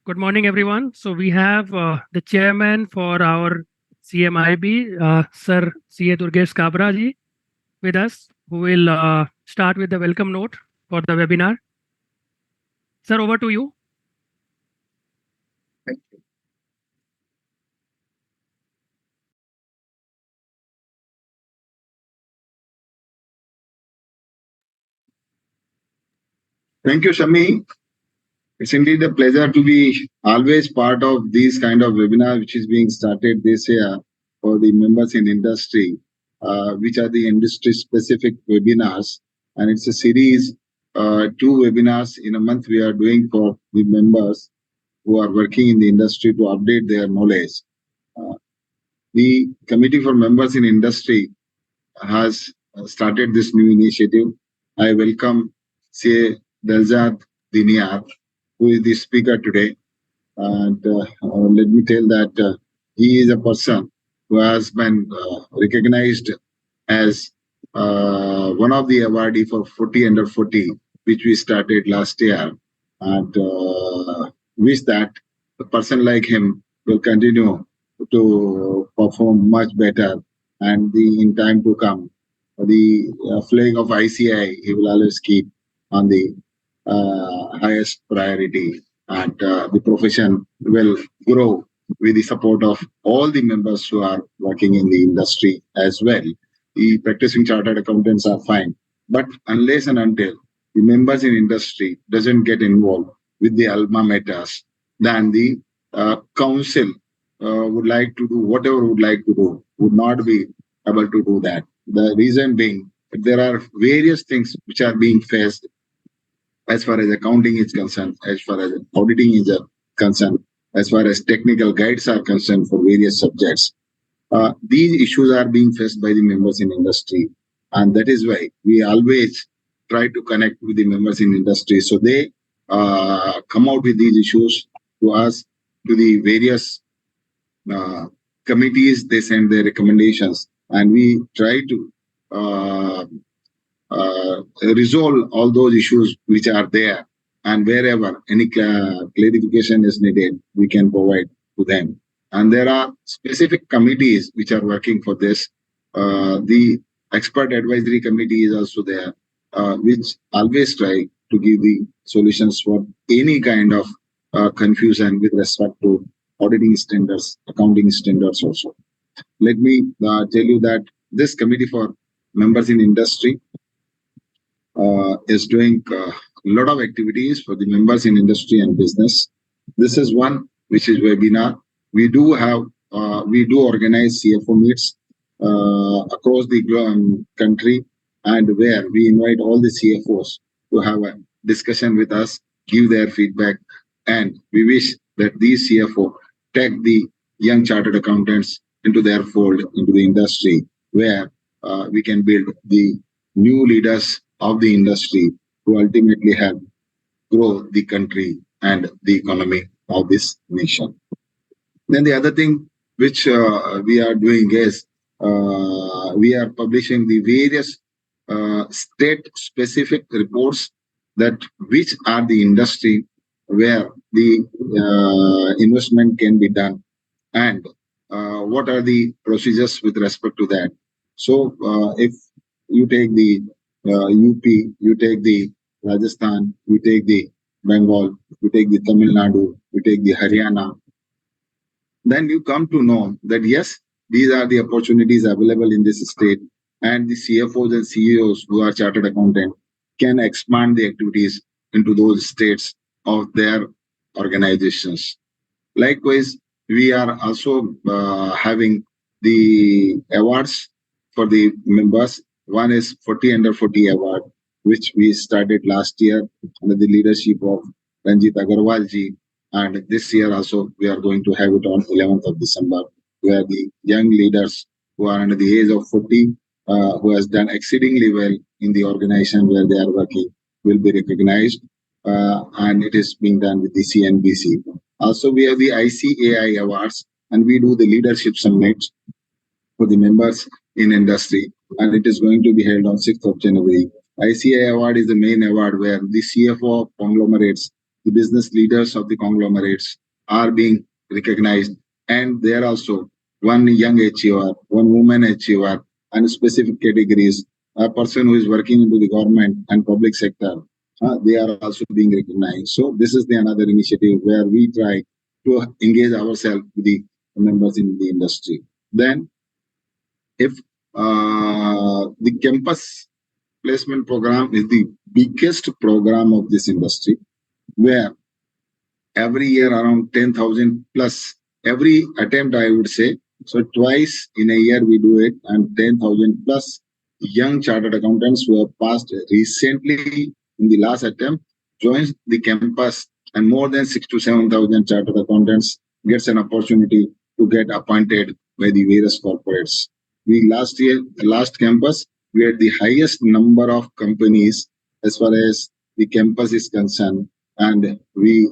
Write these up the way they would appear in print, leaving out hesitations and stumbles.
Good morning, everyone. So we have the chairman for our CMIB, Sir C.A. Durgesh Kabra ji, with us, who will start with the welcome note for the webinar. Sir, over to you. Thank you. Thank you, Shami. It's indeed a pleasure to be always part of these kind of webinar, which is being started this year for the members in industry, which are the industry-specific webinars. And it's a series, 2 webinars in a month we are doing for the members who are working in the industry to update their knowledge. The Committee for Members in Industry has started this new initiative. I welcome C.A. Daljad Diniar, who is the speaker today. And let me tell that he is a person who has been recognized as one of the awardee for 40 under 40, which we started last year. And wish that a person like him will continue to perform much better. And in time to come, the flag of ICI he will always keep on the highest priority, and the profession will grow with the support of all the members who are working in the industry as well. The practicing chartered accountants are fine, but unless and until the members in industry doesn't get involved with the alma maters, then the council would like to do whatever would like to do, would not be able to do that. The reason being, there are various things which are being faced as far as accounting is concerned, as far as auditing is concerned, as far as technical guides are concerned for various subjects. These issues are being faced by the members in industry, and that is why we always try to connect with the members in industry, so they come out with these issues to us, to the various committees. They send their recommendations, and we try to resolve all those issues which are there, and wherever any clarification is needed, we can provide to them. And there are specific committees which are working for this. The expert advisory committee is also there, which always try to give the solutions for any kind of confusion with respect to auditing standards, accounting standards also. Let me tell you that this committee for members in industry is doing a lot of activities for the members in industry and business. This is one which is webinar. We do organize CFO meets across the country, and where we invite all the CFOs to have a discussion with us, give their feedback, and we wish that these CFO take the young chartered accountants into their fold, into the industry, where we can build the new leaders of the industry to ultimately help grow the country and the economy of this nation. Then the other thing which we are doing is we are publishing the various state-specific reports, that which are the industry where the investment can be done, and what are the procedures with respect to that. So if you take the UP, you take the Rajasthan, you take the Bengal, you take the Tamil Nadu, you take the Haryana, then you come to know that yes, these are the opportunities available in this state, and the CFOs and CEOs who are chartered accountant can expand the activities into those states of their organizations. Likewise, we are also having the awards for the members. One is 40 under 40 award, which we started last year under the leadership of Ranjit Agarwal ji. And this year also, we are going to have it on 11th of December, where the young leaders who are under the age of 40, who has done exceedingly well in the organization where they are working, will be recognized. And it is being done with the CNBC. Also, we have the ICAI awards, and we do the leadership summit for the members in industry, and it is going to be held on 6th of January. ICAI award is the main award where the CFO of conglomerates, the business leaders of the conglomerates are being recognized, and there also one young achiever, one woman achiever, and specific categories, a person who is working into the government and public sector, they are also being recognized. So this is the another initiative where we try to engage ourselves with the members in the industry. Then, if the campus placement program is the biggest program of this industry, where every year around 10,000 plus every attempt, I would say. So twice in a year we do it, and 10,000 plus young chartered accountants who have passed recently in the last attempt joins the campus, and more than 6 to 7,000 chartered accountants gets an opportunity to get appointed by the various corporates. We last campus, we had the highest number of companies as far as the campus is concerned, and we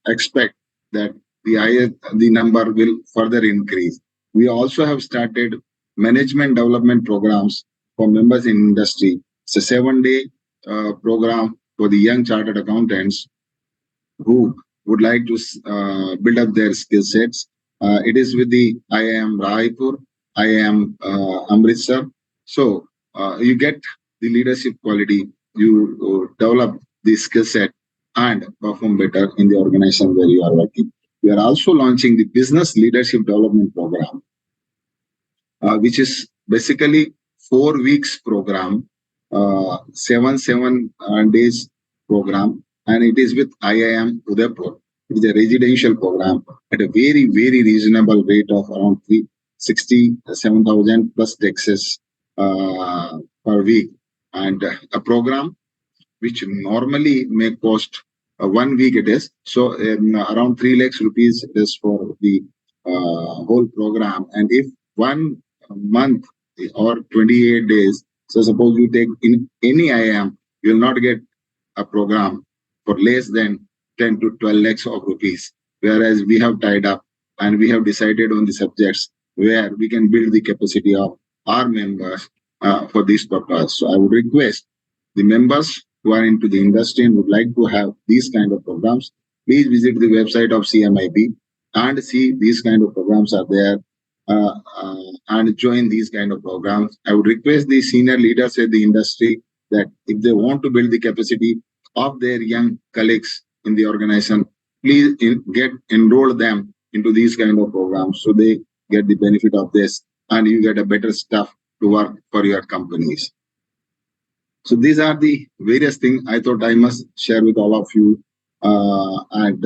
expect that the number will further increase. We also have started management development programs for members in industry. It's a 7-day program for the young chartered accountants who would like to build up their skill sets. It is with the IIM Raipur, IIM Amritsar. So you get the leadership quality, you develop the skill set and perform better in the organization where you are working. We are also launching the business leadership development program, which is basically 4 weeks program, 7 days program, and it is with IIM Udaipur. It is a residential program at a very, very reasonable rate of around 67,000 plus taxes per week, and a program which normally may cost 1 week it is. So around 3 lakhs rupees is for the whole program. And if 1 month or 28 days, so suppose you take in any IIM, you will not get a program for less than 10 to 12 lakhs of rupees. Whereas we have tied up and we have decided on the subjects where we can build the capacity of our members for this purpose. So I would request the members who are into the industry and would like to have these kind of programs, please visit the website of CMIB and see these kind of programs are there, and join these kind of programs. I would request the senior leaders at the industry that if they want to build the capacity of their young colleagues in the organization, please enroll them into these kind of programs so they get the benefit of this and you get a better stuff to work for your companies. So these are the various things I thought I must share with all of you, and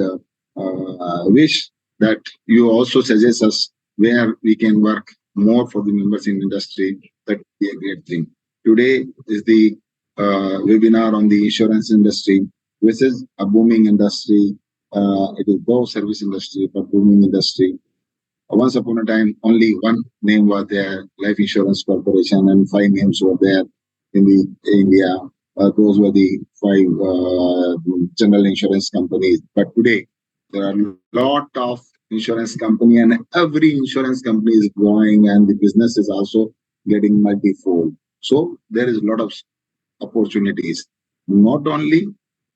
wish that you also suggest us where we can work more for the members in industry. That would be a great thing. Today is the webinar on the insurance industry, which is a booming industry. It is both service industry, but booming industry. Once upon a time, only one name was there, Life Insurance Corporation, and 5 names were there in the India. Those were the 5 general insurance companies. But today, there are a lot of insurance company, and every insurance company is growing, and the business is also getting multifold. So there is a lot of opportunities, not only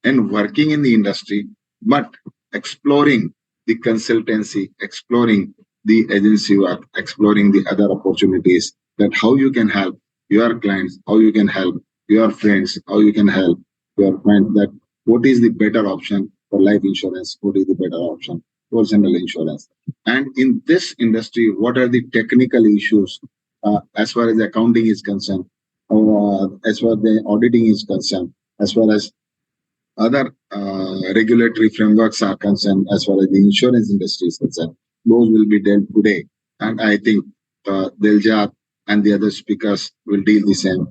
in working in the industry, but exploring the consultancy, exploring the agency work, exploring the other opportunities, that how you can help your clients, how you can help your friends, how you can help your friends, that what is the better option for life insurance, what is the better option for general insurance. And in this industry, what are the technical issues as far as accounting is concerned, as far as the auditing is concerned, as far as other regulatory frameworks are concerned, as far as the insurance industry is concerned. Those will be dealt today. And I think Diljat and the other speakers will deal the same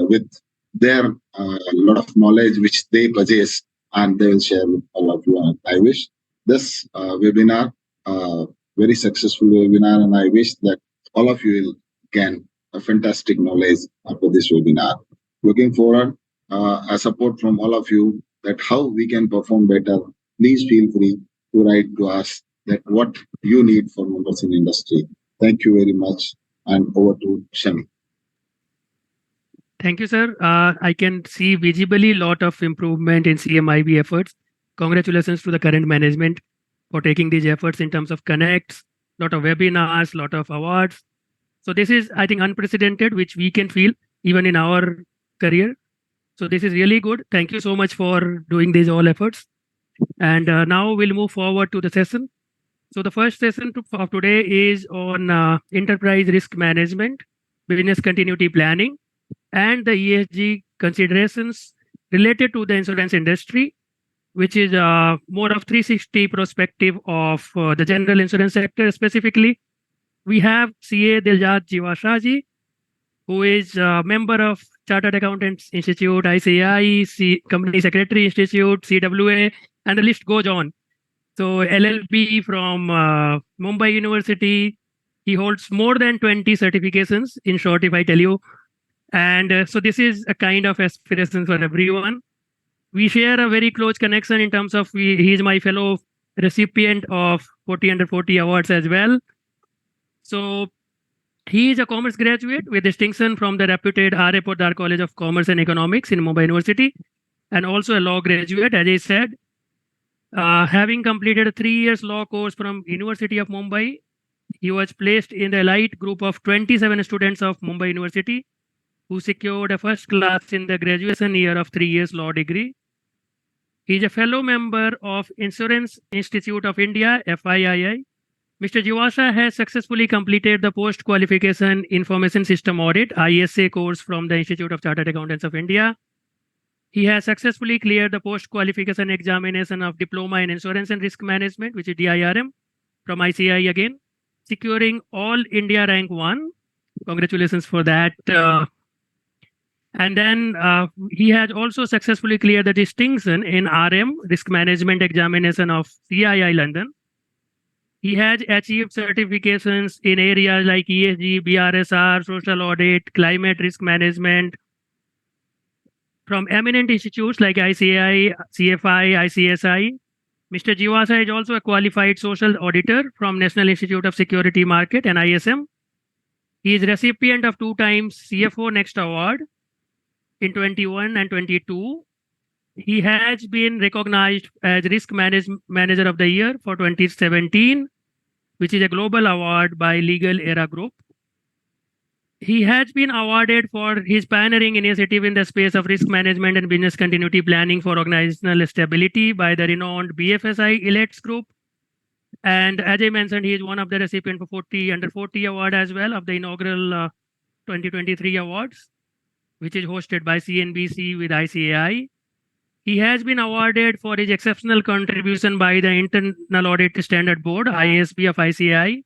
with their lot of knowledge which they possess, and they will share with all of you. And I wish this webinar, very successful webinar, and I wish that all of you will gain a fantastic knowledge after this webinar. Looking forward a support from all of you that how we can perform better. Please feel free to write to us that what you need for members in industry. Thank you very much, and over to Shami. Thank you, sir. I can see visibly lot of improvement in CMIB efforts. Congratulations to the current management for taking these efforts in terms of connects, lot of webinars, lot of awards. So this is, I think, unprecedented, which we can feel even in our career. So this is really good. Thank you so much for doing these all efforts. And now we'll move forward to the session. So the first session of today is on enterprise risk management, business continuity planning, and the ESG considerations related to the insurance industry, which is more of 360 perspective of the general insurance sector specifically. We have CA Diljat Jiwasha ji, who is a member of Chartered Accountants Institute, ICAI, Company Secretary Institute, CWA, and the list goes on. So LLB from Mumbai University. He holds more than 20 certifications, in short, if I tell you. And so this is a kind of aspiration for everyone. We share a very close connection in terms of he is my fellow recipient of 40 under 40 awards as well. So he is a commerce graduate with distinction from the reputed R.A. Poddar College of Commerce and Economics in Mumbai University, and also a law graduate, as I said. Having completed a 3 years law course from University of Mumbai, he was placed in the elite group of 27 students of Mumbai University who secured a first class in the graduation year of 3 years law degree. He is a fellow member of Insurance Institute of India, FIII. Mr. Jiwasha has successfully completed the post-qualification Information System Audit, ISA course from the Institute of Chartered Accountants of India. He has successfully cleared the post-qualification examination of Diploma in Insurance and Risk Management, which is DIRM, from ICAI again, securing all India rank 1. Congratulations for that. And then he has also successfully cleared the distinction in RM, Risk Management Examination of CII London. He has achieved certifications in areas like ESG, BRSR, Social Audit, Climate Risk Management, from eminent institutes like ICAI, CFI, ICSI. Mr. Jiwasha is also a qualified social auditor from National Institute of Security Market and ISM. He is recipient of 2 times CFO Next Award in 21 and 22. He has been recognized as Risk Manager of the Year for 2017, which is a global award by Legal Era Group. He has been awarded for his pioneering initiative in the space of risk management and business continuity planning for organizational stability by the renowned BFSI Elites Group. And as I mentioned, he is one of the recipients for 40 under 40 award as well of the inaugural 2023 awards, which is hosted by CNBC with ICAI. He has been awarded for his exceptional contribution by the Internal Audit Standard Board, ISB of ICAI.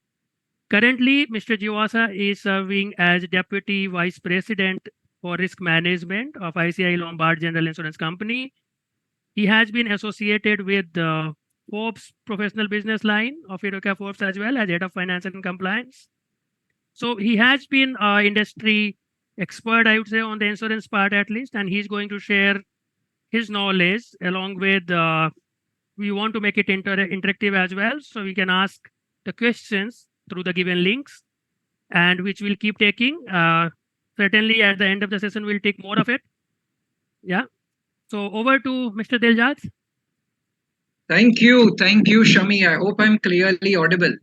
Currently, Mr. Jiwasha is serving as Deputy Vice President for Risk Management of ICAI Lombard General Insurance Company. He has been associated with the Forbes Professional Business Line of Eureka Forbes as well as Head of Finance and Compliance. So he has been an industry expert, I would say, on the insurance part at least, and he's going to share his knowledge along with, we want to make it interactive as well, so we can ask the questions through the given links, and which we'll keep taking. Certainly at the end of the session, we'll take more of it. Yeah. So over to Mr. Diljat. Thank you, Shami. I hope I'm clearly audible.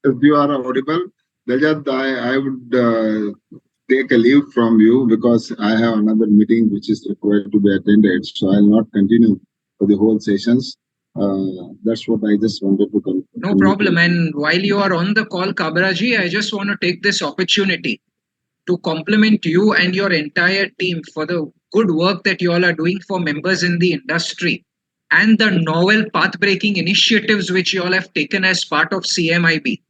If you are audible, Diljat, I would take a leave from you because I have another meeting which is required to be attended. So I'll not continue for the whole sessions. That's what I just wanted to confirm. No problem. And while you are on the call, Kabraji, I just want to take this opportunity to compliment you and your entire team for the good work that you all are doing for members in the industry and the novel path-breaking initiatives which you all have taken as part of CMIB.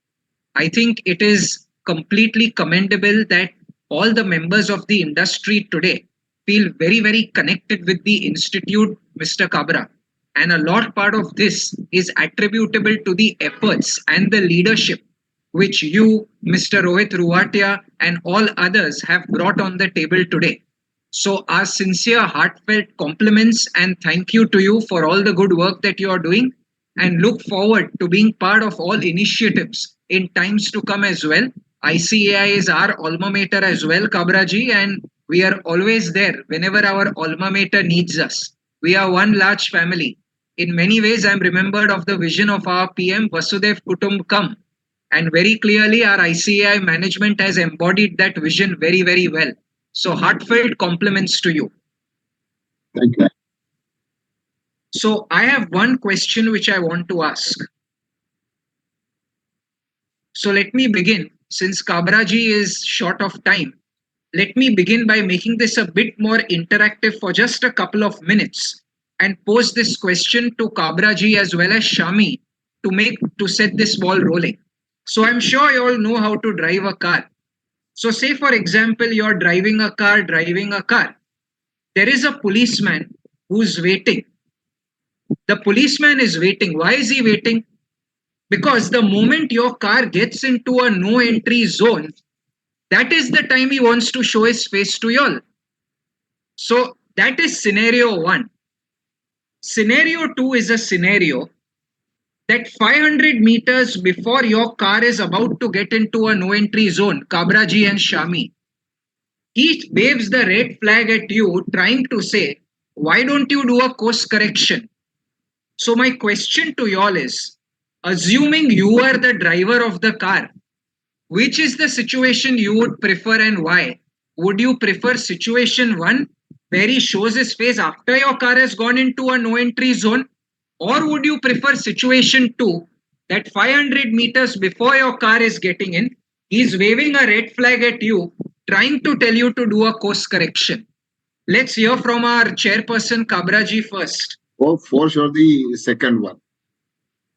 I think it is completely commendable that all the members of the industry today feel very, very connected with the institute, Mr. Kabra. And a lot part of this is attributable to the efforts and the leadership which you, Mr. Rohit Ruwatia, and all others have brought on the table today. So our sincere, heartfelt compliments and thank you to you for all the good work that you are doing, and look forward to being part of all initiatives in times to come as well. ICAI is our alma mater as well, Kabraji, and We are always there whenever our alma mater needs us. We are one large family. In many ways, I'm remembered of the vision of our PM, Vasudev Kutumbakam. And very clearly, our ICAI management has embodied that vision very, very well. So, heartfelt compliments to you. Thank you. So, I have one question which I want to ask. So, let me begin. Since Kabraji is short of time, let me begin by making this a bit more interactive for just a couple of minutes and pose this question to Kabraji as well as Shami to set this ball rolling. So I'm sure you all know how to drive a car. So say for example, you're driving a car. There is a policeman who's waiting. The policeman is waiting. Why is he waiting? Because the moment your car gets into a no entry zone, that is the time he wants to show his face to y'all. So that is scenario 1. Scenario 2 is a scenario that 500 meters before your car is about to get into a no entry zone, Kabraji and Shami, he waves the red flag at you, trying to say, why don't you do a course correction? So my question to y'all is, assuming you are the driver of the car, which is the situation you would prefer and why? Would you prefer situation 1, where he shows his face after your car has gone into a no entry zone? Or would you prefer situation 2, that 500 meters before your car is getting in, he's waving a red flag at you, trying to tell you to do a course correction? Let's hear from our chairperson Kabraji first. Oh, for sure, the second one.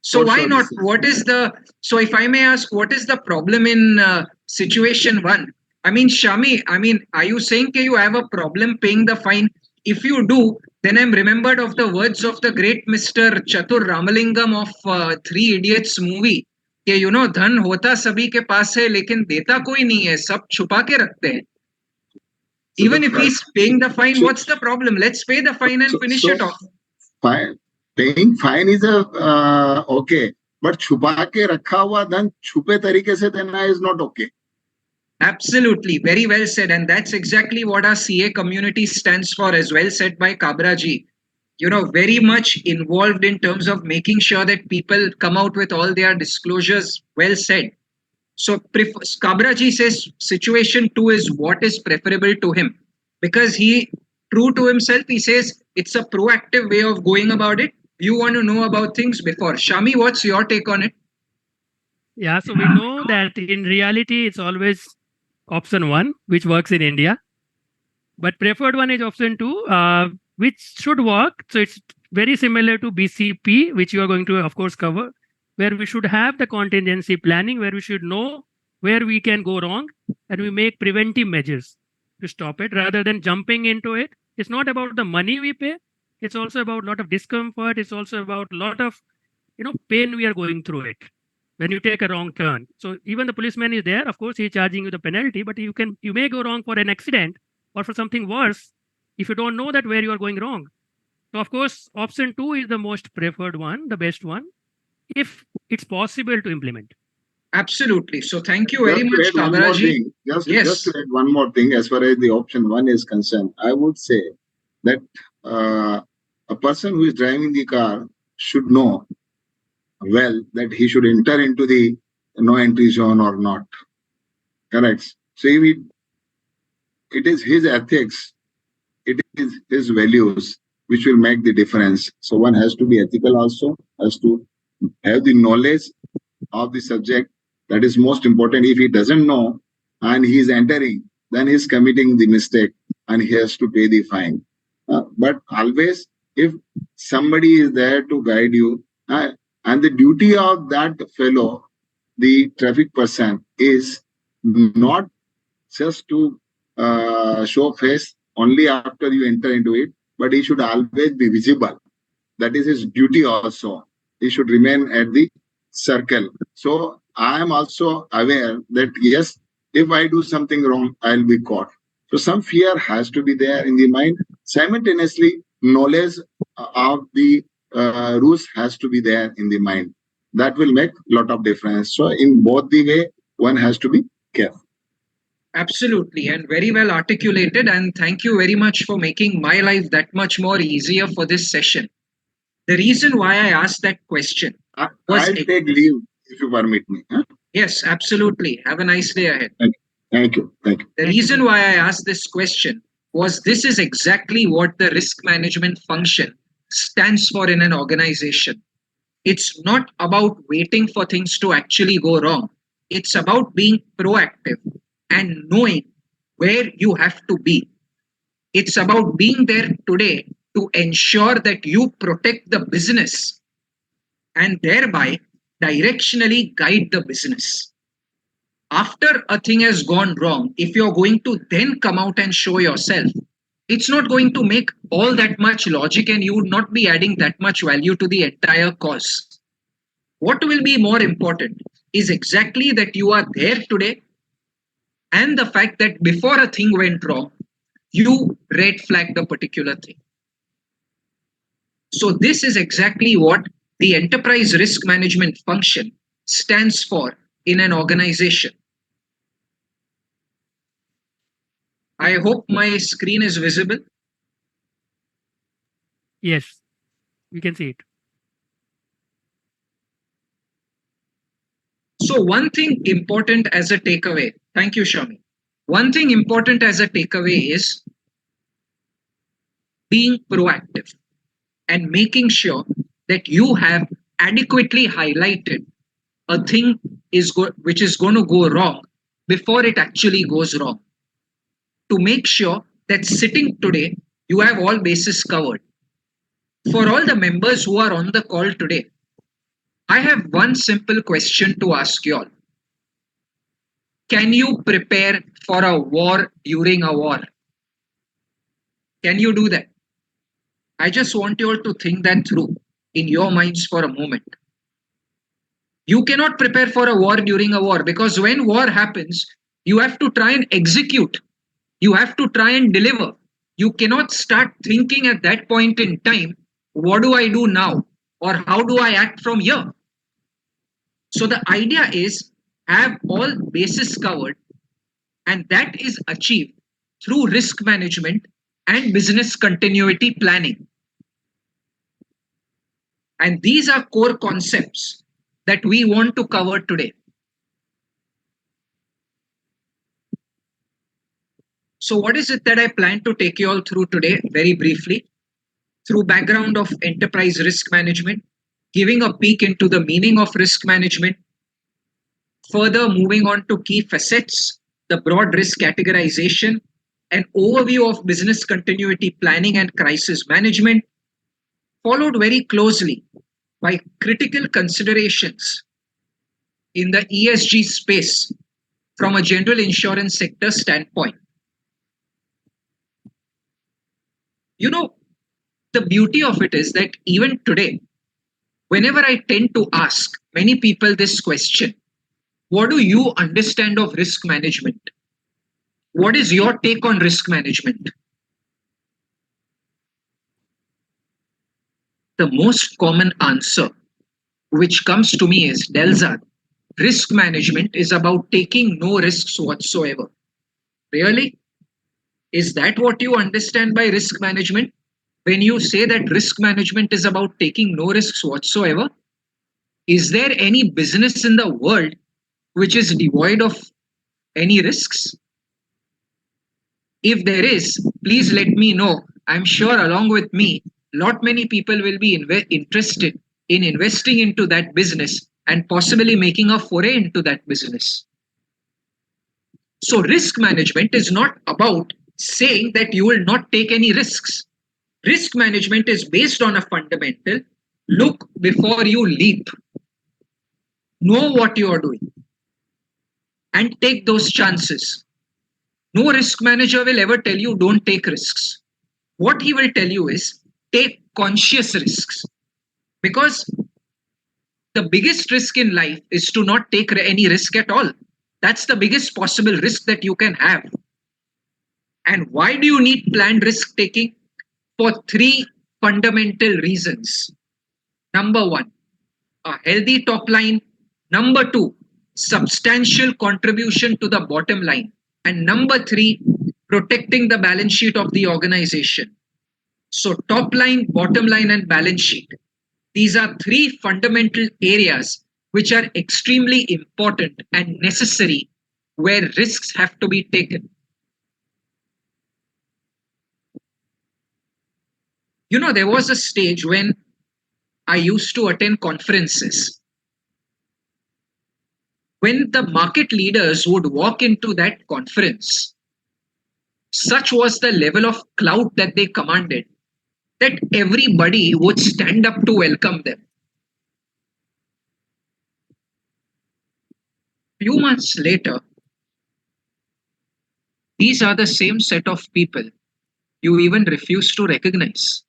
So For why sure, not? this is- So if I may ask, what is the problem in situation 1? I mean, Shami, are you saying that you have a problem paying the fine? If you do, then I'm remembered of the words of the great Mr. Chatur Ramalingam of Three Idiots movie. कि धन होता सभी के पास है लेकिन देता कोई नहीं है, सब छुपा के रखते हैं. Even if he's paying the fine, what's the problem? Let's pay the fine and finish it off. Fine. Paying fine is okay, but छुपा के रखा हुआ धन छुपे तरीके से देना is not okay. Absolutely, very well said, and that's exactly what our CA community stands for, as well said by Kabraji. Very much involved in terms of making sure that people come out with all their disclosures. Well said. So Kabraji says situation 2 is what is preferable to him, because he, true to himself, he says it's a proactive way of going about it. You want to know about things before. Shami, what's your take on it? Yeah, so we know that in reality, it's always option 1, which works in India. But preferred one is option 2, which should work. So it's very similar to BCP, which you are going to, of course, cover, where we should have the contingency planning, where we should know where we can go wrong, and we make preventive measures to stop it rather than jumping into it. It's not about the money we pay. It's also about a lot of discomfort. It's also about a lot of, pain we are going through it when you take a wrong turn. So even the policeman is there. Of course, he's charging you the penalty, but you may go wrong for an accident or for something worse if you don't know that where you are going wrong. So of course, option 2 is the most preferred one, the best one, if it's possible to implement. Absolutely. So thank you very much, One more Kabraji. thing. Just to add one more thing, as far as the option 1 is concerned, I would say that a person who is driving the car should know well that he should enter into the no entry zone or not. Correct. So if it is his ethics, it is his values which will make the difference. So one has to be ethical also, has to have the knowledge of the subject. That is most important. If he doesn't know and he is entering, then he is committing the mistake and he has to pay the fine. But always, if somebody is there to guide you, and the duty of that fellow, the traffic person, is not just to show face only after you enter into it, but he should always be visible. That is his duty also. He should remain at the circle. So I am also aware that yes, if I do something wrong, I'll be caught. So some fear has to be there in the mind. Simultaneously, knowledge of the rules has to be there in the mind. That will make a lot of difference. So in both the way, one has to be careful. Absolutely, and very well articulated. And thank you very much for making my life that much more easier for this session. The reason why I asked that question was I'll take leave if you permit me. Huh? yes, absolutely. Have a nice day ahead. Thank you. Thank you. The Thank you, reason sir. why I asked this question was this is exactly what the risk management function stands for in an organization. It's not about waiting for things to actually go wrong. It's about being proactive and knowing where you have to be. It's about being there today to ensure that you protect the business and thereby directionally guide the business. After a thing has gone wrong, if you're going to then come out and show yourself, it's not going to make all that much logic and you would not be adding that much value to the entire cause. What will be more important is exactly that you are there today and the fact that before a thing went wrong, you red flagged a particular thing. So, this is exactly what the enterprise risk management function stands for in an organization. I hope my screen is visible. Yes, we can see it. So, one thing important as a takeaway, thank you, Shami. One thing important as a takeaway is being proactive and making sure that you have adequately highlighted a thing which is going to go wrong before it actually goes wrong. To make sure that sitting today, you have all bases covered. For all the members who are on the call today, I have one simple question to ask you all. Can you prepare for a war during a war? Can you do that? I just want you all to think that through in your minds for a moment. You cannot prepare for a war during a war because when war happens, you have to try and execute. You have to try and deliver. You cannot start thinking at that point in time, what do I do now? Or how do I act from here? So the idea is have all bases covered, and that is achieved through risk management and business continuity planning. And these are core concepts that we want to cover today. So what is it that I plan to take you all through today very briefly? Through background of enterprise risk management, giving a peek into the meaning of risk management, further moving on to key facets, the broad risk categorization, an overview of business continuity planning and crisis management, followed very closely by critical considerations in the ESG space from a general insurance sector standpoint. You know, the beauty of it is that even today, whenever I tend to ask many people this question, what do you understand of risk management? What is your take on risk management? The most common answer which comes to me is Delzad, risk management is about taking no risks whatsoever. Really? Is that what you understand by risk management? When you say that risk management is about taking no risks whatsoever, is there any business in the world which is devoid of any risks? If there is, please let me know. I'm sure along with me, lot many people will be interested in investing into that business and possibly making a foray into that business. So risk management is not about saying that you will not take any risks. Risk management is based on a fundamental look before you leap. Know what you are doing and take those chances. No risk manager will ever tell you don't take risks. What he will tell you is take conscious risks, because the biggest risk in life is to not take any risk at all. That's the biggest possible risk that you can have. And why do you need planned risk taking? For three fundamental reasons. Number one, a healthy top line. Number two, substantial contribution to the bottom line. And number three, protecting the balance sheet of the organization. So top line, bottom line, and balance sheet. These are three fundamental areas which are extremely important and necessary where risks have to be taken. You know, there was a stage when I used to attend conferences. When the market leaders would walk into that conference, such was the level of clout that they commanded that everybody would stand up to welcome them. Few months later, these are the same set of people you even refuse to recognize.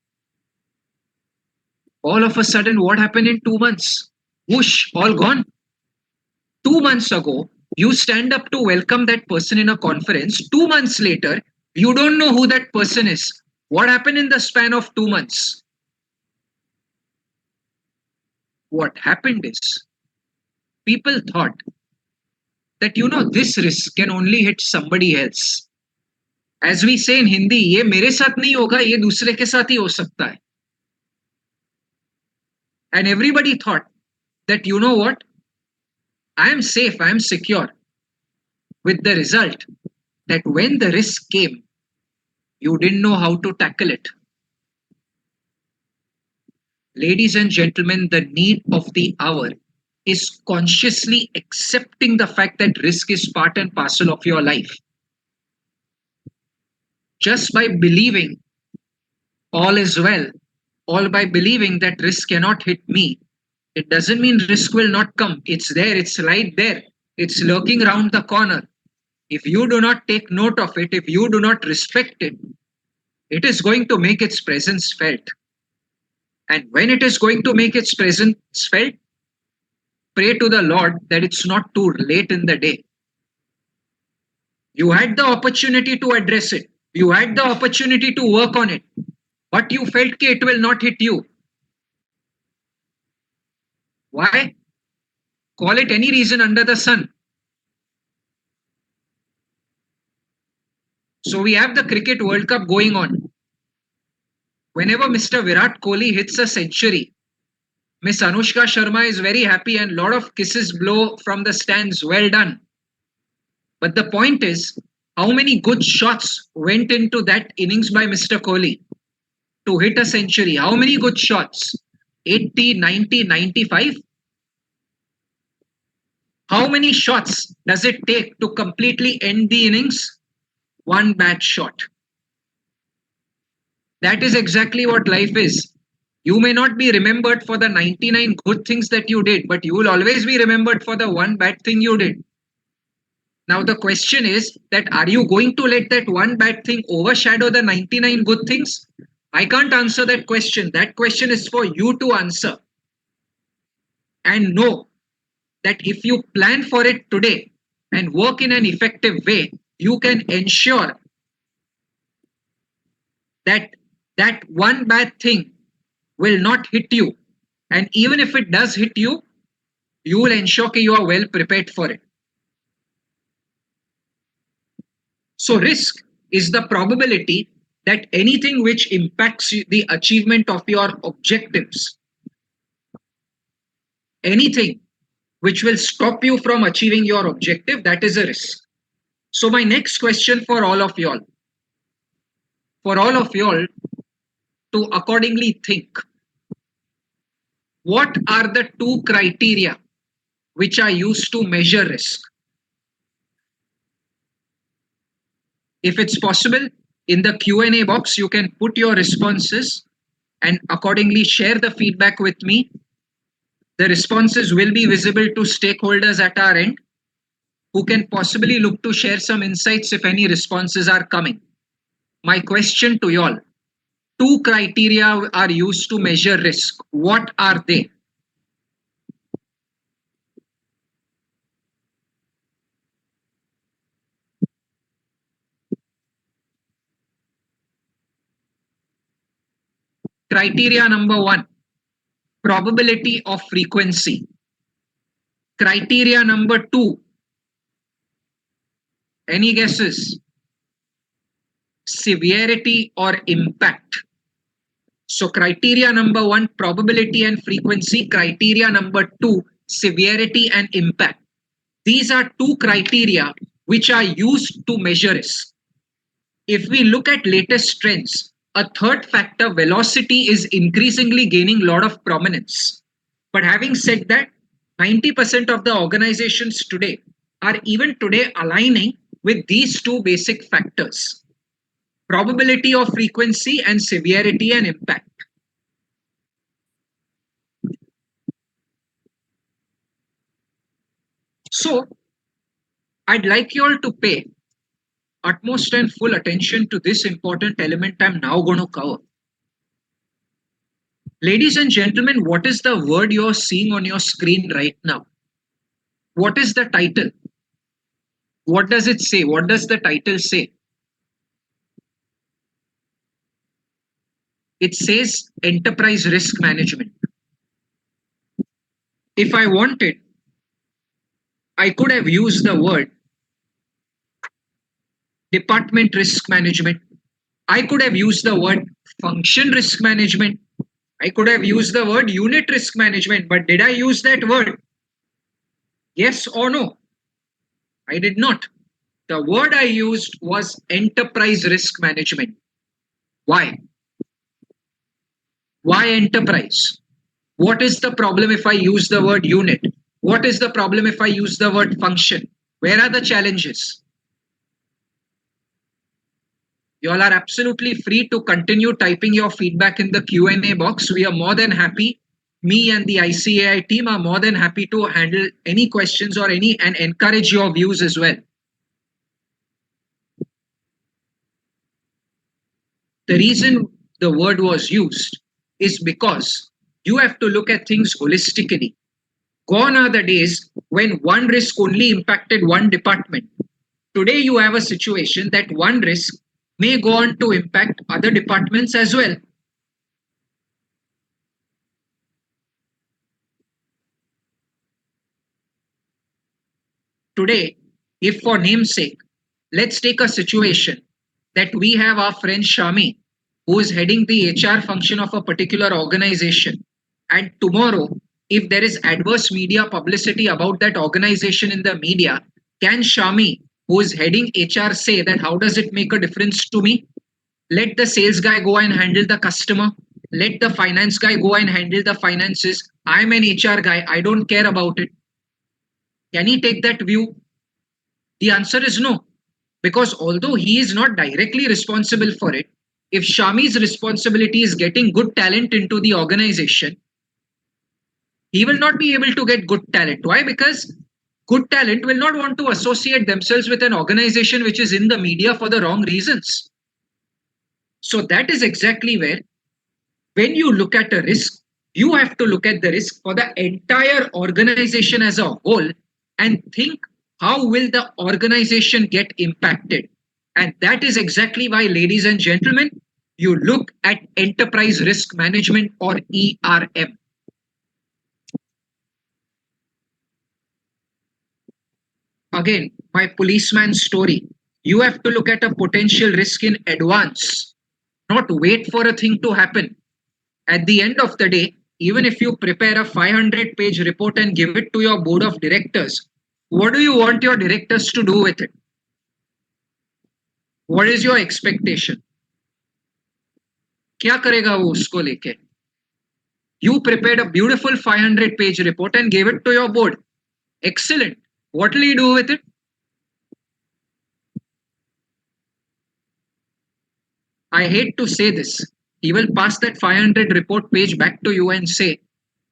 All of a sudden, what happened in 2 months? Whoosh, all gone. 2 months ago, you stand up to welcome that person in a conference. 2 months later, you don't know who that person is. What happened in the span of 2 months? What happened is people thought that, you know, this risk can only hit somebody else. As we say in Hindi, ये मेरे साथ नहीं होगा, ये दूसरे के साथ ही हो सकता है. And everybody thought that, you know what? I am safe, I am secure. With the result that when the risk came, you didn't know how to tackle it. Ladies and gentlemen, the need of the hour is consciously accepting the fact that risk is part and parcel of your life. Just by believing all is well, all by believing that risk cannot hit me, it doesn't mean risk will not come. It's there, it's right there, it's lurking around the corner. If you do not take note of it, if you do not respect it, it is going to make its presence felt. And when it is going to make its presence felt, pray to the Lord that it's not too late in the day. You had the opportunity to address it. You had the opportunity to work on it. But you felt that it will not hit you. Why? Call it any reason under the sun. So we have the Cricket World Cup going on. Whenever Mr. Virat Kohli hits a century, Miss Anushka Sharma is very happy and a lot of kisses blow from the stands. Well done. But the point is, how many good shots went into that innings by Mr. Kohli to hit a century? How many good shots? 80, 90, 95? How many shots does it take to completely end the innings? One bad shot. That is exactly what life is. You may not be remembered for the 99 good things that you did, but you will always be remembered for the one bad thing you did. Now the question is that, are you going to let that one bad thing overshadow the 99 good things? I can't answer that question. That question is for you to answer. And know that if you plan for it today and work in an effective way, you can ensure that that one bad thing will not hit you. And even if it does hit you, you will ensure that you are well prepared for it. So risk is the probability that anything which impacts the achievement of your objectives, anything which will stop you from achieving your objective, that is a risk. So my next question for all of y'all to accordingly think, what are the two criteria which are used to measure risk? If it's possible, in the Q&A box, you can put your responses and accordingly share the feedback with me. The responses will be visible to stakeholders at our end, who can possibly look to share some insights if any responses are coming. My question to you all, two criteria are used to measure risk. What are they? Criteria number 1, probability of frequency. Criteria number 2, Any guesses? Severity or impact? So criteria number 1, probability and frequency. Criteria number 2, severity and impact. These are 2 criteria which are used to measure risk. If we look at latest trends, a third factor, velocity, is increasingly gaining a lot of prominence. But having said that, 90% of the organizations today are even today aligning with these 2 basic factors: probability of frequency and severity and impact. So, I'd like you all to pay utmost and full attention to this important element I'm now going to cover. Ladies and gentlemen, what is the word you're seeing on your screen right now? What is the title? What does it say? What does the title say? It says enterprise risk management. If I wanted, I could have used the word department risk management. I could have used the word function risk management. I could have used the word unit risk management, but did I use that word? Yes or no? I did not. The word I used was enterprise risk management. Why? Why enterprise? What is the problem if I use the word unit? What is the problem if I use the word function? Where are the challenges? You all are absolutely free to continue typing your feedback in the Q&A box. We are more than happy. Me and the ICAI team are more than happy to handle any questions or and encourage your views as well. The reason the word was used is because you have to look at things holistically. Gone are the days when one risk only impacted one department. Today you have a situation that one risk may go on to impact other departments as well. Today, if for namesake, let's take a situation that we have our friend Shami, who is heading the HR function of a particular organization. And tomorrow, if there is adverse media publicity about that organization in the media, can Shami, who is heading HR, say that how does it make a difference to me? Let the sales guy go and handle the customer. Let the finance guy go and handle the finances. I'm an HR guy. I don't care about it. Can he take that view? The answer is no. Because although he is not directly responsible for it, if Shami's responsibility is getting good talent into the organization, he will not be able to get good talent. Why? Because good talent will not want to associate themselves with an organization which is in the media for the wrong reasons. So that is exactly where, when you look at a risk, you have to look at the risk for the entire organization as a whole and think, how will the organization get impacted? And that is exactly why, ladies and gentlemen, you look at enterprise risk management, or ERM. Again, my policeman story. You have to look at a potential risk in advance, not wait for a thing to happen. At the end of the day, even if you prepare a 500-page report and give it to your board of directors, what do you want your directors to do with it? What is your expectation? क्या करेगा वो उसको लेके? You prepared a beautiful 500-page report and gave it to your board. Excellent. What will you do with it? I hate to say this. He will pass that 500 report page back to you and say,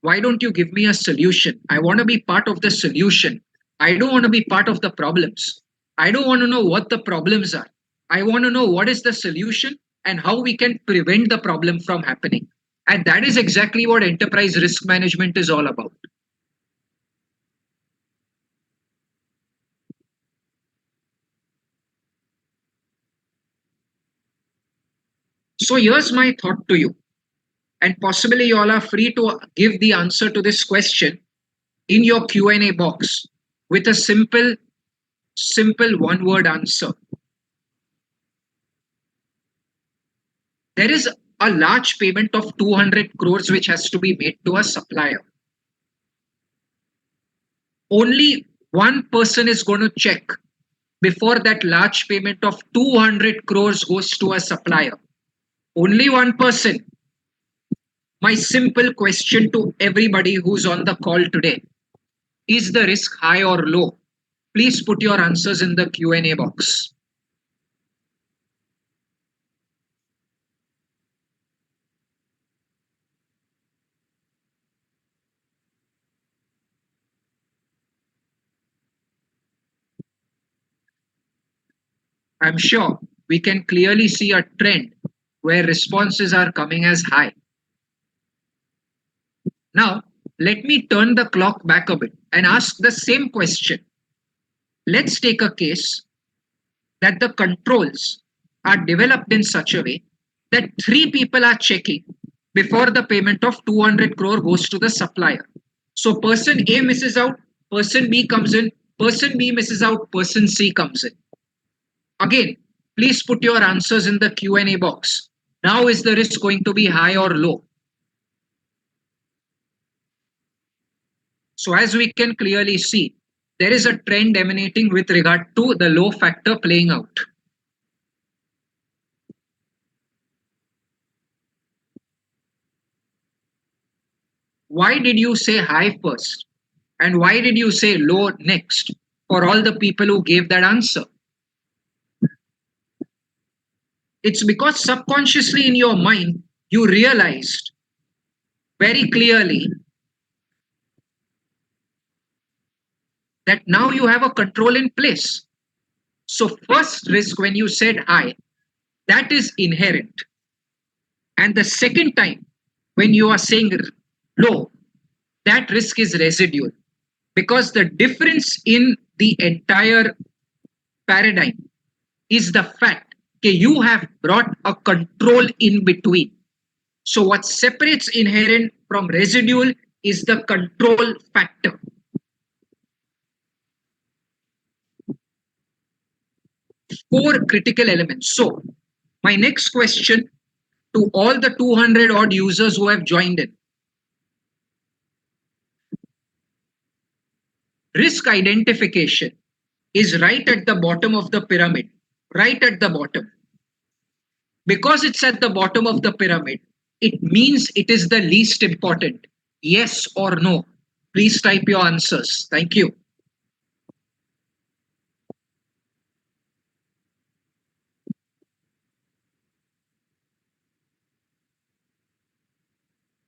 why don't you give me a solution? I want to be part of the solution. I don't want to be part of the problems. I don't want to know what the problems are. I want to know what is the solution and how we can prevent the problem from happening. And that is exactly what enterprise risk management is all about. So here's my thought to you. And possibly you all are free to give the answer to this question in your Q&A box with a simple Simple one-word answer. There is a large payment of 200 crores which has to be made to a supplier. Only one person is going to check before that large payment of 200 crores goes to a supplier. Only one person. My simple question to everybody who's on the call today: is the risk high or low? Please put your answers in the Q&A box. I'm sure we can clearly see a trend where responses are coming as high. Now, let me turn the clock back a bit and ask the same question. Let's take a case that the controls are developed in such a way that 3 people are checking before the payment of 200 crore goes to the supplier. So person A misses out, person B comes in, person B misses out, person C comes in. Again, please put your answers in the Q&A box. Now, is the risk going to be high or low? So as we can clearly see, there is a trend emanating with regard to the low factor playing out. Why did you say high first? And why did you say low next for all the people who gave that answer? It's because subconsciously in your mind, you realized very clearly that now you have a control in place. So first risk when you said high, that is inherent. And the second time when you are saying low, that risk is residual. Because the difference in the entire paradigm is the fact that you have brought a control in between. So what separates inherent from residual is the control factor. Four critical elements. So my next question to all the 200 odd users who have joined in. Risk identification is right at the bottom of the pyramid, right at the bottom. Because it's at the bottom of the pyramid, it means it is the least important. Yes or no? Please type your answers. Thank you.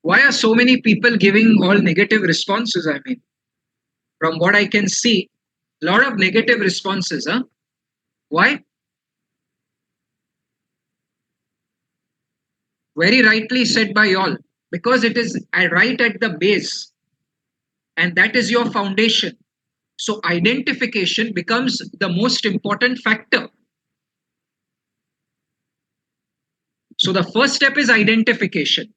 Why are so many people giving all negative responses? I mean, from what I can see, a lot of negative responses, huh? Why? Very rightly said by all, because it is right at the base, and that is your foundation. So identification becomes the most important factor. So the first step is identification.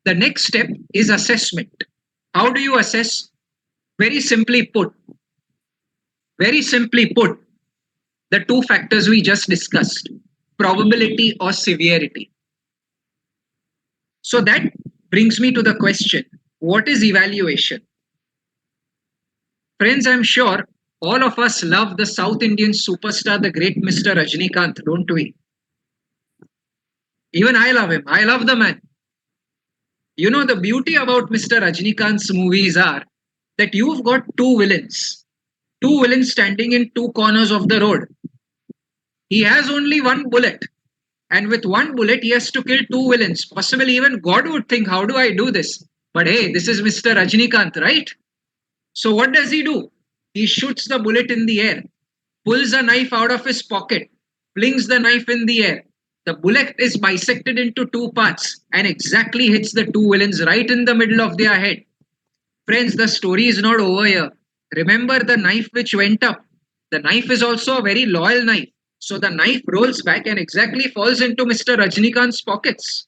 The next step is assessment. How do you assess? Very simply put, the two factors we just discussed, probability or severity. So that brings me to the question, what is evaluation? Friends, I'm sure all of us love the South Indian superstar, the great Mr. Rajinikanth, don't we? Even I love him. I love the man. You know, the beauty about Mr. Rajinikanth's movies are that you've got two villains standing in two corners of the road. He has only one bullet. And with one bullet, he has to kill two villains. Possibly even God would think, how do I do this? But hey, this is Mr. Rajinikanth, right? So what does he do? He shoots the bullet in the air, pulls a knife out of his pocket, flings the knife in the air. The bullet is bisected into two parts and exactly hits the two villains right in the middle of their head. Friends, the story is not over here. Remember the knife which went up? The knife is also a very loyal knife. So the knife rolls back and exactly falls into Mr. Rajinikanth's pockets.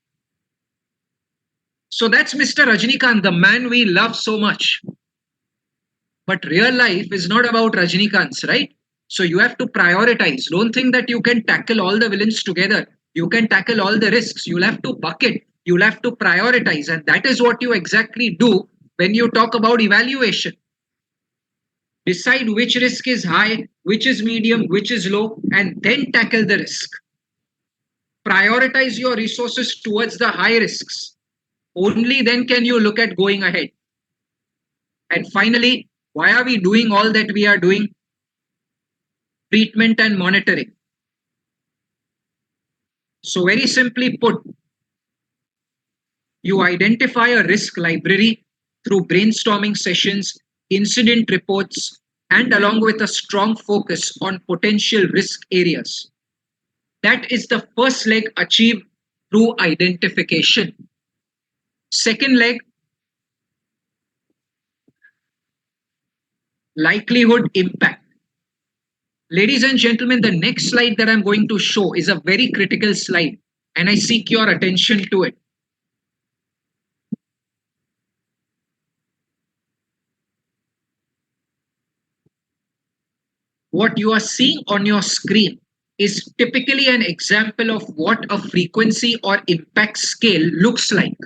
So that's Mr. Rajinikanth, the man we love so much. But real life is not about Rajinikanth, right? So you have to prioritize. Don't think that you can tackle all the villains together. You can tackle all the risks. You'll have to bucket. You'll have to prioritize. And that is what you exactly do when you talk about evaluation. Decide which risk is high, which is medium, which is low, and then tackle the risk. Prioritize your resources towards the high risks. Only then can you look at going ahead. And finally, why are we doing all that we are doing? Treatment and monitoring. So very simply put, you identify a risk library through brainstorming sessions, incident reports, and along with a strong focus on potential risk areas. That is the first leg achieved through identification. Second leg, likelihood impact. Ladies and gentlemen, the next slide that I'm going to show is a very critical slide, and I seek your attention to it. What you are seeing on your screen is typically an example of what a frequency or impact scale looks like.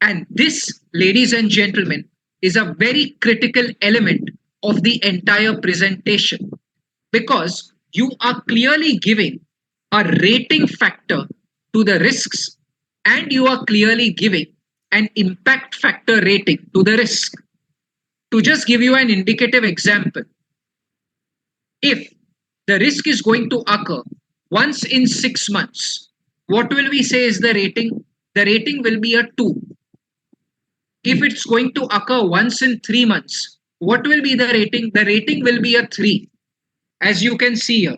And this, ladies and gentlemen, is a very critical element of the entire presentation, because you are clearly giving a rating factor to the risks, and you are clearly giving an impact factor rating to the risk. To just give you an indicative example, if the risk is going to occur once in 6 months, what will we say is the rating? The rating will be a 2. If it's going to occur once in 3 months, what will be the rating? The rating will be a 3, as you can see here.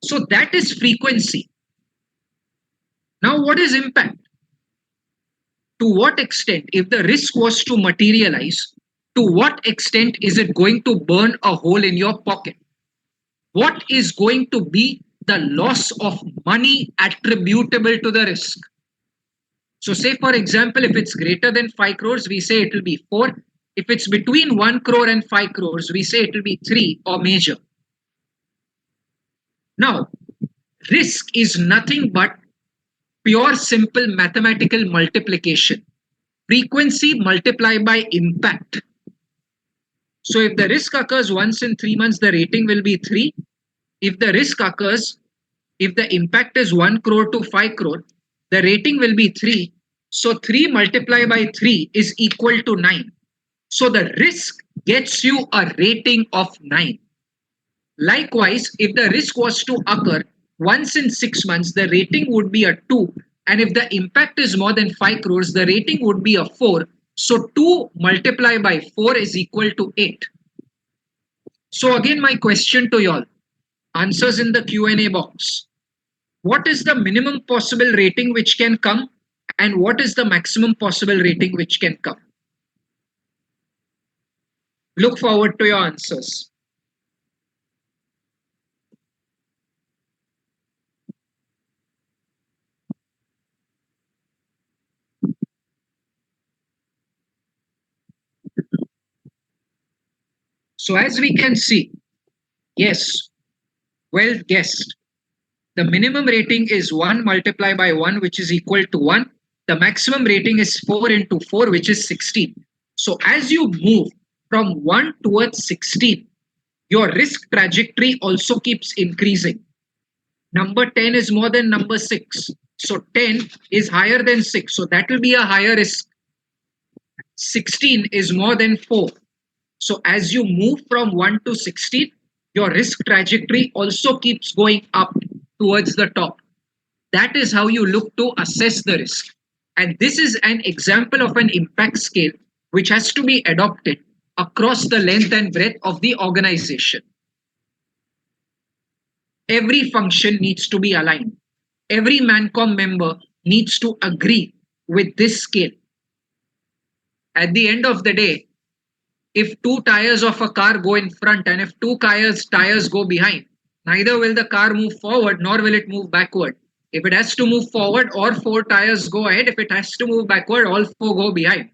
So that is frequency. Now, what is impact? To what extent, if the risk was to materialize, to what extent is it going to burn a hole in your pocket? What is going to be the loss of money attributable to the risk? So say, for example, if it's greater than 5 crores, we say it will be 4. If it's between 1 crore and 5 crores, we say it will be 3 or major. Now, risk is nothing but pure simple mathematical multiplication. Frequency multiplied by impact. So if the risk occurs once in 3 months, the rating will be 3. If the risk occurs, if the impact is 1 crore to 5 crore, the rating will be 3. So 3 multiplied by 3 is equal to 9. So the risk gets you a rating of 9. Likewise, if the risk was to occur once in 6 months, the rating would be a 2. And if the impact is more than 5 crores, the rating would be a 4. So 2 multiplied by 4 is equal to 8. So again, my question to y'all, answers in the Q&A box. What is the minimum possible rating which can come, and what is the maximum possible rating which can come? Look forward to your answers. So as we can see, yes, well guessed. The minimum rating is 1 multiplied by 1, which is equal to 1. The maximum rating is 4 into 4, which is 16. So as you move from 1 towards 16, your risk trajectory also keeps increasing. Number 10 is more than number 6. So 10 is higher than 6. So that will be a higher risk. 16 is more than 4. So as you move from 1 to 16, your risk trajectory also keeps going up towards the top. That is how you look to assess the risk. And this is an example of an impact scale which has to be adopted across the length and breadth of the organization. Every function needs to be aligned. Every Mancom member needs to agree with this scale. At the end of the day, if 2 tires of a car go in front and if 2 tires go behind, neither will the car move forward nor will it move backward. If it has to move forward, all 4 tires go ahead. If it has to move backward, all 4 go behind.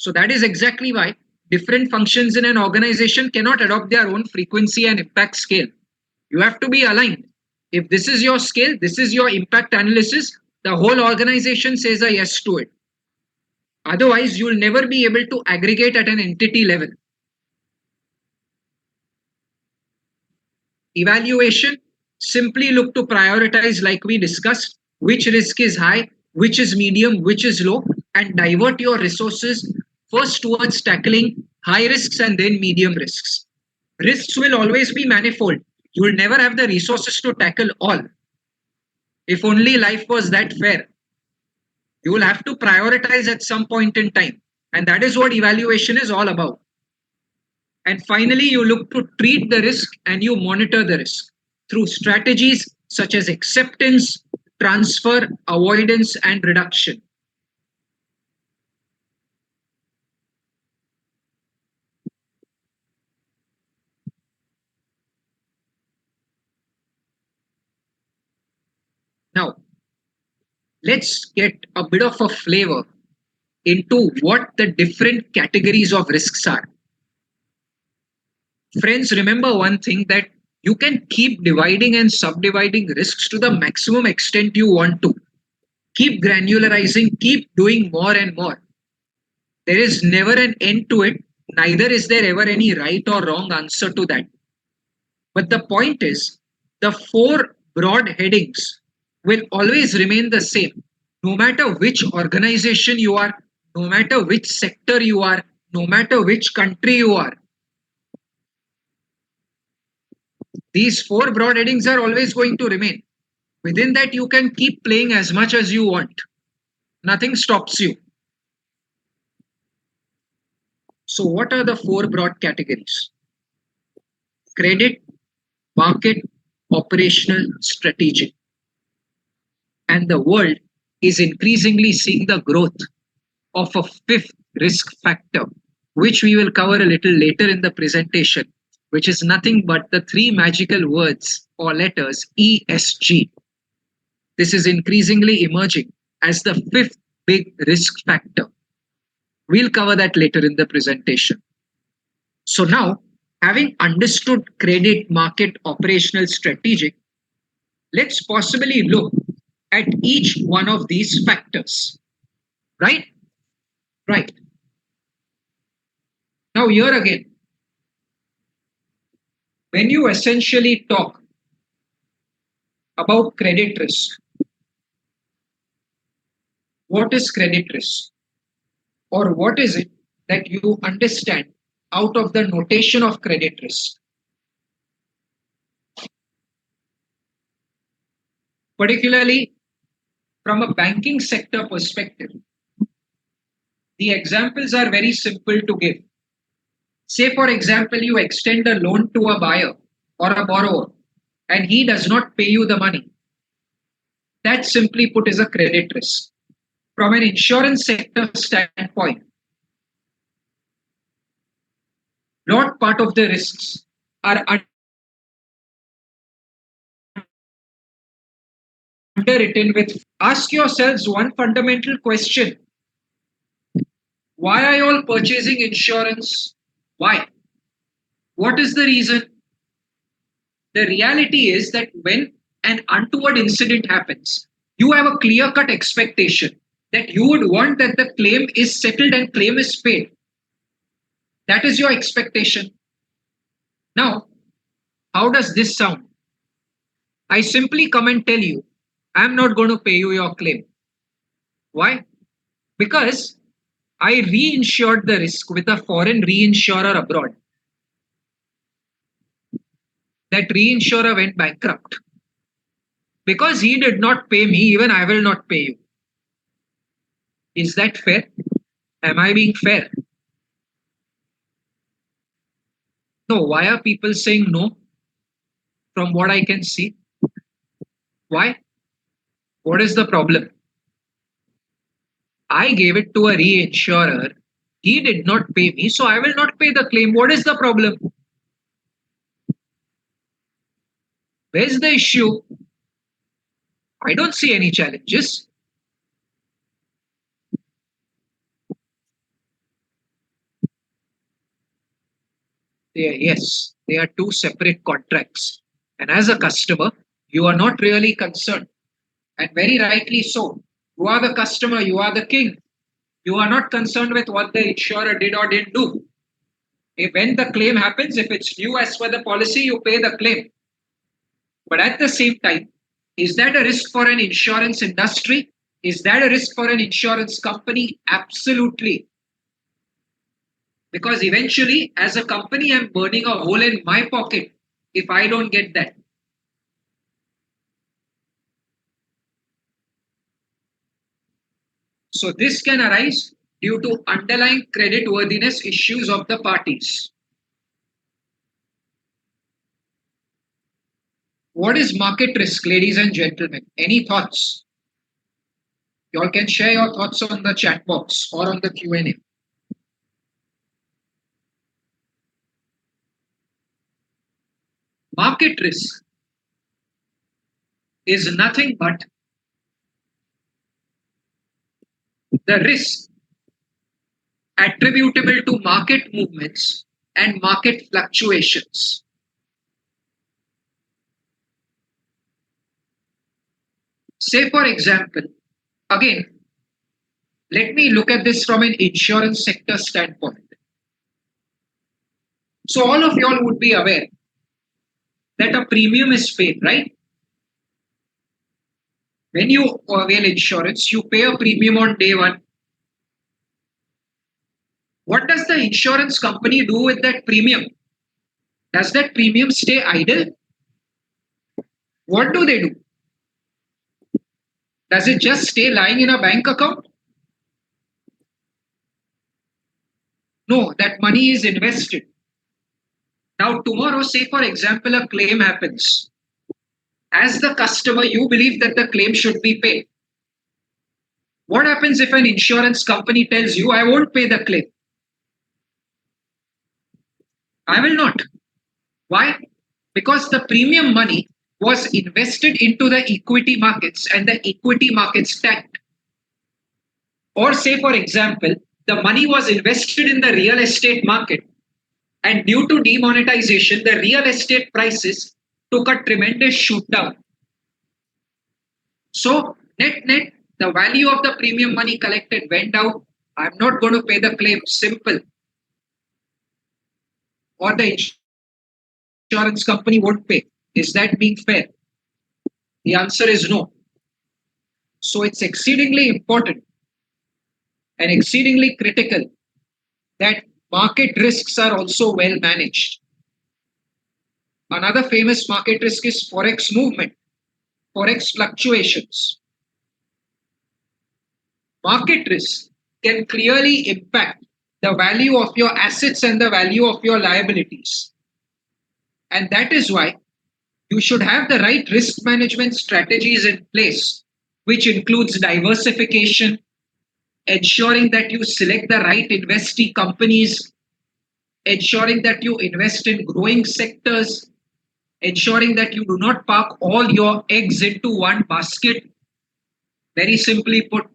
So that is exactly why different functions in an organization cannot adopt their own frequency and impact scale. You have to be aligned. If this is your scale, this is your impact analysis, the whole organization says a yes to it. Otherwise, you will never be able to aggregate at an entity level. Evaluation, simply look to prioritize, like we discussed, which risk is high, which is medium, which is low, and divert your resources first towards tackling high risks and then medium risks. Risks will always be manifold. You will never have the resources to tackle all. If only life was that fair. You will have to prioritize at some point in time. And that is what evaluation is all about. And finally, you look to treat the risk and you monitor the risk through strategies such as acceptance, transfer, avoidance, and reduction. Now, let's get a bit of a flavor into what the different categories of risks are. Friends, remember one thing, that you can keep dividing and subdividing risks to the maximum extent you want to. Keep granularizing, keep doing more and more. There is never an end to it, neither is there ever any right or wrong answer to that. But the point is, the four broad headings will always remain the same, no matter which organization you are, no matter which sector you are, no matter which country you are. These four broad headings are always going to remain. Within that, you can keep playing as much as you want. Nothing stops you. So, what are the four broad categories? Credit, market, operational, strategic. And the world is increasingly seeing the growth of a fifth risk factor, which we will cover a little later in the presentation, which is nothing but the three magical words or letters ESG. This is increasingly emerging as the fifth big risk factor. We'll cover that later in the presentation. So now, having understood credit, market, operational, strategic, let's possibly look at each one of these factors. Right? Right. Now, here again, when you essentially talk about credit risk, what is credit risk? Or what is it that you understand out of the notation of credit risk? Particularly from a banking sector perspective, the examples are very simple to give. Say, for example, you extend a loan to a buyer or a borrower and he does not pay you the money. That, simply put, is a credit risk. From an insurance sector standpoint, not part of the risks are underwritten with. Ask yourselves one fundamental question. Why are you all purchasing insurance? Why? What is the reason? The reality is that when an untoward incident happens, you have a clear-cut expectation that you would want that the claim is settled and claim is paid. That is your expectation. Now, how does this sound? I simply come and tell you, I'm not going to pay you your claim. Why? Because I reinsured the risk with a foreign reinsurer abroad. That reinsurer went bankrupt. Because he did not pay me, even I will not pay you. Is that fair? Am I being fair? No. Why are people saying no? From what I can see. Why? What is the problem? I gave it to a reinsurer. He did not pay me, so I will not pay the claim. What is the problem? Where's the issue? I don't see any challenges. Yes, they are two separate contracts. And as a customer, you are not really concerned. And very rightly so. You are the customer, you are the king. You are not concerned with what the insurer did or didn't do. When the claim happens, if it's due as per the policy, you pay the claim. But at the same time, is that a risk for an insurance industry? Is that a risk for an insurance company? Absolutely. Because eventually, as a company, I'm burning a hole in my pocket if I don't get that. So this can arise due to underlying creditworthiness issues of the parties. What is market risk, ladies and gentlemen? Any thoughts? You all can share your thoughts on the chat box or on the Q&A. Market risk is nothing but the risk attributable to market movements and market fluctuations. Say, for example, again, let me look at this from an insurance sector standpoint. So, all of y'all would be aware that a premium is paid, right? When you avail insurance, you pay a premium on day one. What does the insurance company do with that premium? Does that premium stay idle? What do they do? Does it just stay lying in a bank account? No, that money is invested. Now, tomorrow, say for example, a claim happens. As the customer, you believe that the claim should be paid. What happens if an insurance company tells you, I won't pay the claim? I will not. Why? Because the premium money was invested into the equity markets and the equity markets tanked. Or say, for example, the money was invested in the real estate market, and due to demonetization, the real estate prices took a tremendous shoot down. So, net, the value of the premium money collected went down. I'm not going to pay the claim. Simple. Or the insurance company won't pay. Is that being fair? The answer is no. So, it's exceedingly important and exceedingly critical that market risks are also well managed. Another famous market risk is forex movement, forex fluctuations. Market risk can clearly impact the value of your assets and the value of your liabilities. And that is why you should have the right risk management strategies in place, which includes diversification, ensuring that you select the right investee companies, ensuring that you invest in growing sectors, ensuring that you do not park all your eggs into one basket. Very simply put,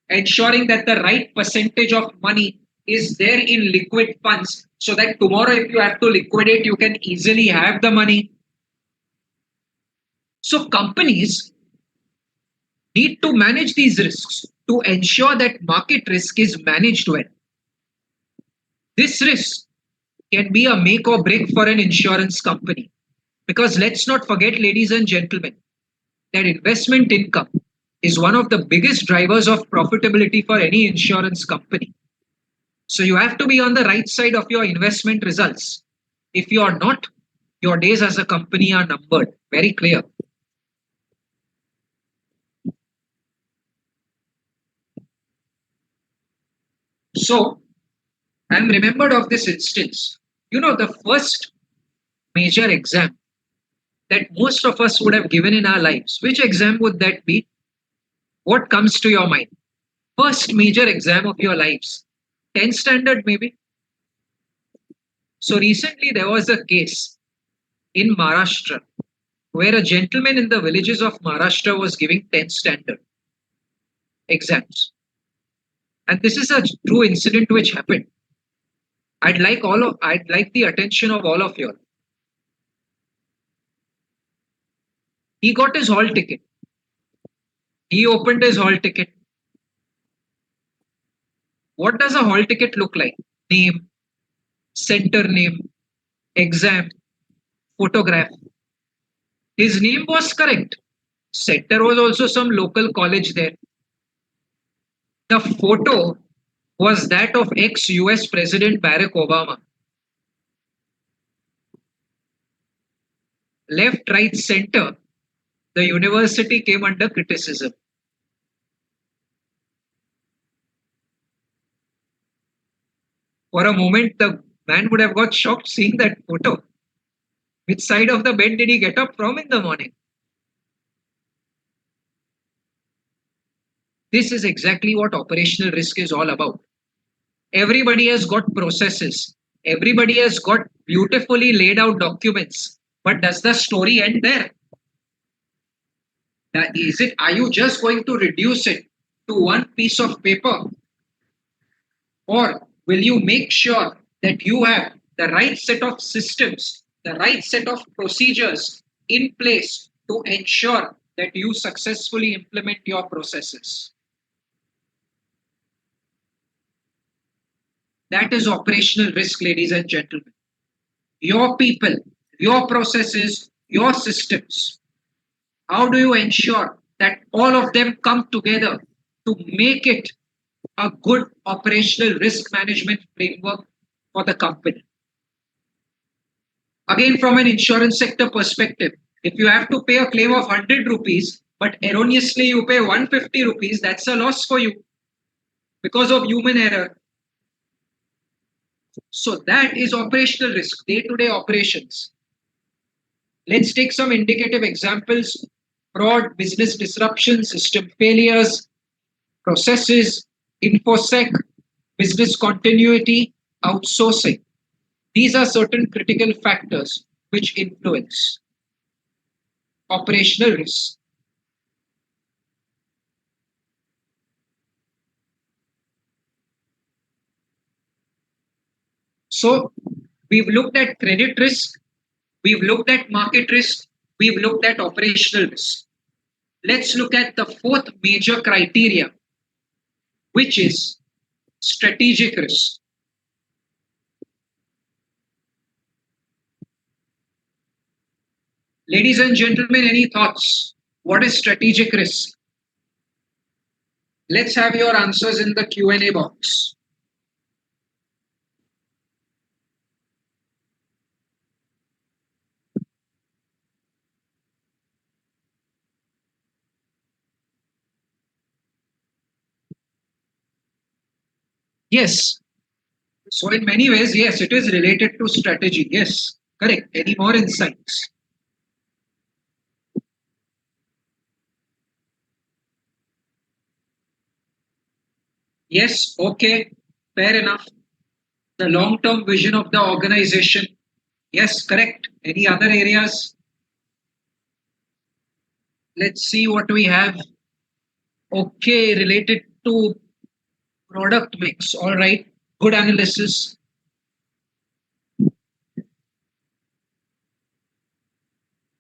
ensuring that the right percentage of money is there in liquid funds so that tomorrow, if you have to liquidate, you can easily have the money. So, companies need to manage these risks to ensure that market risk is managed well. This risk can be a make or break for an insurance company. Because let's not forget, ladies and gentlemen, that investment income is one of the biggest drivers of profitability for any insurance company. So you have to be on the right side of your investment results. If you are not, your days as a company are numbered. Very clear. So I'm remembered of this instance. You know, the first major exam that most of us would have given in our lives. Which exam would that be? What comes to your mind? First major exam of your lives. 10th standard maybe. So recently there was a case in Maharashtra where a gentleman in the villages of Maharashtra was giving 10th standard exams. And this is a true incident which happened. I'd like the attention of all of you all. He got his hall ticket. He opened his hall ticket. What does a hall ticket look like? Name, center name, exam, photograph. His name was correct. Center was also some local college there. The photo was that of ex-US President Barack Obama. Left, right, center, the university came under criticism. For a moment, the man would have got shocked seeing that photo. Which side of the bed did he get up from in the morning? This is exactly what operational risk is all about. Everybody has got processes. Everybody has got beautifully laid out documents. But does the story end there? Are you just going to reduce it to one piece of paper? Or will you make sure that you have the right set of systems, the right set of procedures in place to ensure that you successfully implement your processes? That is operational risk, ladies and gentlemen. Your people, your processes, your systems. How do you ensure that all of them come together to make it a good operational risk management framework for the company? Again, from an insurance sector perspective, if you have to pay a claim of 100 rupees, but erroneously you pay 150 rupees, that's a loss for you because of human error. So that is operational risk, day-to-day operations. Let's take some indicative examples: fraud, business disruption, system failures, processes, infosec, business continuity, outsourcing. These are certain critical factors which influence operational risk. So we've looked at credit risk, we've looked at market risk, we've looked at operational risk. Let's look at the fourth major criteria, which is strategic risk. Ladies and gentlemen, any thoughts? What is strategic risk? Let's have your answers in the Q&A box. Yes. So in many ways, yes, it is related to strategy. Yes, correct. Any more insights? Yes, okay, fair enough. The long-term vision of the organization. Yes, correct. Any other areas? Let's see what we have. Okay, related to product mix. All right, good analysis.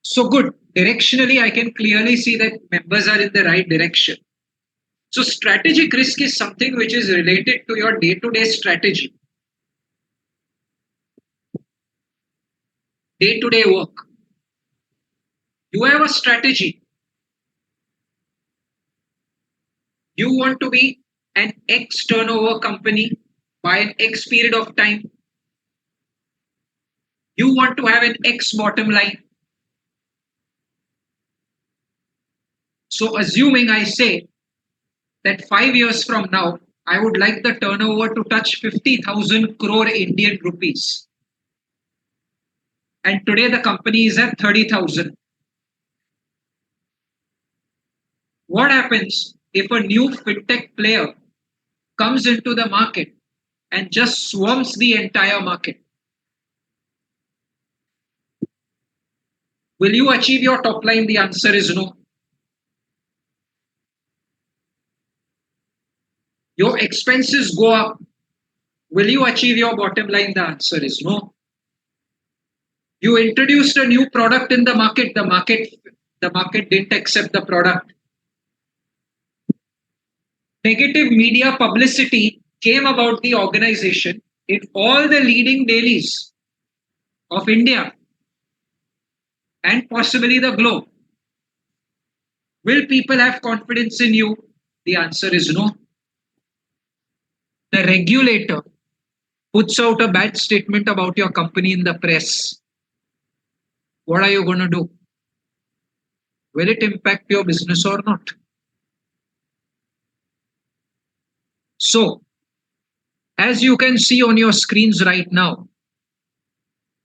So good. Directionally, I can clearly see that members are in the right direction. So strategic risk is something which is related to your day-to-day strategy, day-to-day work. You have a strategy. You want to be an X turnover company by an X period of time. You want to have an X bottom line. So assuming I say that 5 years from now, I would like the turnover to touch 50,000 crore Indian rupees. And today the company is at 30,000. What happens if a new fintech player comes into the market and just swarms the entire market? Will you achieve your top line? The answer is no. Your expenses go up. Will you achieve your bottom line? The answer is no. You introduced a new product in the market. The market didn't accept the product. Negative media publicity came about the organization in all the leading dailies of India and possibly the globe. Will people have confidence in you? The answer is no. The regulator puts out a bad statement about your company in the press. What are you going to do? Will it impact your business or not? So, as you can see on your screens right now,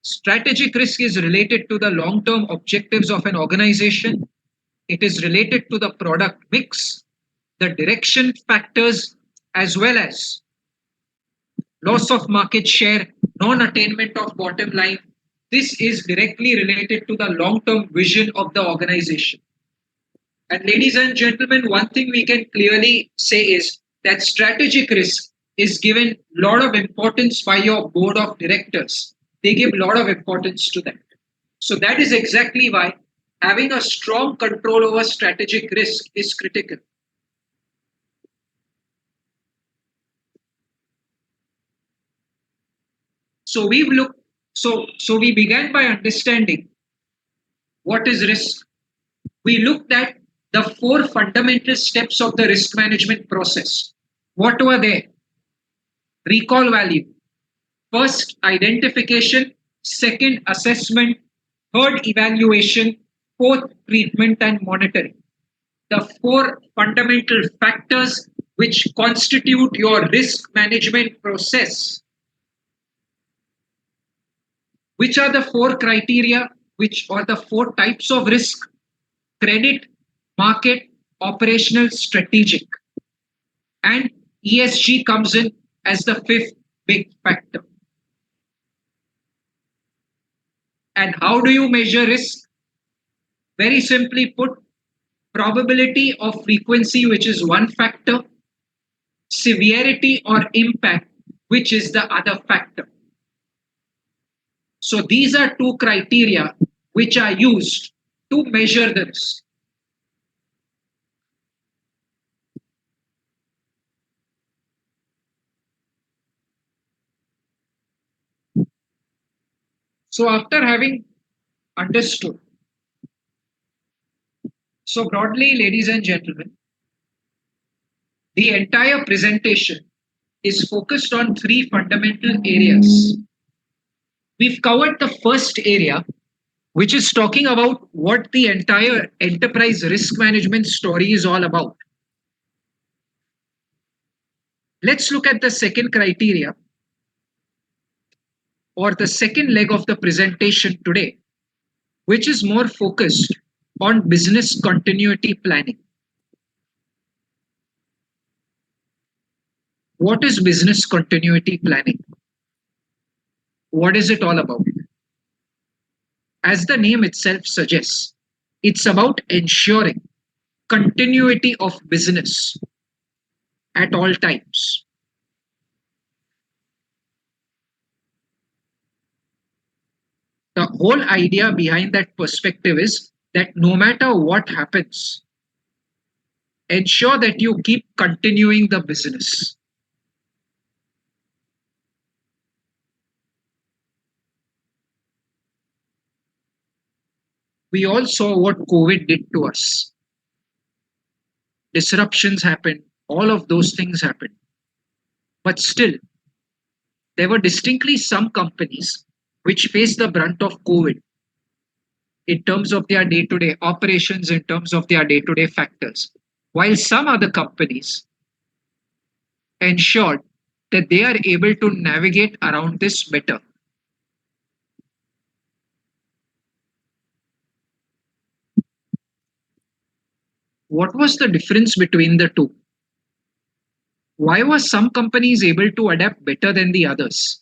strategic risk is related to the long-term objectives of an organization. It is related to the product mix, the direction factors, as well as loss of market share, non-attainment of bottom line. This is directly related to the long-term vision of the organization. And ladies and gentlemen, one thing we can clearly say is that strategic risk is given a lot of importance by your board of directors. They give a lot of importance to that. So that is exactly why having a strong control over strategic risk is critical. So we began by understanding what is risk. We looked at the 4 fundamental steps of the risk management process. What were they? Recall value. First, identification. Second, assessment. Third, evaluation. Fourth, treatment and monitoring. The 4 fundamental factors which constitute your risk management process. Which are the 4 criteria, which are the 4 types of risk? Credit, market, operational, strategic. And ESG comes in as the 5th big factor. And how do you measure risk? Very simply put, probability of frequency, which is one factor, severity or impact, which is the other factor. So these are 2 criteria which are used to measure the risk. So after having understood, so broadly, ladies and gentlemen, the entire presentation is focused on 3 fundamental areas. We've covered the first area, which is talking about what the entire enterprise risk management story is all about. Let's look at the second criteria, or the second leg of the presentation today, which is more focused on business continuity planning. What is business continuity planning? What is it all about? As the name itself suggests, it's about ensuring continuity of business at all times. The whole idea behind that perspective is that no matter what happens, ensure that you keep continuing the business. We all saw what COVID did to us. Disruptions happened, all of those things happened. But still, there were distinctly some companies which faced the brunt of COVID in terms of their day-to-day operations, in terms of their day-to-day factors, while some other companies ensured that they are able to navigate around this better. What was the difference between the two? Why were some companies able to adapt better than the others?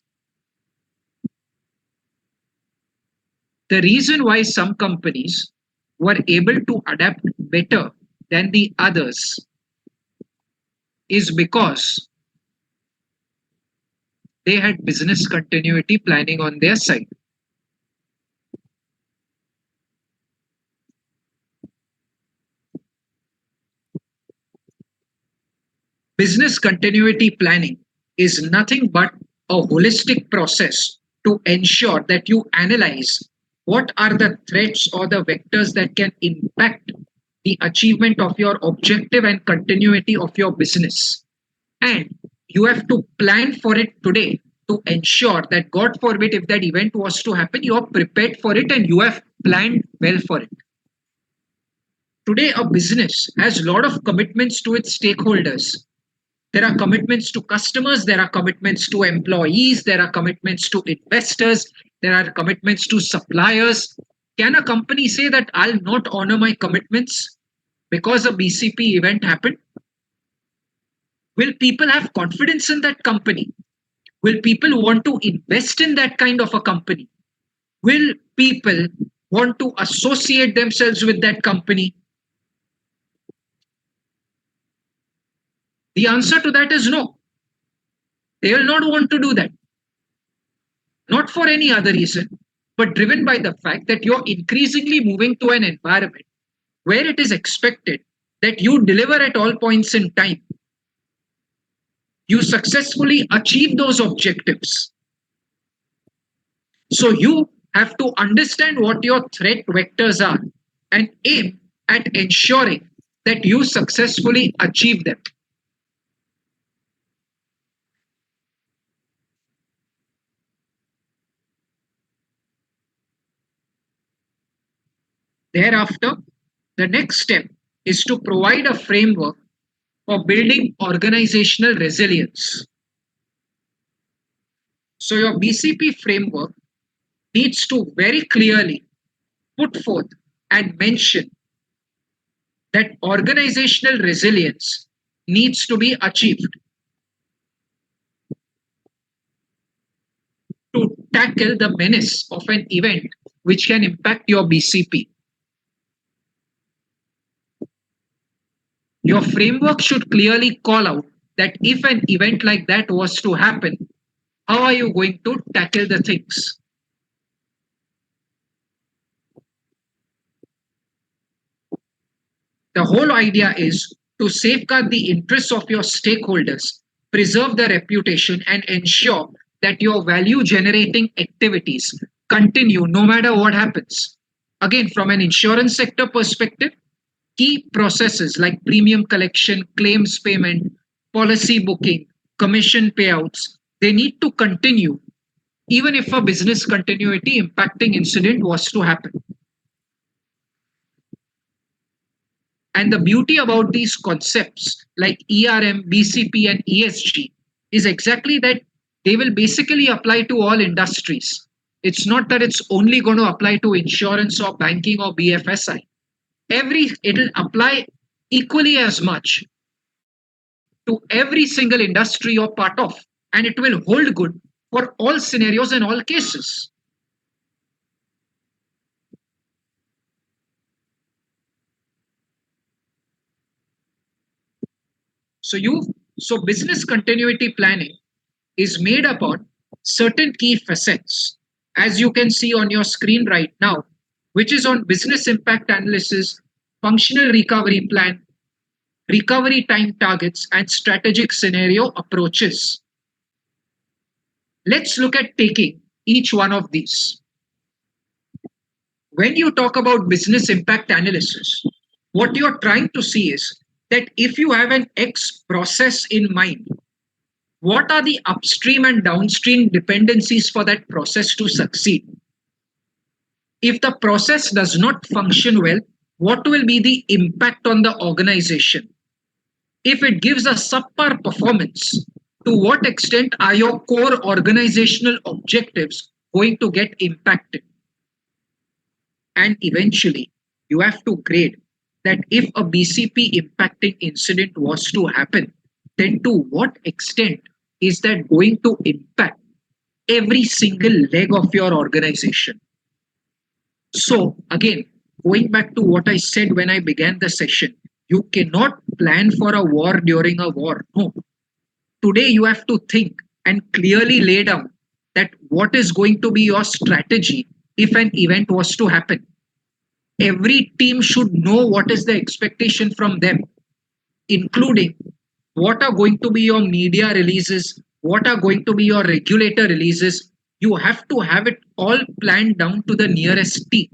The reason why some companies were able to adapt better than the others is because they had business continuity planning on their side. Business continuity planning is nothing but a holistic process to ensure that you analyze what are the threats or the vectors that can impact the achievement of your objective and continuity of your business. And you have to plan for it today to ensure that, God forbid, if that event was to happen, you are prepared for it and you have planned well for it. Today, a business has a lot of commitments to its stakeholders. There are commitments to customers, there are commitments to employees, there are commitments to investors, there are commitments to suppliers. Can a company say that I'll not honor my commitments because a BCP event happened? Will people have confidence in that company? Will people want to invest in that kind of a company? Will people want to associate themselves with that company? The answer to that is no. They will not want to do that. Not for any other reason, but driven by the fact that you're increasingly moving to an environment where it is expected that you deliver at all points in time. You successfully achieve those objectives. So you have to understand what your threat vectors are and aim at ensuring that you successfully achieve them. Thereafter, the next step is to provide a framework for building organizational resilience. So your BCP framework needs to very clearly put forth and mention that organizational resilience needs to be achieved to tackle the menace of an event which can impact your BCP. Your framework should clearly call out that if an event like that was to happen, how are you going to tackle the things? The whole idea is to safeguard the interests of your stakeholders, preserve their reputation, and ensure that your value generating activities continue no matter what happens. Again, from an insurance sector perspective, key processes like premium collection, claims payment, policy booking, commission payouts, they need to continue even if a business continuity impacting incident was to happen. And the beauty about these concepts like ERM, BCP, and ESG is exactly that they will basically apply to all industries. It's not that it's only going to apply to insurance or banking or BFSI. It'll apply equally as much to every single industry you're part of, and it will hold good for all scenarios and all cases. So business continuity planning is made up of certain key facets, as you can see on your screen right now, which is on business impact analysis, functional recovery plan, recovery time targets, and strategic scenario approaches. Let's look at taking each one of these. When you talk about business impact analysis, what you're trying to see is that if you have an X process in mind, what are the upstream and downstream dependencies for that process to succeed? If the process does not function well, what will be the impact on the organization? If it gives a subpar performance, to what extent are your core organizational objectives going to get impacted? And eventually, you have to grade that if a BCP impacting incident was to happen, then to what extent is that going to impact every single leg of your organization? So again, going back to what I said when I began the session, you cannot plan for a war during a war. No. Today you have to think and clearly lay down that what is going to be your strategy if an event was to happen. Every team should know what is the expectation from them, including what are going to be your media releases, what are going to be your regulator releases. You have to have it all planned down to the nearest T,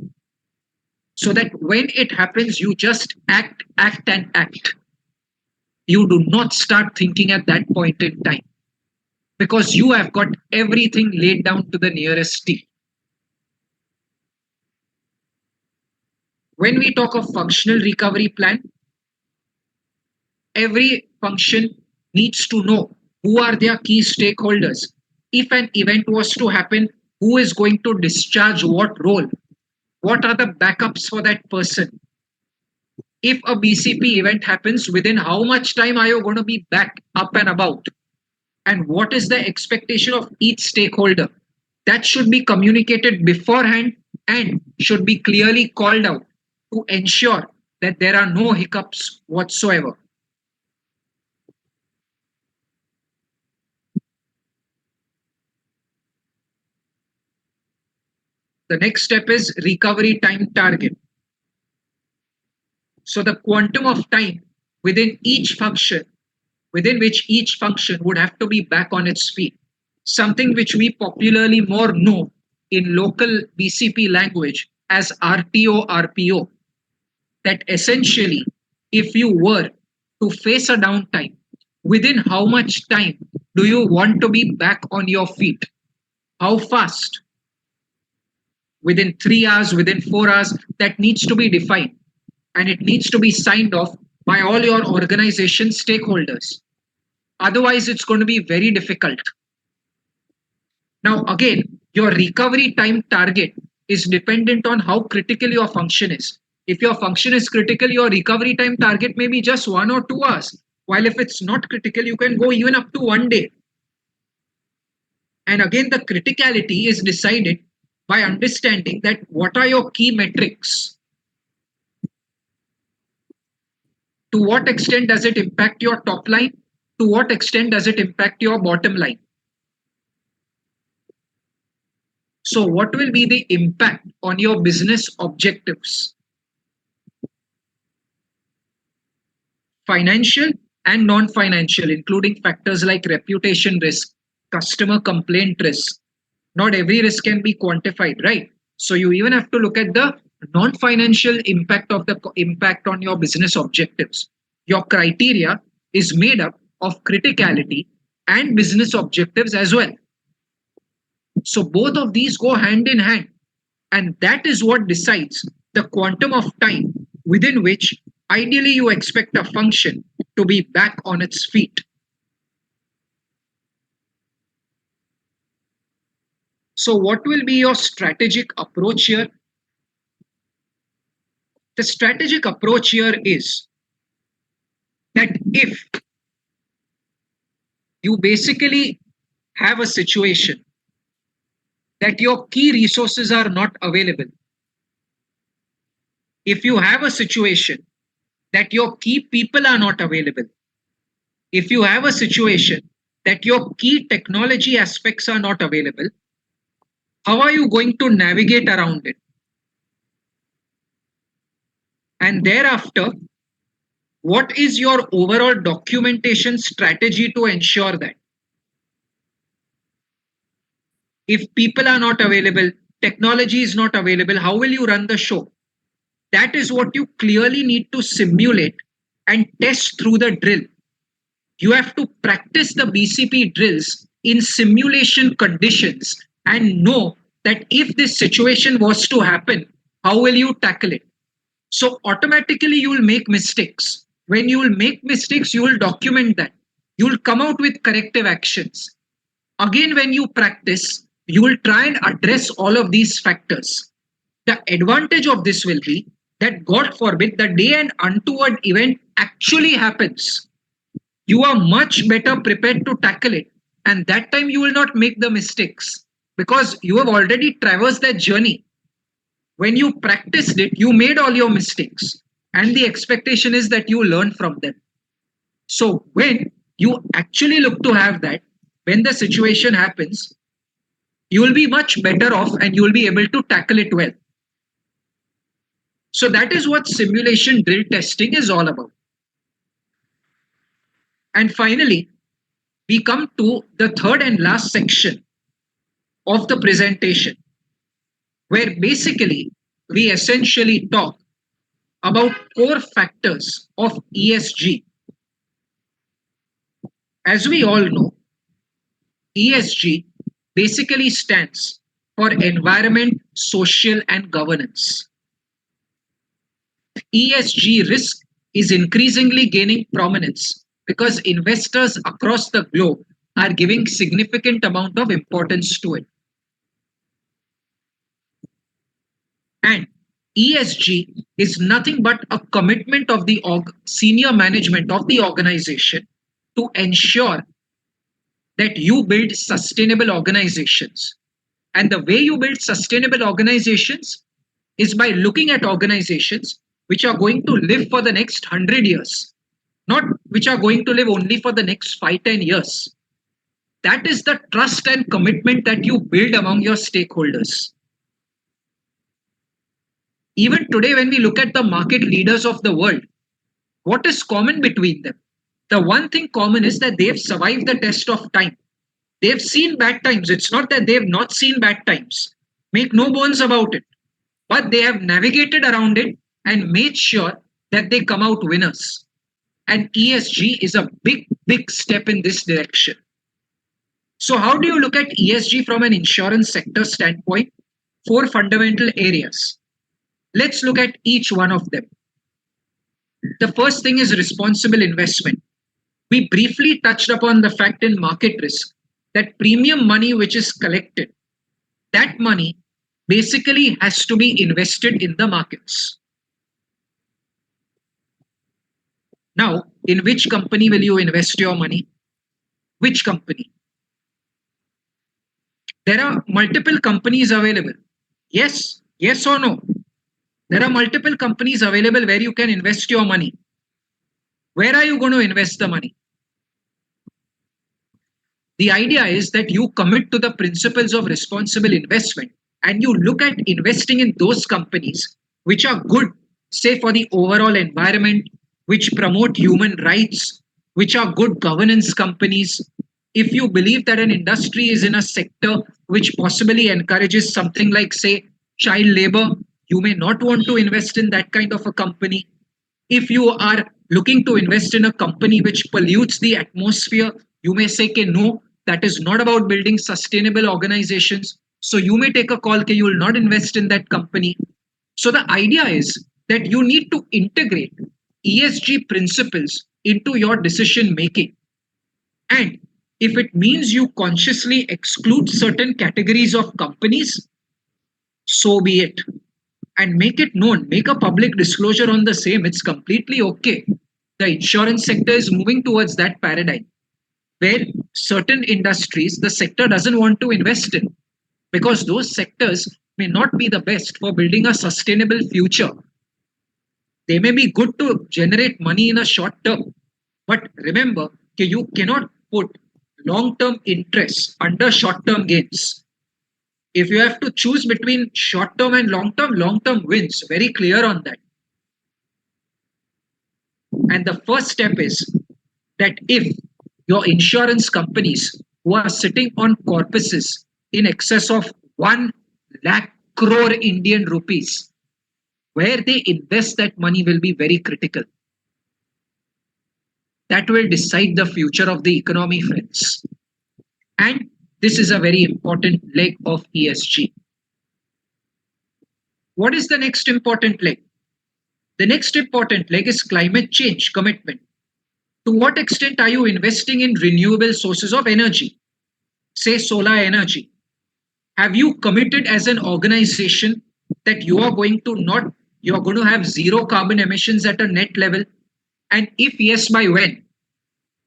so that when it happens, you just act, and act. You do not start thinking at that point in time, because you have got everything laid down to the nearest T. When we talk of functional recovery plan, every function needs to know who are their key stakeholders. If an event was to happen, who is going to discharge what role? What are the backups for that person? If a BCP event happens, within how much time are you going to be back up and about? And what is the expectation of each stakeholder? That should be communicated beforehand and should be clearly called out to ensure that there are no hiccups whatsoever. The next step is recovery time target. So the quantum of time within each function, within which each function would have to be back on its feet. Something which we popularly more know in local BCP language as RTO, RPO. That essentially, if you were to face a downtime, within how much time do you want to be back on your feet? How fast? Within 3 hours, within 4 hours, that needs to be defined. And it needs to be signed off by all your organization stakeholders. Otherwise, it's going to be very difficult. Now, again, your recovery time target is dependent on how critical your function is. If your function is critical, your recovery time target may be just 1 or 2 hours. While if it's not critical, you can go even up to 1 day. And again, the criticality is decided by understanding that what are your key metrics? To what extent does it impact your top line? To what extent does it impact your bottom line? So what will be the impact on your business objectives? Financial and non-financial, including factors like reputation risk, customer complaint risk. Not every risk can be quantified, right? So you even have to look at the non-financial impact of the impact on your business objectives. Your criteria is made up of criticality and business objectives as well. So both of these go hand in hand, and that is what decides the quantum of time within which ideally you expect a function to be back on its feet. So what will be your strategic approach here? The strategic approach here is that if you basically have a situation that your key resources are not available, if you have a situation that your key people are not available, if you have a situation that your key technology aspects are not available, how are you going to navigate around it? And thereafter, what is your overall documentation strategy to ensure that? If people are not available, technology is not available, how will you run the show? That is what you clearly need to simulate and test through the drill. You have to practice the BCP drills in simulation conditions and know that if this situation was to happen, how will you tackle it? So automatically you will make mistakes. When you will make mistakes, you will document that. You will come out with corrective actions. Again, when you practice, you will try and address all of these factors. The advantage of this will be that, God forbid, the day an untoward event actually happens, you are much better prepared to tackle it. And that time you will not make the mistakes because you have already traversed that journey. When you practiced it, you made all your mistakes. And the expectation is that you learn from them. So when you actually look to have that, when the situation happens, you will be much better off and you will be able to tackle it well. So that is what simulation drill testing is all about. And finally, we come to the third and last section of the presentation, where basically we essentially talk about core factors of ESG. As we all know, ESG basically stands for environment, social, and governance. ESG risk is increasingly gaining prominence because investors across the globe are giving significant amount of importance to it. And ESG is nothing but a commitment of the senior management of the organization to ensure that you build sustainable organizations. And the way you build sustainable organizations is by looking at organizations which are going to live for the next 100 years, not which are going to live only for the next 5-10 years. That is the trust and commitment that you build among your stakeholders. Even today, when we look at the market leaders of the world, what is common between them? The one thing common is that they've survived the test of time. They've seen bad times. It's not that they've not seen bad times. Make no bones about it. But they have navigated around it and made sure that they come out winners. And ESG is a big, big step in this direction. So how do you look at ESG from an insurance sector standpoint? 4 fundamental areas. Let's look at each one of them. The first thing is responsible investment. We briefly touched upon the fact in market risk that premium money which is collected, that money basically has to be invested in the markets. Now, in which company will you invest your money? Which company? There are multiple companies available. Yes or no? There are multiple companies available where you can invest your money. Where are you going to invest the money? The idea is that you commit to the principles of responsible investment and you look at investing in those companies which are good, say for the overall environment, which promote human rights, which are good governance companies. If you believe that an industry is in a sector which possibly encourages something like, say, child labor, you may not want to invest in that kind of a company. If you are looking to invest in a company which pollutes the atmosphere, you may say, okay, no, that is not about building sustainable organizations. So you may take a call that you will not invest in that company. So the idea is that you need to integrate ESG principles into your decision making. And if it means you consciously exclude certain categories of companies, so be it. And make it known, make a public disclosure on the same. It's completely okay. The insurance sector is moving towards that paradigm where certain industries the sector doesn't want to invest in because those sectors may not be the best for building a sustainable future. They may be good to generate money in a short term, but remember, you cannot put long-term interests under short-term gains. If you have to choose between short-term and long-term wins. Very clear on that. And the first step is that if your insurance companies who are sitting on corpuses in excess of 1 lakh crore Indian rupees, where they invest that money will be very critical. That will decide the future of the economy, friends. And this is a very important leg of ESG. What is the next important leg? The next important leg is climate change commitment. To what extent are you investing in renewable sources of energy? Say solar energy. Have you committed as an organization that you are going to have zero carbon emissions at a net level? And if yes, by when?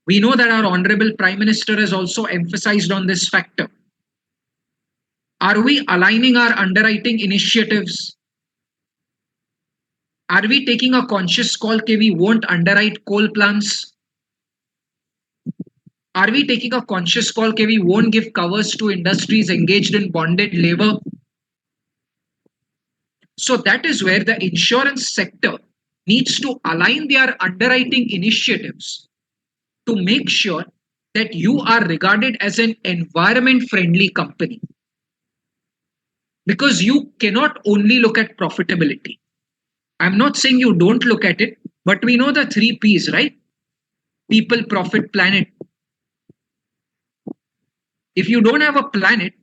We know that our Honorable Prime Minister has also emphasized on this factor. Are we aligning our underwriting initiatives? Are we taking a conscious call that we won't underwrite coal plants? Are we taking a conscious call that we won't give covers to industries engaged in bonded labor? So that is where the insurance sector needs to align their underwriting initiatives to make sure that you are regarded as an environment friendly company. Because you cannot only look at profitability. I'm not saying you don't look at it, but we know the 3 P's, right? People, profit, planet. If you don't have a planet,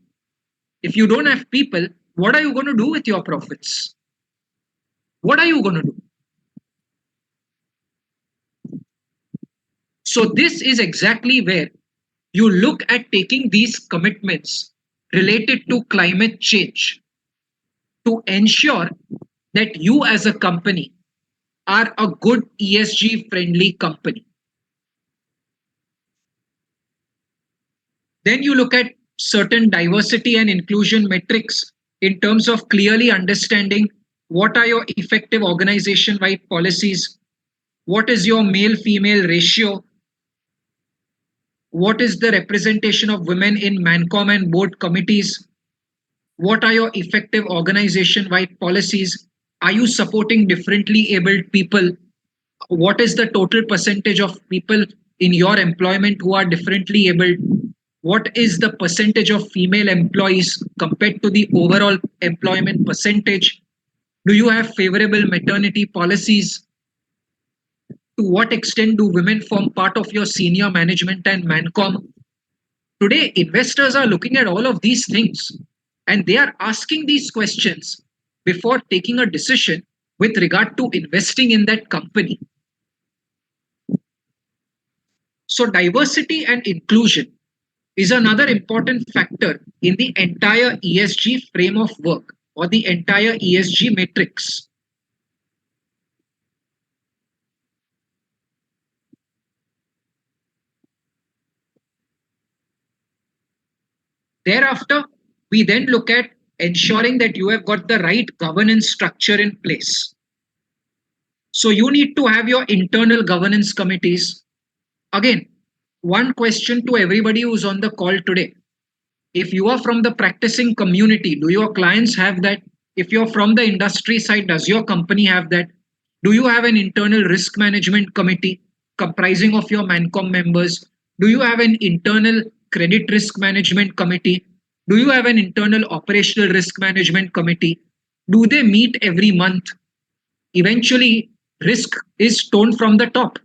if you don't have people, what are you going to do with your profits? What are you going to do? So this is exactly where you look at taking these commitments related to climate change to ensure that you as a company are a good ESG friendly company. Then you look at certain diversity and inclusion metrics in terms of clearly understanding what are your effective organization wide policies, what is your male female ratio, what is the representation of women in Mancom and board committees, what are your effective organization wide policies, are you supporting differently abled people, what is the total percentage of people in your employment who are differently abled, what is the percentage of female employees compared to the overall employment percentage, do you have favorable maternity policies, to what extent do women form part of your senior management and Mancom. Today investors are looking at all of these things and they are asking these questions before taking a decision with regard to investing in that company. So diversity and inclusion is another important factor in the entire ESG frame of work or the entire ESG matrix. Thereafter, we then look at ensuring that you have got the right governance structure in place. So you need to have your internal governance committees. Again, one question to everybody who's on the call today. If you are from the practicing community, do your clients have that? If you're from the industry side, does your company have that? Do you have an internal risk management committee comprising of your Mancom members? Do you have an internal credit risk management committee? Do you have an internal operational risk management committee? Do they meet every month? Eventually, risk is torn from the top.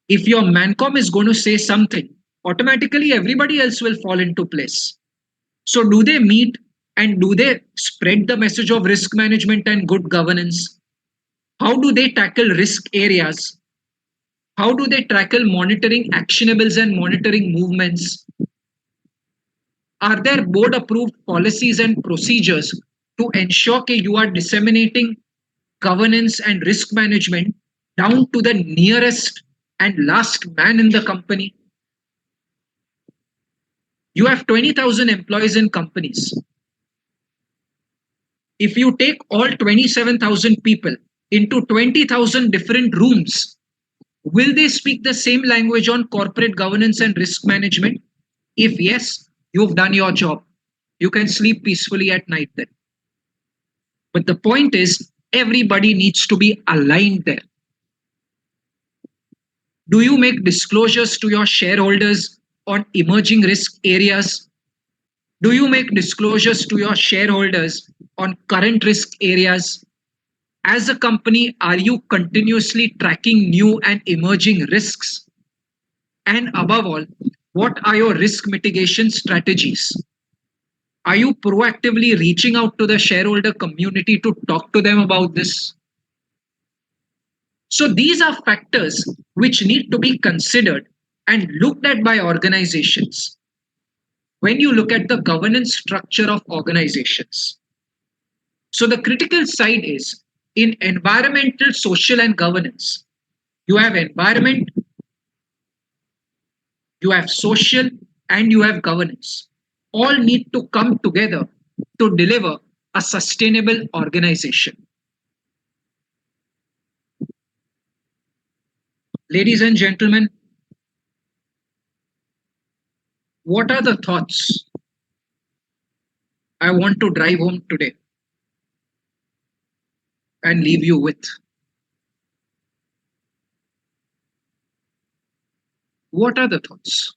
If your Mancom is going to say something, automatically everybody else will fall into place. So do they meet and do they spread the message of risk management and good governance? How do they tackle risk areas? How do they tackle monitoring actionables and monitoring movements? Are there board approved policies and procedures to ensure that you are disseminating governance and risk management down to the nearest and last man in the company? You have 20,000 employees in companies. If you take all 27,000 people into 20,000 different rooms, will they speak the same language on corporate governance and risk management? If yes, you've done your job. You can sleep peacefully at night then. But the point is, everybody needs to be aligned there. Do you make disclosures to your shareholders on emerging risk areas? Do you make disclosures to your shareholders on current risk areas? As a company, are you continuously tracking new and emerging risks? And above all, what are your risk mitigation strategies? Are you proactively reaching out to the shareholder community to talk to them about this? So these are factors which need to be considered and looked at by organizations when you look at the governance structure of organizations. So the critical side is in environmental, social, and governance. You have environment, you have social, and you have governance. All need to come together to deliver a sustainable organization. Ladies and gentlemen, What are the thoughts I want to drive home today and leave you with? What are the thoughts?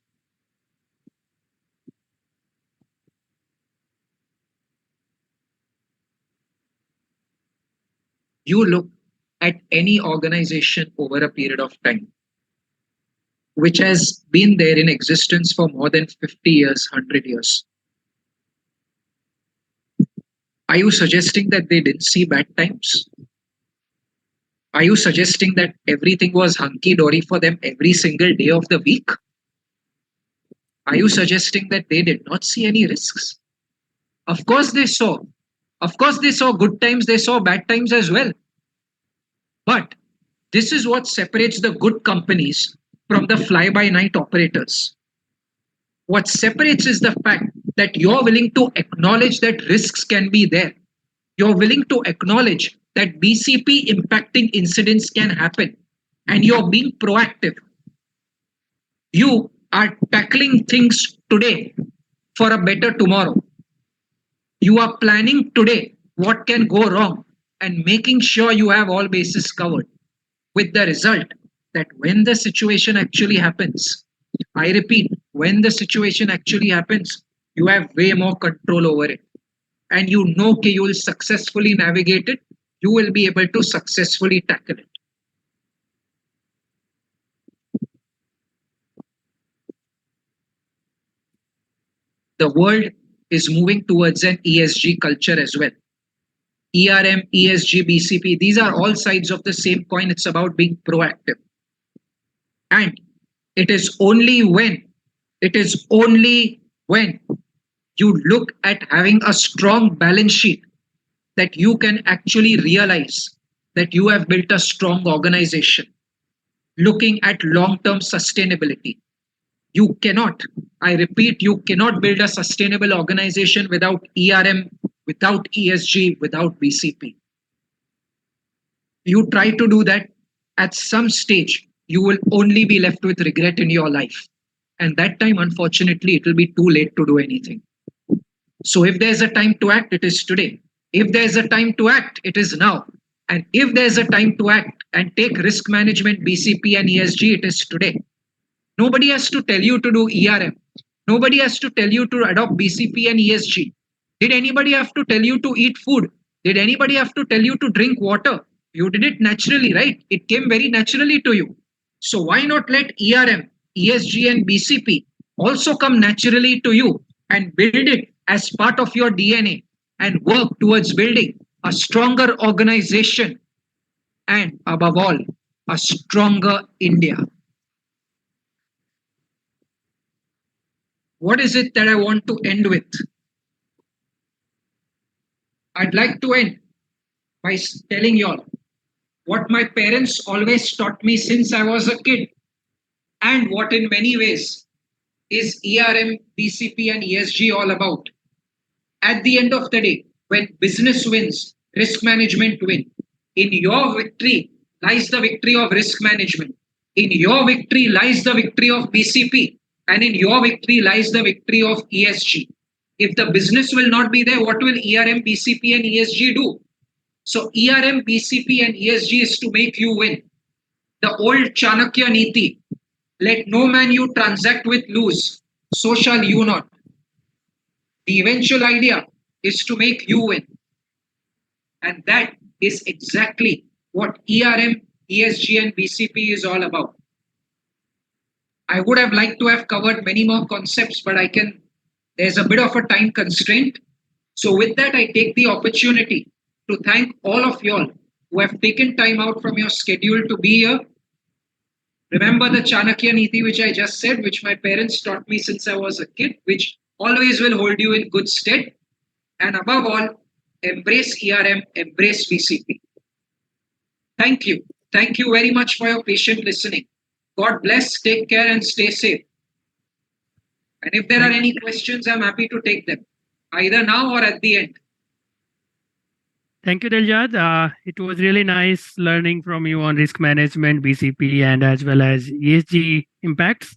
You look at any organization over a period of time which has been there in existence for more than 50 years, 100 years. Are you suggesting that they didn't see bad times? Are you suggesting that everything was hunky dory for them every single day of the week? Are you suggesting that they did not see any risks? Of course they saw. Of course they saw good times, they saw bad times as well. But this is what separates the good companies from the fly-by-night operators. What separates is the fact that you're willing to acknowledge that risks can be there. You're willing to acknowledge that BCP impacting incidents can happen, and you're being proactive. You are tackling things today for a better tomorrow. You are planning today what can go wrong and making sure you have all bases covered, with the result that when the situation actually happens, I repeat, when the situation actually happens, you have way more control over it. And you know that you will successfully navigate it, you will be able to successfully tackle it. The world is moving towards an ESG culture as well. ERM, ESG, BCP, these are all sides of the same coin. It's about being proactive. And it is only when you look at having a strong balance sheet that you can actually realize that you have built a strong organization. Looking at long-term sustainability. You cannot, I repeat, you cannot build a sustainable organization without ERM, without ESG, without BCP. You try to do that, at some stage, you will only be left with regret in your life. And that time, unfortunately, it will be too late to do anything. So if there's a time to act, it is today. If there's a time to act, it is now. And if there's a time to act and take risk management, BCP and ESG, it is today. Nobody has to tell you to do ERM. Nobody has to tell you to adopt BCP and ESG. Did anybody have to tell you to eat food? Did anybody have to tell you to drink water? You did it naturally, right? It came very naturally to you. So why not let ERM, ESG and BCP also come naturally to you and build it as part of your DNA and work towards building a stronger organization and above all, a stronger India. What is it that I want to end with? I'd like to end by telling you all what my parents always taught me since I was a kid, and what in many ways is ERM, BCP and ESG all about. At the end of the day, when business wins, risk management wins. In your victory lies the victory of risk management. In your victory lies the victory of BCP. And in your victory lies the victory of ESG. If the business will not be there, what will ERM, BCP and ESG do? So ERM, BCP and ESG is to make you win. The old Chanakya Niti, let no man you transact with lose, so shall you not. The eventual idea is to make you win. And that is exactly what ERM, ESG and BCP is all about. I would have liked to have covered many more concepts, but there's a bit of a time constraint. So with that, I take the opportunity to thank all of you all who have taken time out from your schedule to be here. Remember the Chanakya Niti, which I just said, which my parents taught me since I was a kid, which always will hold you in good stead. And above all, embrace ERM, embrace BCP. Thank you. Thank you very much for your patient listening. God bless, take care and stay safe. And if there are any questions, I'm happy to take them, either now or at the end. Thank you, Diljad. It was really nice learning from you on risk management, BCP, and as well as ESG impacts.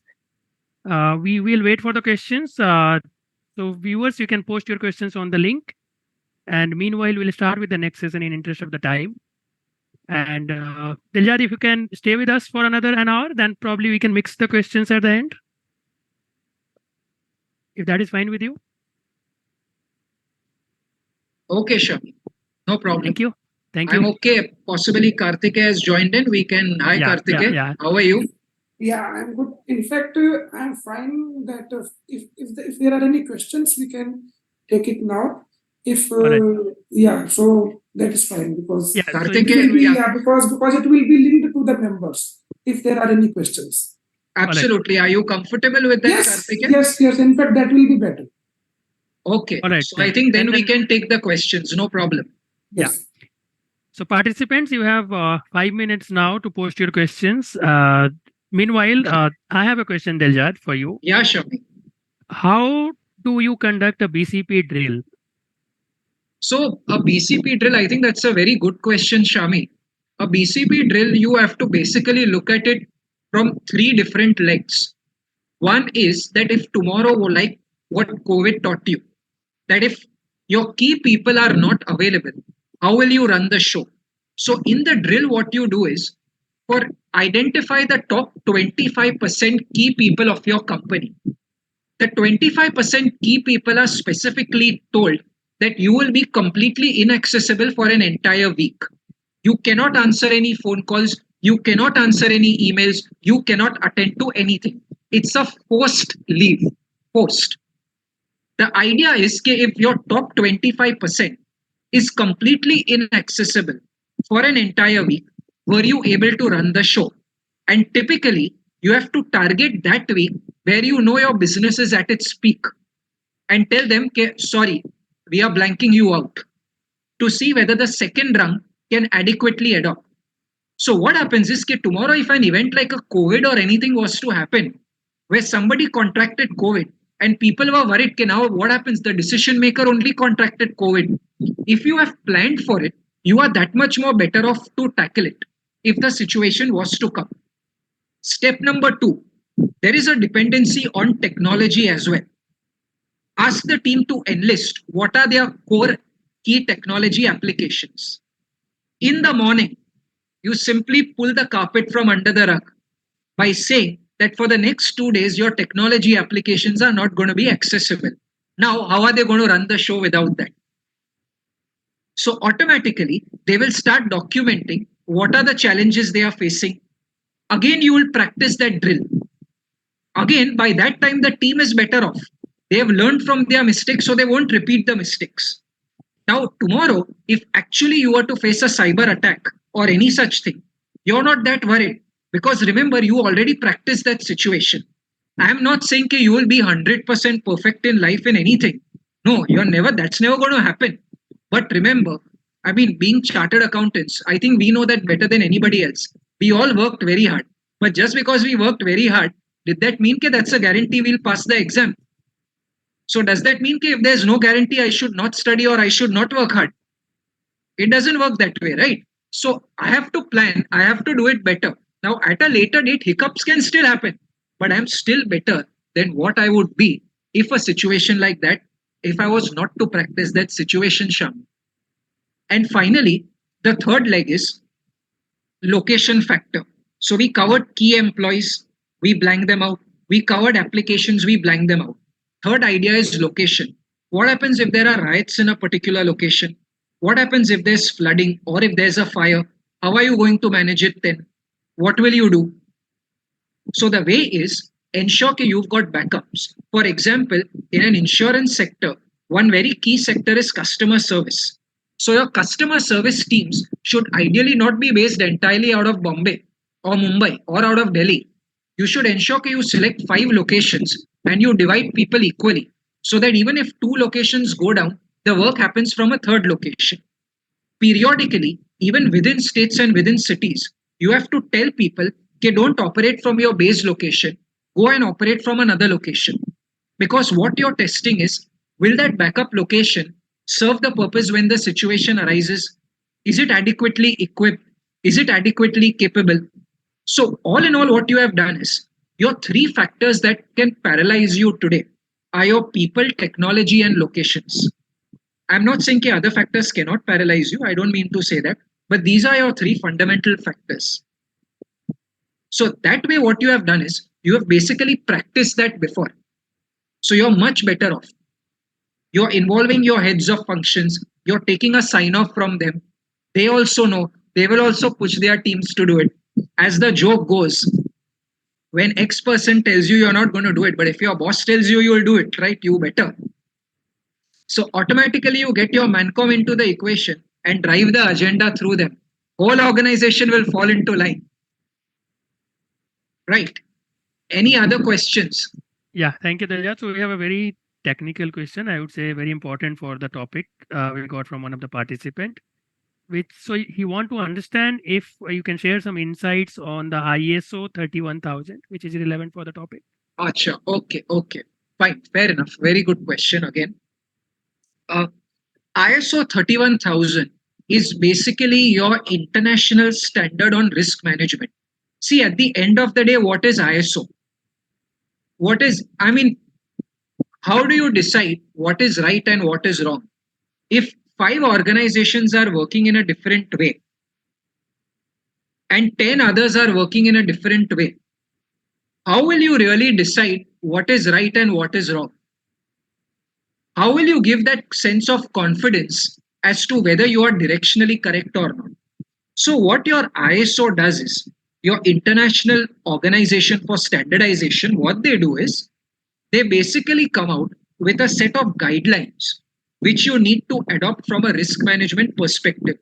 We will wait for the questions. So viewers, you can post your questions on the link. And meanwhile, we'll start with the next session in interest of the time. And Diljad, if you can stay with us for another an hour, then probably we can mix the questions at the end. If that is fine with you. Okay, Shami. No problem. Thank you. Thank I'm you. okay. Possibly Karthike has joined in. We can. Hi, Yeah, Karthike. yeah. How are you? Yeah, I'm good. In fact, I'm fine that if there are any questions, we can take it now. If Alright. yeah, so that is fine because Yeah, so Karthike, it will be yeah. because it will be linked to the members if there are any questions. Absolutely. Are you comfortable with that, Yes, Karthike? yes. In fact, that will be better. Okay. Alright, So I then. think then And we then- can take the questions. No problem. Yeah. Yes. So participants, you have 5 minutes now to post your questions. Meanwhile, I have a question, Diljad, for you. Yeah, Shami. How do you conduct a BCP drill? So a BCP drill, I think that's a very good question, Shami. A BCP drill, you have to basically look at it from three different legs. One is that if tomorrow, like what COVID taught you, that if your key people are not available, how will you run the show? So in the drill, what you do is for identify the top 25% key people of your company. The 25% key people are specifically told that you will be completely inaccessible for an entire week. You cannot answer any phone calls, you cannot answer any emails, you cannot attend to anything. It's a forced leave. Forced. The idea is that if your top 25% is completely inaccessible for an entire week, were you able to run the show? And typically, you have to target that week where you know your business is at its peak and tell them, sorry, we are blanking you out to see whether the second rung can adequately adopt. So what happens is that tomorrow, if an event like a COVID or anything was to happen, where somebody contracted COVID and people were worried, okay, now what happens? The decision maker only contracted COVID. If you have planned for it, you are that much more better off to tackle it if the situation was to come. Step number 2, there is a dependency on technology as well. Ask the team to enlist what are their core key technology applications. In the morning, you simply pull the carpet from under the rug by saying that for the next 2 days, your technology applications are not going to be accessible. Now, how are they going to run the show without that? So automatically, they will start documenting what are the challenges they are facing. Again, you will practice that drill. Again, by that time, the team is better off. They have learned from their mistakes, so they won't repeat the mistakes. Now, tomorrow, if actually you are to face a cyber attack or any such thing, you're not that worried because remember, you already practiced that situation. I am not saying that you will be 100% perfect in life in anything. No, you're never, that's never going to happen. But remember, I mean, being chartered accountants, I think we know that better than anybody else. We all worked very hard. But just because we worked very hard, did that mean that that's a guarantee we'll pass the exam? So does that mean that if there's no guarantee, I should not study or I should not work hard? It doesn't work that way, right? So I have to plan. I have to do it better. Now, at a later date, hiccups can still happen, but I'm still better than what I would be if a situation like that, if I was not to practice that situation, Sham. And finally, the third leg is location factor. So we covered key employees, we blank them out. We covered applications, we blank them out. Third idea is location. What happens if there are riots in a particular location? What happens if there's flooding or if there's a fire? How are you going to manage it then? What will you do? So the way is ensure that you've got backups. For example, in an insurance sector, one very key sector is customer service. So your customer service teams should ideally not be based entirely out of Bombay or Mumbai or out of Delhi. You should ensure that you select 5 locations and you divide people equally so that even if 2 locations go down, the work happens from a third location. Periodically, even within states and within cities, you have to tell people, okay, don't operate from your base location, go and operate from another location. Because what you're testing is, will that backup location serve the purpose when the situation arises? Is it adequately equipped? Is it adequately capable? So all in all, what you have done is, Your three factors that can paralyze you today are your people, technology, and locations. I'm not saying that other factors cannot paralyze you. I don't mean to say that. But these are your three fundamental factors. So that way, what you have done is you have basically practiced that before. So you're much better off. You're involving your heads of functions. You're taking a sign off from them. They also know. They will also push their teams to do it. As the joke goes, when X person tells you you're not going to do it, but if your boss tells you you'll do it, right, you better. So automatically you get your Mancom into the equation and drive the agenda through them. Whole organization will fall into line. Right. Any other questions? Yeah, thank you, Dalja. So we have a very technical question, I would say very important for the topic we got from one of the participant. Which so he want to understand if you can share some insights on the ISO 31000, which is relevant for the topic. Acha, okay. Fine, fair enough. Very good question again. ISO 31000 is basically your international standard on risk management. See, at the end of the day, what is ISO? How do you decide what is right and what is wrong? If five organizations are working in a different way and 10 others are working in a different way, how will you really decide what is right and what is wrong? How will you give that sense of confidence as to whether you are directionally correct or not? So, what your ISO does is your International Organization for Standardization, what they do is they basically come out with a set of guidelines which you need to adopt from a risk management perspective.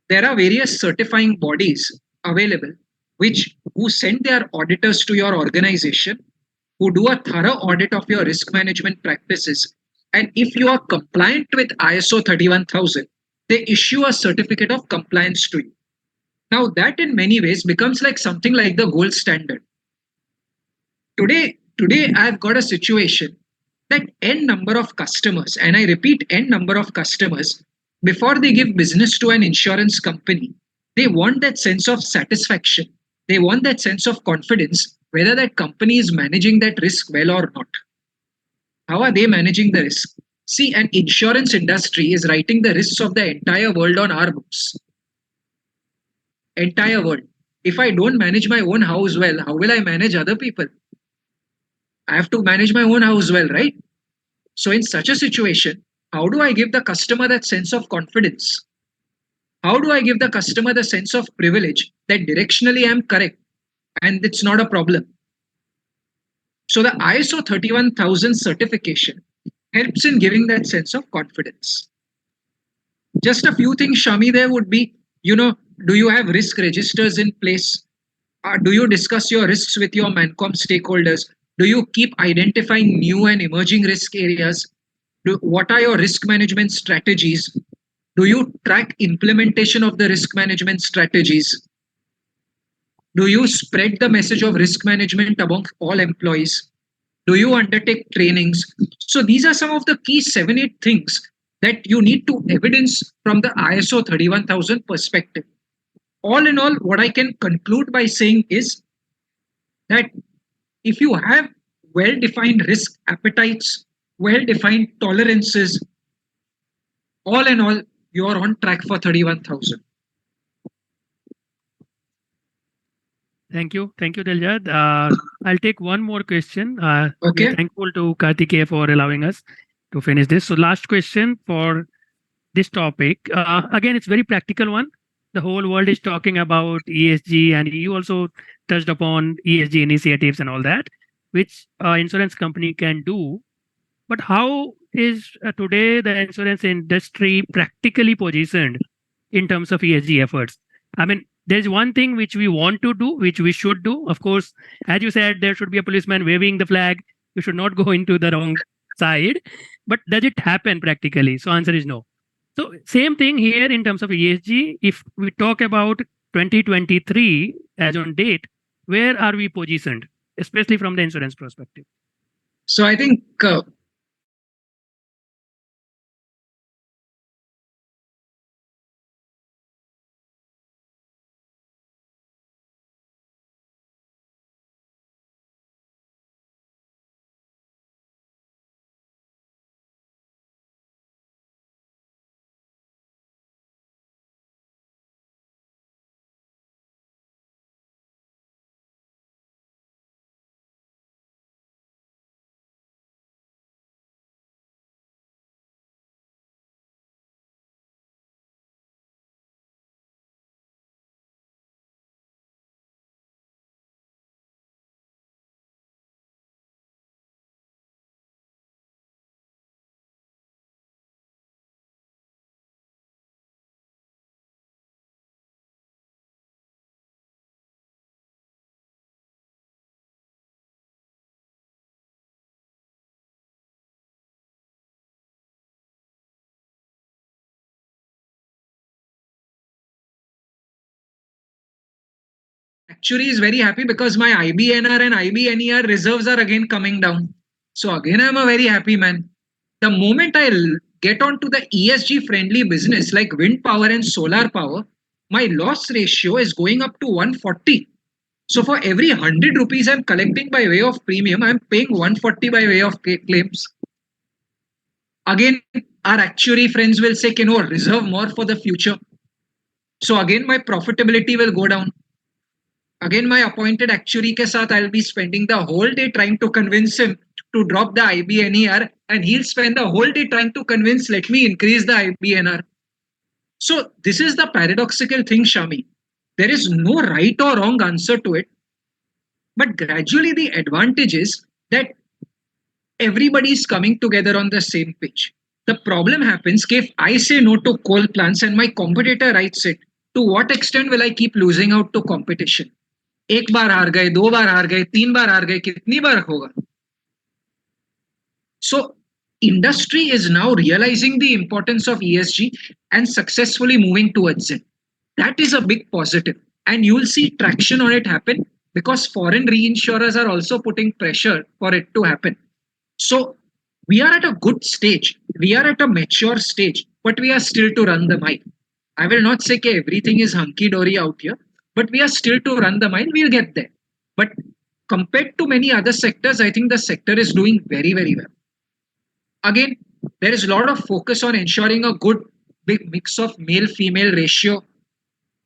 There are various certifying bodies available which who send their auditors to your organization, who do a thorough audit of your risk management practices, and if you are compliant with ISO 31000, they issue a certificate of compliance to you. Now that in many ways becomes like something like the gold standard. Today I've got a situation that n number of customers, and I repeat n number of customers, before they give business to an insurance company, they want that sense of satisfaction. They want that sense of confidence whether that company is managing that risk well or not. How are they managing the risk? See, an insurance industry is writing the risks of the entire world on our books. Entire world. If I don't manage my own house well, how will I manage other people? I have to manage my own house well, right? So, in such a situation, how do I give the customer that sense of confidence? How do I give the customer the sense of privilege that directionally I'm correct and it's not a problem? So, the ISO 31000 certification helps in giving that sense of confidence. Just a few things, Shami, there would be, do you have risk registers in place? Do you discuss your risks with your Mancom stakeholders? Do you keep identifying new and emerging risk areas? What are your risk management strategies? Do you track implementation of the risk management strategies? Do you spread the message of risk management among all employees? Do you undertake trainings? So these are some of the key 7-8 things that you need to evidence from the ISO 31000 perspective. All in all, what I can conclude by saying is that if you have well-defined risk appetites, well-defined tolerances, all in all, you are on track for 31,000. Thank you, Daljad. I'll take one more question. Okay. We're thankful to Kartikeya for allowing us to finish this. So, last question for this topic. Again, it's very practical one. The whole world is talking about ESG, and you also touched upon ESG initiatives and all that, which insurance company can do. But how is today the insurance industry practically positioned in terms of ESG efforts? I mean, there's one thing which we want to do, which we should do. Of course, as you said, there should be a policeman waving the flag. You should not go into the wrong side. But does it happen practically? So answer is no. So same thing here in terms of ESG. If we talk about 2023 as on date, where are we positioned, especially from the insurance perspective? So I think actuary is very happy because my IBNR and IBNER reserves are again coming down. So again, I'm a very happy man. The moment I get onto the ESG friendly business like wind power and solar power, my loss ratio is going up to 140. So for every 100 rupees I'm collecting by way of premium, I'm paying 140 by way of claims. Again, our actuary friends will say, reserve more for the future. So again, my profitability will go down. Again, my appointed actuary ke saath, I'll be spending the whole day trying to convince him to drop the IBNER, and he'll spend the whole day trying to convince, let me increase the IBNR. So this is the paradoxical thing, Shami. There is no right or wrong answer to it. But gradually the advantage is that everybody is coming together on the same page. The problem happens if I say no to coal plants and my competitor writes it, to what extent will I keep losing out to competition? एक बार हार गए, दो बार हार गए, तीन बार हार गए, कितनी बार होगा? So industry is now realizing the importance of ESG and successfully moving towards it. That is a big positive. And you'll see traction on it happen because foreign reinsurers are also putting pressure for it to happen. So we are at a good stage. We are at a mature stage, but we are still to run the mile. I will not say that everything is hunky-dory out here, but we are still to run the mile. We'll get there. But compared to many other sectors, I think the sector is doing very, very well. Again, there is a lot of focus on ensuring a good big mix of male-female ratio.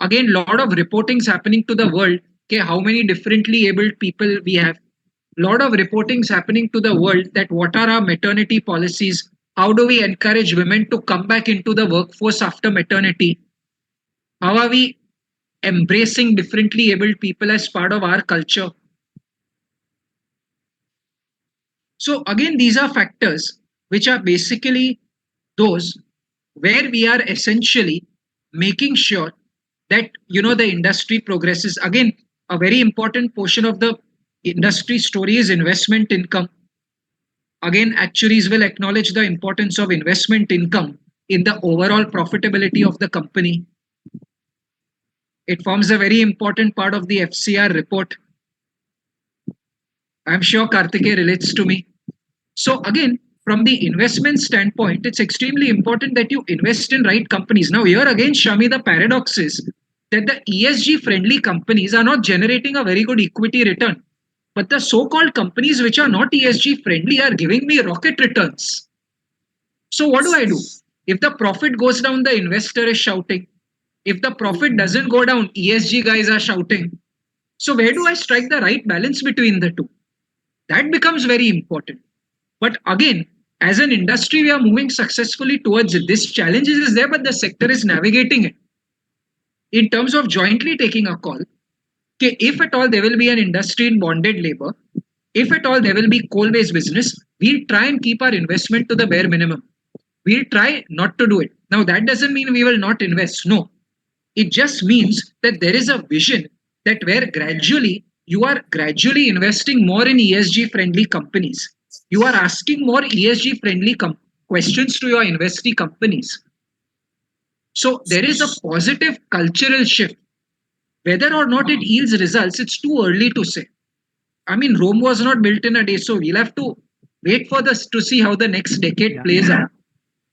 Again, a lot of reportings happening to the world. Okay, how many differently abled people we have. A lot of reportings happening to the world that what are our maternity policies? How do we encourage women to come back into the workforce after maternity? How are we embracing differently abled people as part of our culture? So again, these are factors which are basically those where we are essentially making sure that the industry progresses. Again, a very important portion of the industry story is investment income. Again, actuaries will acknowledge the importance of investment income in the overall profitability of the company. It forms a very important part of the FCR report. I'm sure Karthikeya relates to me. So again, from the investment standpoint, it's extremely important that you invest in right companies. Now here again, Shami, the paradox is that the ESG friendly companies are not generating a very good equity return. But the so-called companies which are not ESG friendly are giving me rocket returns. So what do? If the profit goes down, the investor is shouting. If the profit doesn't go down, ESG guys are shouting. So where do I strike the right balance between the two? That becomes very important. But again, as an industry, we are moving successfully towards it. This challenge is there, but the sector is navigating it. In terms of jointly taking a call, okay, if at all there will be an industry in bonded labor, if at all there will be coal-based business, we'll try and keep our investment to the bare minimum. We'll try not to do it. Now, that doesn't mean we will not invest. No. It just means that there is a vision that where gradually you are gradually investing more in ESG-friendly companies. You are asking more ESG-friendly questions to your investee companies. So there is a positive cultural shift. Whether or not it yields results, it's too early to say. I mean, Rome was not built in a day, so we'll have to wait for this to see how the next decade plays out.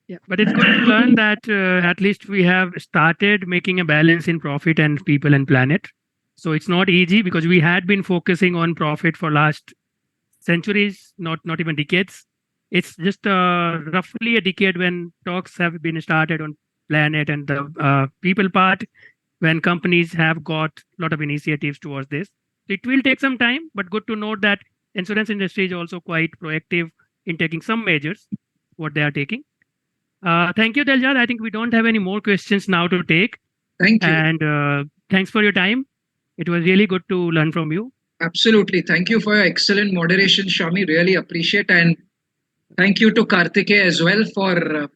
Yeah, but it's good to learn that at least we have started making a balance in profit and people and planet. So it's not easy because we had been focusing on profit for last centuries, not even decades. It's just roughly a decade when talks have been started on planet and the people part, when companies have got a lot of initiatives towards this. It will take some time, but good to note that insurance industry is also quite proactive in taking some measures, what they are taking. Thank you, Daljad. I think we don't have any more questions now to take. Thank you. And thanks for your time. It was really good to learn from you. Absolutely. Thank you for your excellent moderation, Shami. Really appreciate. And thank you to Karthikeya as well for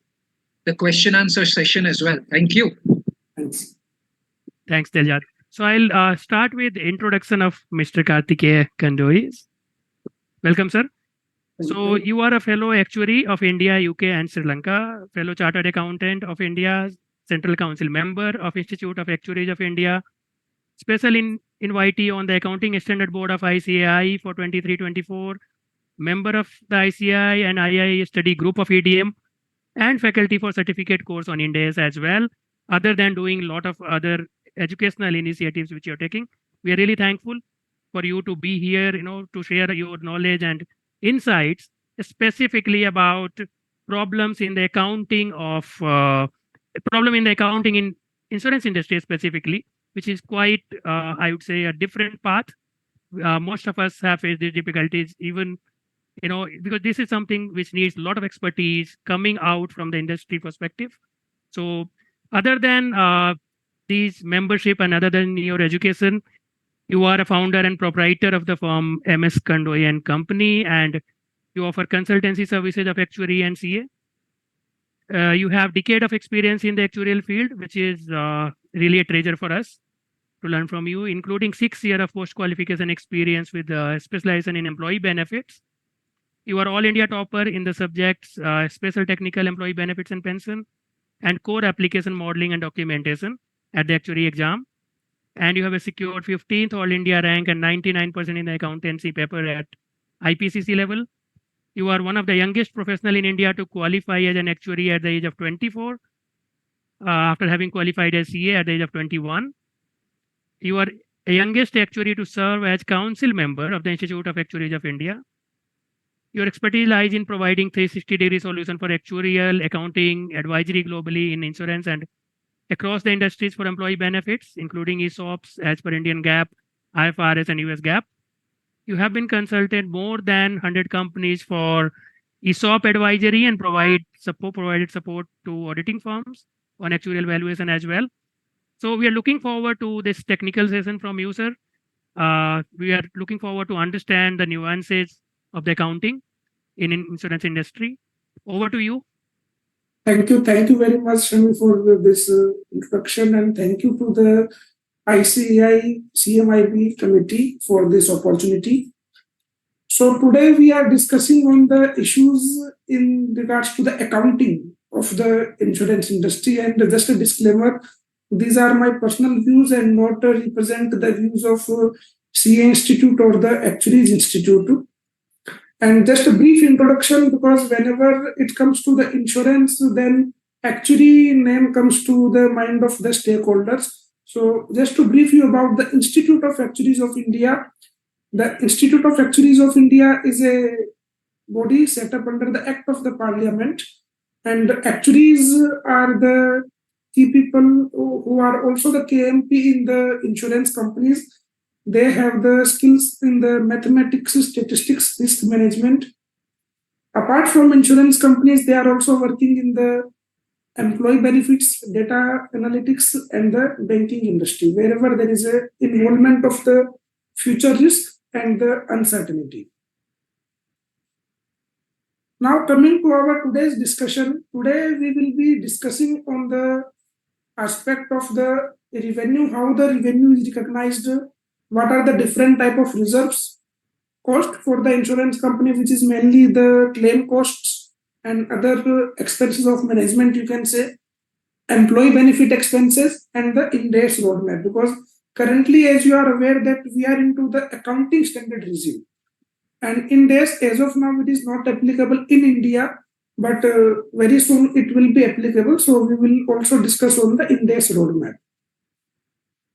the question answer session as well. Thank you. Thanks. Thanks, Daljad. So I'll start with the introduction of Mr. Karthikeya Kandoi. Welcome, sir. So you are a fellow actuary of India, UK and Sri Lanka, fellow chartered accountant of India, Central Council member of Institute of Actuaries of India, special invitee on the Accounting Standard Board of ICAI for 23-24, member of the ICAI and II study group of EDM, and faculty for certificate course on Ind AS as well, other than doing a lot of other educational initiatives which you're taking. We are really thankful for you to be here, to share your knowledge and insights specifically about problems in the accounting in insurance industry specifically, which is quite, I would say, a different path. Most of us have faced these difficulties, even, because this is something which needs a lot of expertise coming out from the industry perspective. So other than these membership and other than your education, you are a founder and proprietor of the firm MS Kandoy and Company, and you offer consultancy services of actuary and CA. You have decade of experience in the actuarial field, which is really a treasure for us to learn from you, including 6 years of post-qualification experience with specialization in employee benefits. You are all India topper in the subjects special technical employee benefits and pension and core application modeling and documentation at the actuary exam. And you have a secured 15th all India rank and 99% in the accountancy paper at IPCC level. You are one of the youngest professional in India to qualify as an actuary at the age of 24, after having qualified as CA at the age of 21. You are the youngest actuary to serve as council member of the Institute of Actuaries of India. Your expertise lies in providing 360-degree solution for actuarial, accounting, advisory globally in insurance and across the industries for employee benefits, including ESOPs as per Indian GAAP, IFRS, and US GAAP. You have been consulted more than 100 companies for ESOP advisory and provided support to auditing firms on actuarial valuation as well. So we are looking forward to this technical session from you, sir. We are looking forward to understand the nuances of the accounting in insurance industry. Over to you. Thank you very much, Shami, for this introduction, and thank you to the ICAI CMIB committee for this opportunity. So today we are discussing on the issues in regards to the accounting of the insurance industry, and just a disclaimer, these are my personal views and not represent the views of CA Institute or the Actuaries Institute. And just a brief introduction, because whenever it comes to the insurance, then actuary name comes to the mind of the stakeholders. So just to brief you about the Institute of Actuaries of India. The Institute of Actuaries of India is a body set up under the Act of the Parliament, and actuaries are the key people who are also the KMP in the insurance companies. They have the skills in the mathematics, statistics, risk management. Apart from insurance companies, they are also working in the employee benefits, data analytics, and the banking industry, wherever there is a involvement of the future risk and the uncertainty. Now coming to our today's discussion, today we will be discussing on the aspect of the revenue, how the revenue is recognized, what are the different type of reserves, cost for the insurance company, which is mainly the claim costs and other expenses of management, you can say, employee benefit expenses, and the Ind AS roadmap. Because currently, as you are aware, that we are into the accounting standard regime, and Ind AS as of now it is not applicable in India, but very soon it will be applicable. So we will also discuss on the Ind AS roadmap.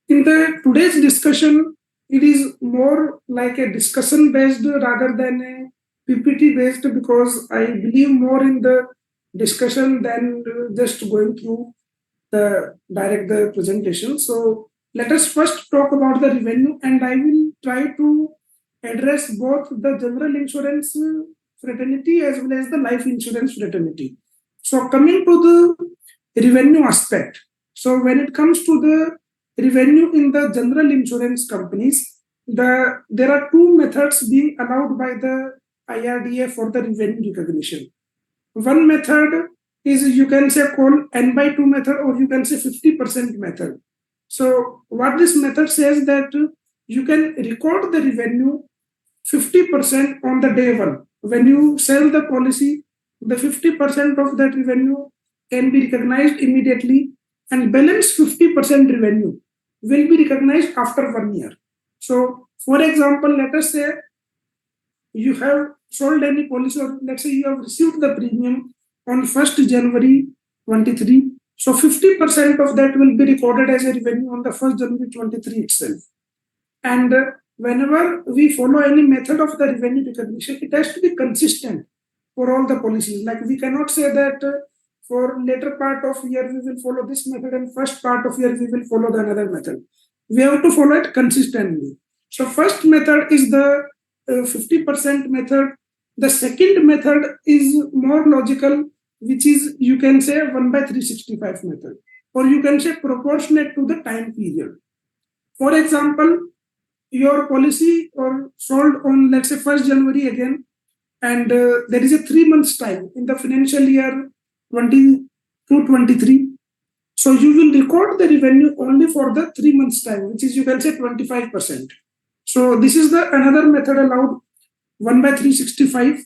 In the today's discussion, it is more like a discussion based rather than a PPT based, because I believe more in the discussion than just going through the presentation. So let us first talk about the revenue, and I will try to address both the general insurance fraternity as well as the life insurance fraternity. So coming to the revenue aspect. So when it comes to the revenue in the general insurance companies, there are two methods being allowed by the IRDA for the revenue recognition. One method is, you can say, called N/2 method, or you can say 50% method. So what this method says, that you can record the revenue 50% on the day one. When you sell the policy, the 50% of that revenue can be recognized immediately, and balance 50% revenue will be recognized after 1 year. So, for example, let us say you have sold any policy, or let's say you have received the premium on 1st January 23. So 50% of that will be recorded as a revenue on the 1st January 23 itself. And whenever we follow any method of the revenue recognition, it has to be consistent for all the policies. Like we cannot say that for later part of year we will follow this method and first part of year we will follow the another method. We have to follow it consistently. So first method is the 50% method. The second method is more logical, which is you can say 1/365 method, or you can say proportionate to the time period. For example, your policy or sold on, let's say, 1st January again, and there is a 3 months time in the financial year 22-23. So you will record the revenue only for the 3 months time, which is you can say 25%. So this is the another method allowed, 1/365.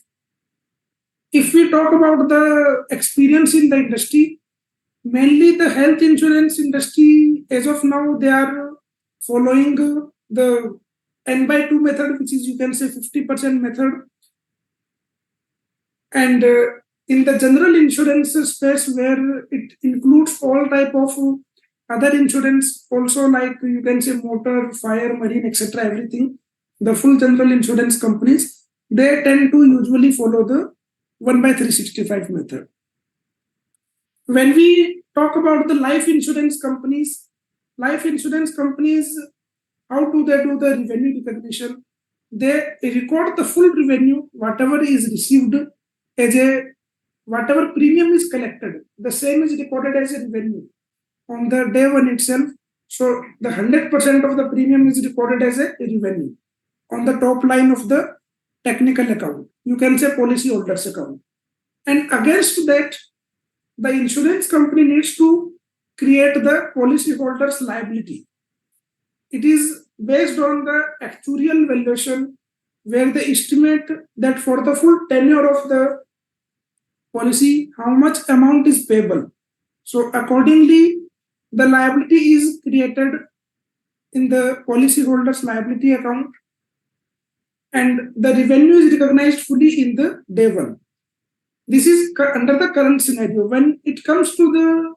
If we talk about the experience in the industry, mainly the health insurance industry, as of now, they are following the N/2 method, which is you can say 50% method. And in the general insurance space, where it includes all type of other insurance also, like you can say motor, fire, marine, etc., everything, the full general insurance companies, they tend to usually follow the 1/365 method. When we talk about the life insurance companies, how do they do the revenue recognition? They record the full revenue, whatever is received as a, whatever premium is collected, the same is recorded as a revenue on the day one itself. So the 100% of the premium is recorded as a revenue on the top line of the technical account. You can say policyholders account. And against that, the insurance company needs to create the policyholders liability. It is based on the actuarial valuation, where they estimate that for the full tenure of the policy, how much amount is payable. So accordingly, the liability is created in the policyholders liability account, and the revenue is recognized fully in the day one. This is under the current scenario. When it comes to the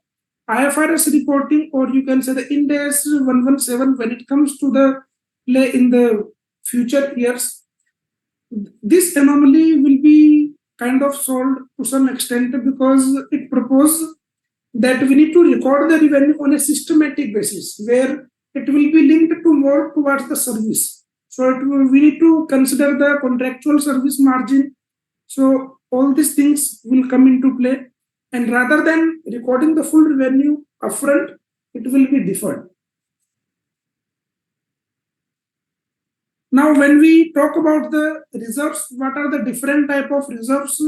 IFRS reporting, or you can say the Ind AS 117, when it comes to the play in the future years, this anomaly will be kind of solved to some extent, because it proposes that we need to record the revenue on a systematic basis, where it will be linked to more towards the service. So we need to consider the contractual service margin. So all these things will come into play, and rather than recording the full revenue upfront, it will be deferred. Now, when we talk about the reserves, what are the different type of reserves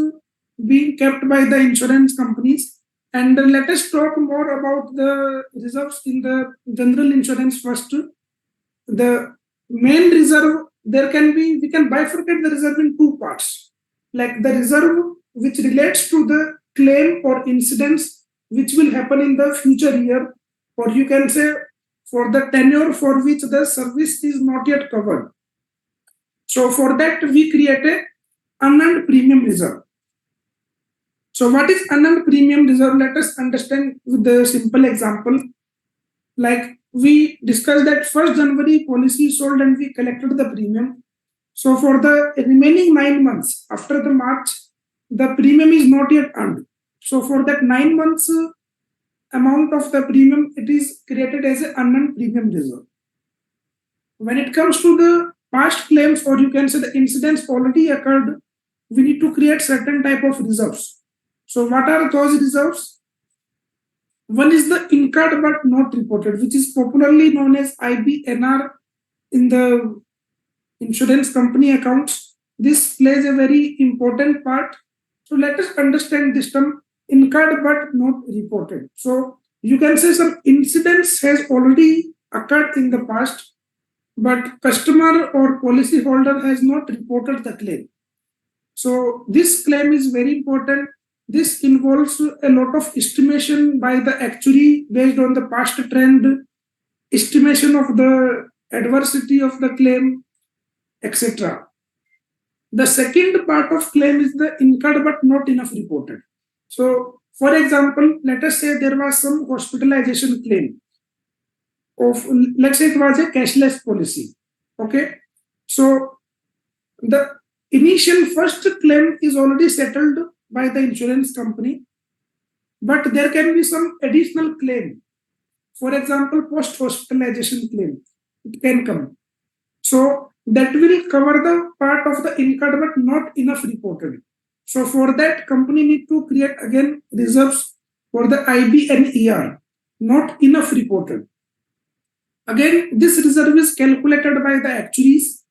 being kept by the insurance companies? And let us talk more about the reserves in the general insurance first. The main reserve, we can bifurcate the reserve in two parts. Like the reserve which relates to the claim or incidents which will happen in the future year, or you can say for the tenure for which the service is not yet covered. So for that, we create a unearned premium reserve. So what is unearned premium reserve? Let us understand with the simple example. Like we discussed that 1st January policy sold and we collected the premium. So for the remaining 9 months after the March, the premium is not yet earned. So for that 9 months amount of the premium, it is created as an unearned premium reserve. When it comes to the past claims, or you can say the incidents already occurred, we need to create certain type of reserves. So what are those reserves? One is the incurred but not reported, which is popularly known as IBNR in the insurance company accounts. This plays a very important part. So let us understand this term, incurred but not reported. So you can say some incidents has already occurred in the past, but customer or policyholder has not reported the claim. So this claim is very important. This involves a lot of estimation by the actuary based on the past trend, estimation of the adversity of the claim, etc. The second part of claim is the incurred but not enough reported. So, for example, let us say there was some hospitalization claim of, let's say it was a cashless policy. Okay. So, the initial first claim is already settled by the insurance company, but there can be some additional claim. For example, post-hospitalization claim, it can come. So that will cover the part of the incurred but not enough reported. So for that, company need to create again reserves for the IB and ER, not enough reported. Again, this reserve is calculated by the actuaries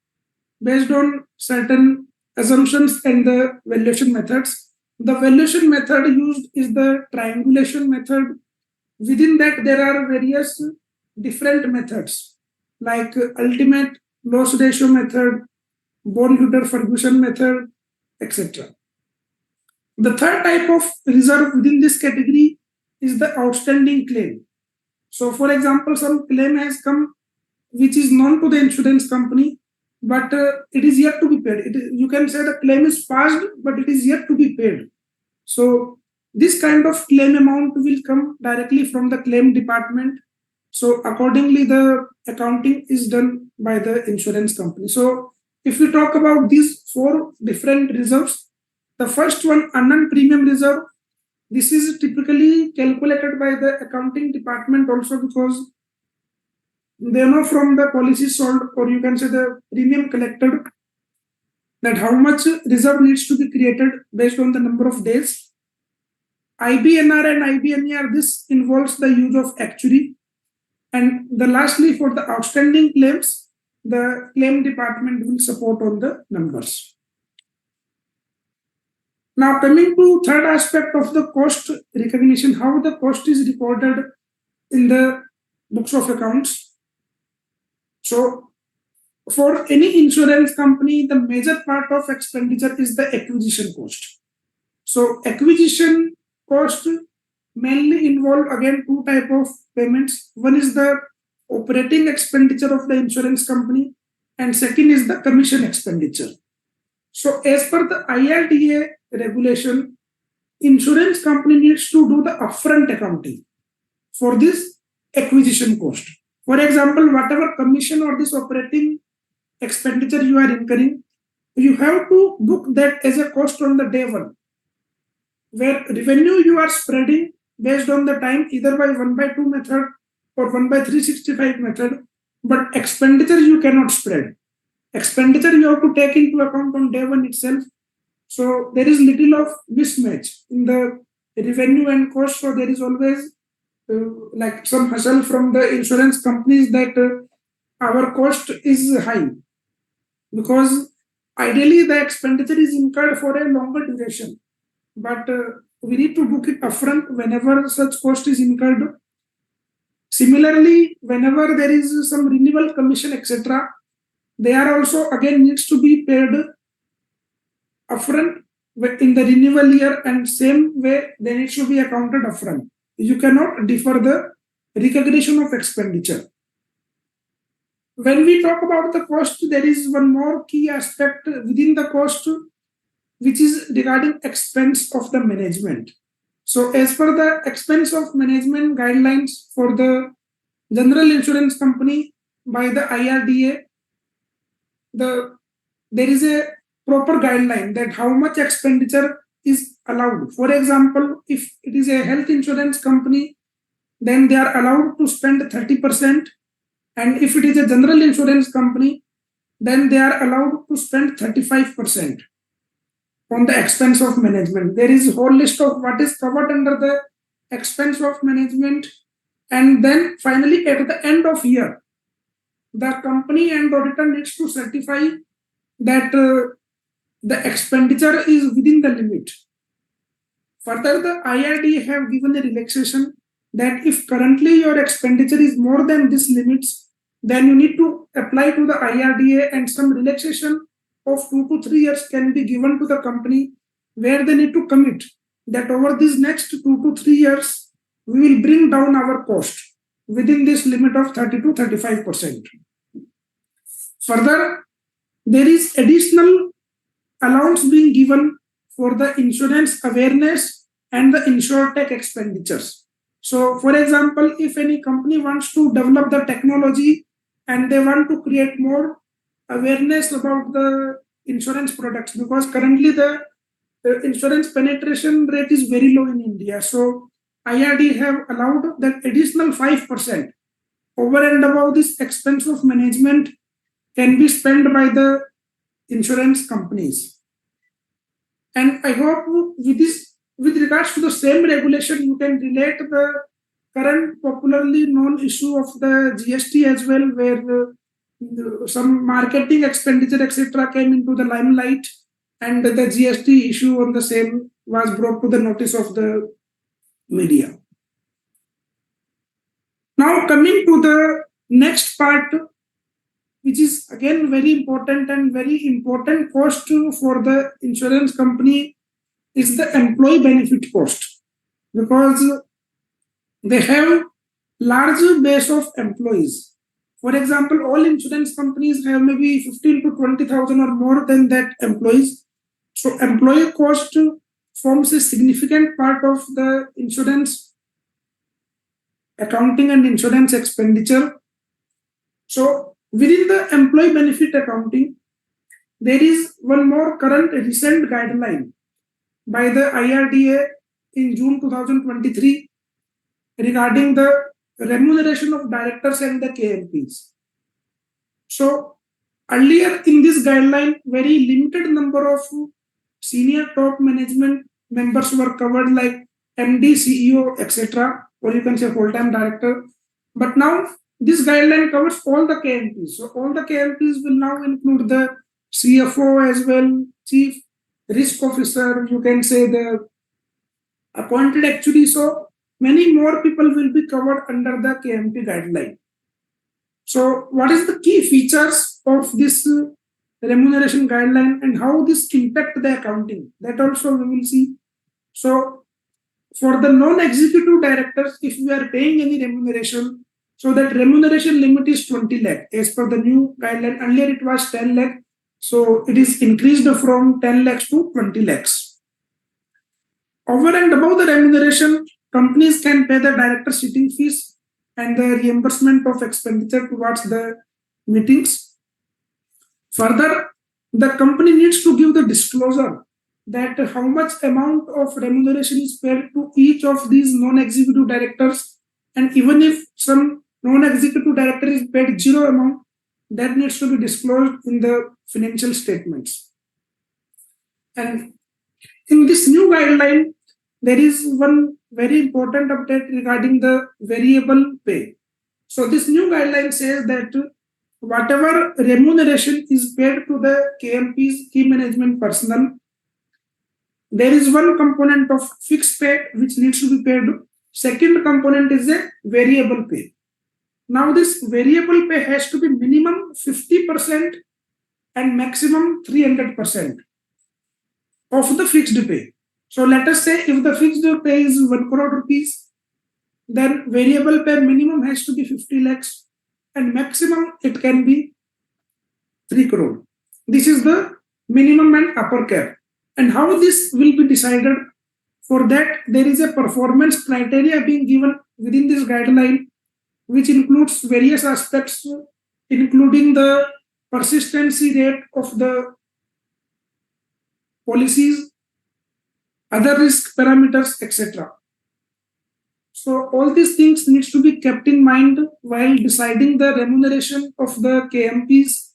based on certain assumptions and the valuation methods. The valuation method used is the triangulation method. Within that, there are various different methods like ultimate loss ratio method, Bonn-Hutter-Ferguson method, etc. The third type of reserve within this category is the outstanding claim. So, for example, some claim has come which is known to the insurance company, but it is yet to be paid. You can say the claim is passed, but it is yet to be paid. So, this kind of claim amount will come directly from the claim department. So, accordingly, the accounting is done by the insurance company. So, if we talk about these four different reserves, the first one, unearned premium reserve, this is typically calculated by the accounting department also because they know from the policy sold, or you can say the premium collected, that how much reserve needs to be created based on the number of days. IBNR and IBNR, this involves the use of actuary. And lastly, for the outstanding claims, the claim department will support on the numbers. Now, coming to third aspect of the cost recognition, how the cost is recorded in the books of accounts. So, for any insurance company, the major part of expenditure is the acquisition cost. So, acquisition cost mainly involve again two type of payments. One is the operating expenditure of the insurance company, and second is the commission expenditure. So, as per the IRDA regulation, insurance company needs to do the upfront accounting for this acquisition cost. For example, whatever commission or this operating expenditure you are incurring, you have to book that as a cost on the day one, where revenue you are spreading based on the time either by 1/2 method or 1/365 method, but expenditure you cannot spread. Expenditure you have to take into account on day one itself. So there is little of mismatch in the revenue and cost. So there is always like some hustle from the insurance companies that our cost is high, because ideally the expenditure is incurred for a longer duration, but we need to book it upfront whenever such cost is incurred. Similarly, whenever there is some renewal commission, etc., they are also again needs to be paid upfront in the renewal year, and same way they need to be accounted upfront. You cannot defer the recognition of expenditure. When we talk about the cost, there is one more key aspect within the cost, which is regarding expense of the management. So as per the expense of management guidelines for the general insurance company by the IRDA, there is a proper guideline that how much expenditure is allowed. For example, if it is a health insurance company, then they are allowed to spend 30%. And if it is a general insurance company, then they are allowed to spend 35% on the expense of management. There is a whole list of what is covered under the expense of management. And then finally, at the end of year, the company and auditor needs to certify that the expenditure is within the limit. Further, the IRDA have given a relaxation that if currently your expenditure is more than this limits, then you need to apply to the IRDA, and some relaxation of 2 to 3 years can be given to the company, where they need to commit that over these next 2 to 3 years, we will bring down our cost. within this limit of 30 to 35%. Further, there is additional allowance being given for the insurance awareness and the insurtech expenditures. So, for example, if any company wants to develop the technology and they want to create more awareness about the insurance products, because currently the insurance penetration rate is very low in India. So, IRD have allowed that additional 5% over and above this expense of management can be spent by the insurance companies. And I hope with this, with regards to the same regulation, you can relate the current popularly known issue of the GST as well, where some marketing expenditure, etc., came into the limelight, and the GST issue on the same was brought to the notice of the media. Now, coming to the next part, which is again very important and very important cost for the insurance company, is the employee benefit cost, because they have large base of employees. For example, all insurance companies have maybe 15 to 20,000 or more than that employees. So employee cost forms a significant part of the insurance accounting and insurance expenditure. So within the employee benefit accounting, there is one more current recent guideline by the IRDA in June 2023 regarding the remuneration of directors and the KMPs. So earlier in this guideline, very limited number of senior top management members were covered, like MD, CEO, etc., or you can say full-time director. But now this guideline covers all the KMPs. So all the KMPs will now include the CFO as well, chief risk officer, you can say the appointed actuary. So many more people will be covered under the KMP guideline. So what is the key features of this remuneration guideline and how this impact the accounting? That also we will see. So for the non-executive directors, if we are paying any remuneration, so that remuneration limit is 20 lakh as per the new guideline. Earlier it was 10 lakh. So it is increased from 10 lakhs to 20 lakhs. Over and above the remuneration, companies can pay the director sitting fees and the reimbursement of expenditure towards the meetings. Further, the company needs to give the disclosure that how much amount of remuneration is paid to each of these non-executive directors, and even if some non-executive director is paid zero amount, that needs to be disclosed in the financial statements. And in this new guideline, there is one very important update regarding the variable pay. So this new guideline says that whatever remuneration is paid to the KMP's key management personnel, there is one component of fixed pay which needs to be paid. Second component is a variable pay. Now this variable pay has to be minimum 50% and maximum 300% of the fixed pay. So let us say if the fixed pay is 1 crore rupees, then variable pay minimum has to be 50 lakhs and maximum it can be 3 crore. This is the minimum and upper cap. And how this will be decided? For that, there is a performance criteria being given within this guideline, which includes various aspects, including the persistency rate of the policies, other risk parameters, etc. So all these things needs to be kept in mind while deciding the remuneration of the KMPs.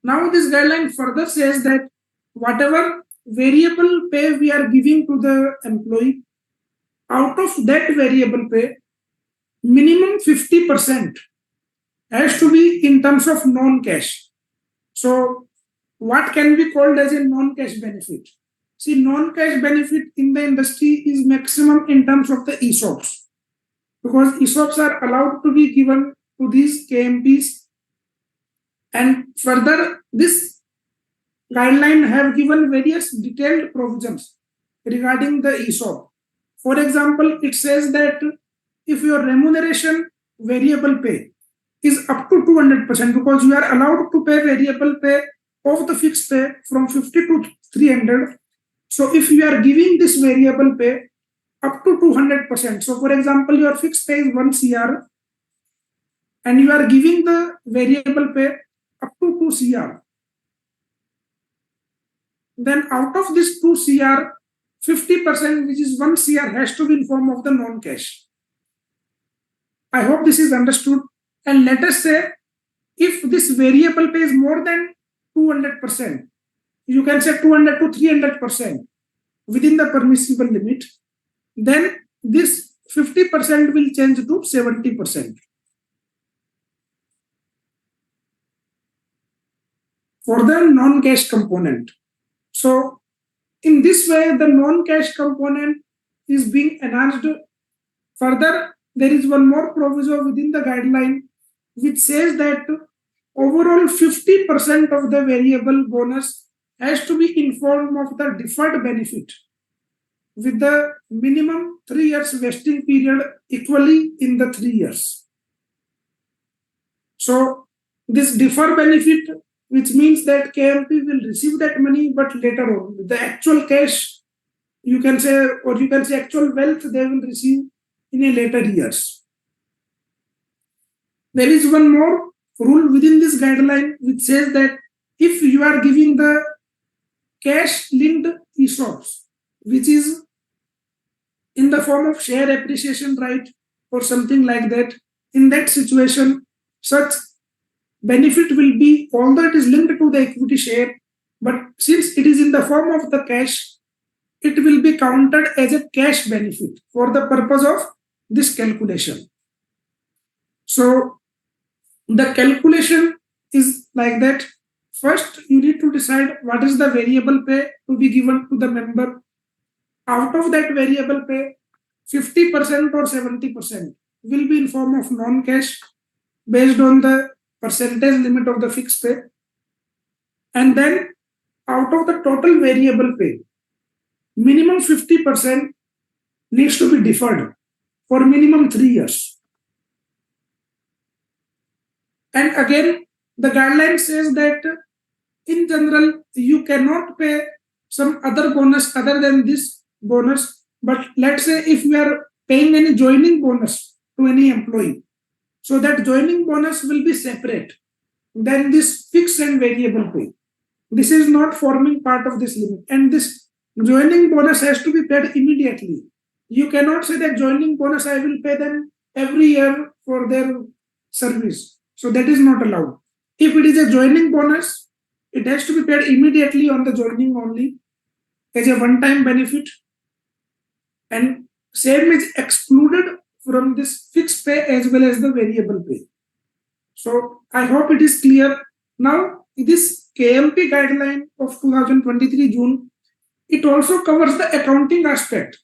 Now this guideline further says that whatever variable pay we are giving to the employee, out of that variable pay, minimum 50% has to be in terms of non-cash. So what can be called as a non-cash benefit? See, non-cash benefit in the industry is maximum in terms of the ESOPs, because ESOPs are allowed to be given to these KMPs. And further, this guideline have given various detailed provisions regarding the ESOP. For example, it says that if your remuneration variable pay is up to 200%, because you are allowed to pay variable pay of the fixed pay from 50 to 300. So if you are giving this variable pay up to 200%, so for example, your fixed pay is 1 CR and you are giving the variable pay up to 2 CR, then out of this 2 CR, 50%, which is 1 CR, has to be in form of the non-cash. I hope this is understood. And let us say, if this variable pay is more than 200%, you can say 200 to 300% within the permissible limit, then this 50% will change to 70% for the non-cash component. So in this way, the non-cash component is being enhanced. Further, there is one more proviso within the guideline which says that overall 50% of the variable bonus has to be in form of the deferred benefit with the minimum 3 years vesting period equally in the 3 years. So this deferred benefit, which means that KMP will receive that money, but later on, the actual cash, you can say, or you can say actual wealth they will receive in a later years. There is one more rule within this guideline which says that if you are giving the cash linked ESOPs, which is in the form of share appreciation right or something like that, in that situation, such benefit will be, although it is linked to the equity share, but since it is in the form of the cash, it will be counted as a cash benefit for the purpose of this calculation. So the calculation is like that. First, you need to decide what is the variable pay to be given to the member. Out of that variable pay, 50% or 70% will be in form of non-cash based on the percentage limit of the fixed pay. And then out of the total variable pay, minimum 50% needs to be deferred for minimum 3 years. And again, the guideline says that in general, you cannot pay some other bonus other than this bonus. But let's say if we are paying any joining bonus to any employee, so that joining bonus will be separate than this fixed and variable pay. This is not forming part of this limit. And this joining bonus has to be paid immediately. You cannot say that joining bonus I will pay them every year for their service. So that is not allowed. If it is a joining bonus, it has to be paid immediately on the joining only as a one-time benefit. And same is excluded from this fixed pay as well as the variable pay. So I hope it is clear. Now, this KMP guideline of 2023 June, it also covers the accounting aspect.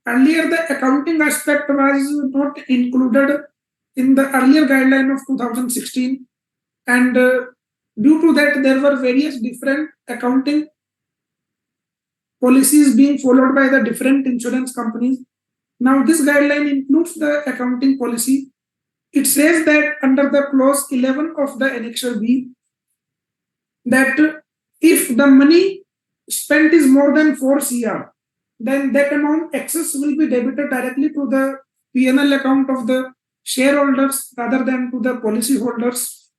Earlier, the accounting aspect was not included in the earlier guideline of 2016. And due to that, there were various different accounting policies being followed by the different insurance companies. Now, this guideline includes the accounting policy. It says that under the clause 11 of the Annexure B, that if the money spent is more than 4 CR, then that amount excess will be debited directly to the P&L account of the shareholders rather than to the policy holders.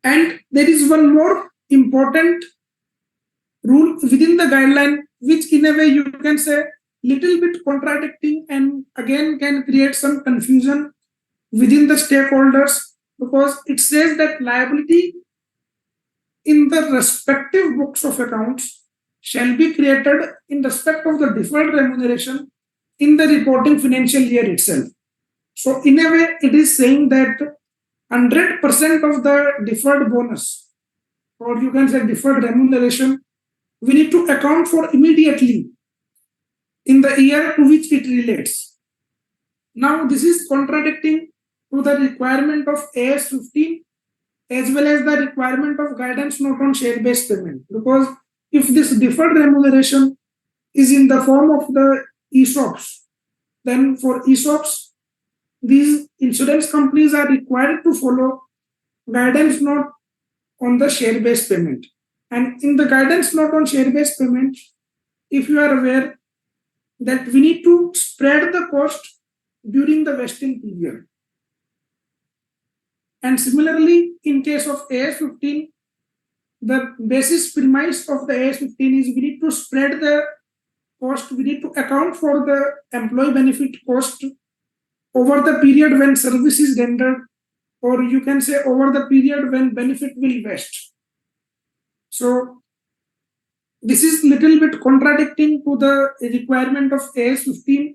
And there is one more important rule within the guideline, which in a way you can say little bit contradicting and again can create some confusion within the stakeholders, because it says that liability in the respective books of accounts shall be created in respect of the deferred remuneration in the reporting financial year itself. So in a way, it is saying that 100% of the deferred bonus, or you can say deferred remuneration, we need to account for immediately in the year to which it relates. Now, this is contradicting to the requirement of AS 15 as well as the requirement of guidance note on share-based payment. Because if this deferred remuneration is in the form of the ESOPs, then for ESOPs, these insurance companies are required to follow guidance note on the share-based payment. And in the guidance note on share-based payment, if you are aware that we need to spread the cost during the vesting period. And similarly, in case of AS15, the basis premise of the AS15 is we need to spread the cost, we need to account for the employee benefit cost over the period when service is rendered, or you can say over the period when benefit will vest. So this is little bit contradicting to the requirement of AS15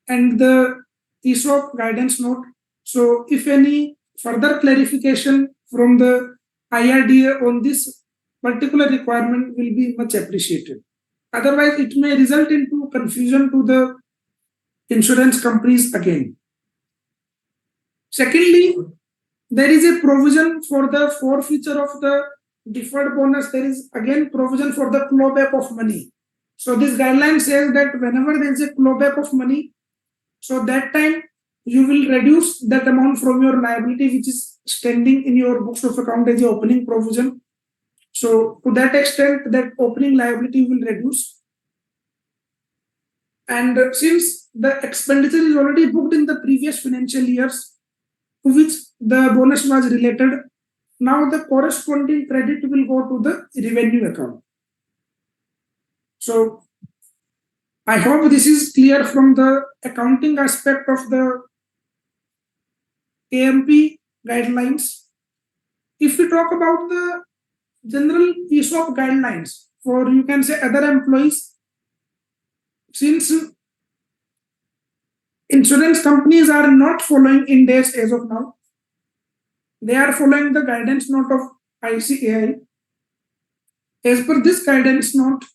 and the ESOP guidance note. So if any further clarification from the IRDA on this particular requirement will be much appreciated. Otherwise, it may result into confusion to the insurance companies again. Secondly, there is a provision for the forfeiture of the deferred bonus. There is again provision for the clawback of money. So this guideline says that whenever there is a clawback of money, so that time you will reduce that amount from your liability which is standing in your books of account as the opening provision. So to that extent, that opening liability will reduce. And since the expenditure is already booked in the previous financial years to which the bonus was related, now the corresponding credit will go to the revenue account. So I hope this is clear from the accounting aspect of the KMP guidelines. If we talk about the general ESOP guidelines for, you can say, other employees, since insurance companies are not following Ind AS as of now, they are following the guidance note of ICAI. As per this guidance note,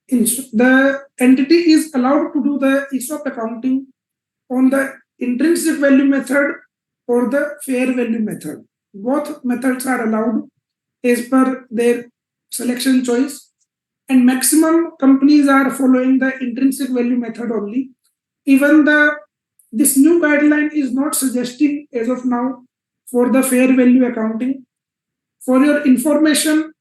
the entity is allowed to do the ESOP accounting on the intrinsic value method or the fair value method. Both methods are allowed as per their selection choice, and maximum companies are following the intrinsic value method only. Even this new guideline is not suggesting as of now for the fair value accounting. For your information,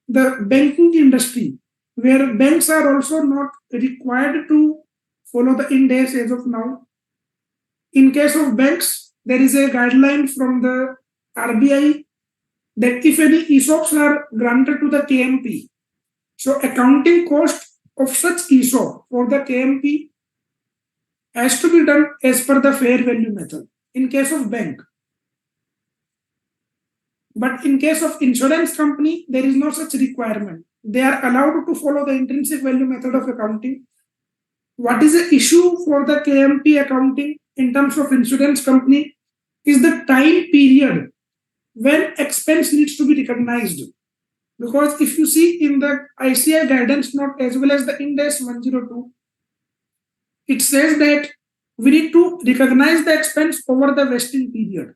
the banking industry, where banks are also not required to follow the Ind AS as of now. In case of banks, there is a guideline from the RBI that if any ESOPs are granted to the KMP, so accounting cost of such ESOP for the KMP has to be done as per the fair value method in case of bank. But in case of insurance company, there is no such requirement. They are allowed to follow the intrinsic value method of accounting. What is the issue for the KMP accounting in terms of insurance company is the time period when expense needs to be recognized. Because if you see in the ICAI guidance note as well as the Ind AS 102, it says that we need to recognize the expense over the vesting period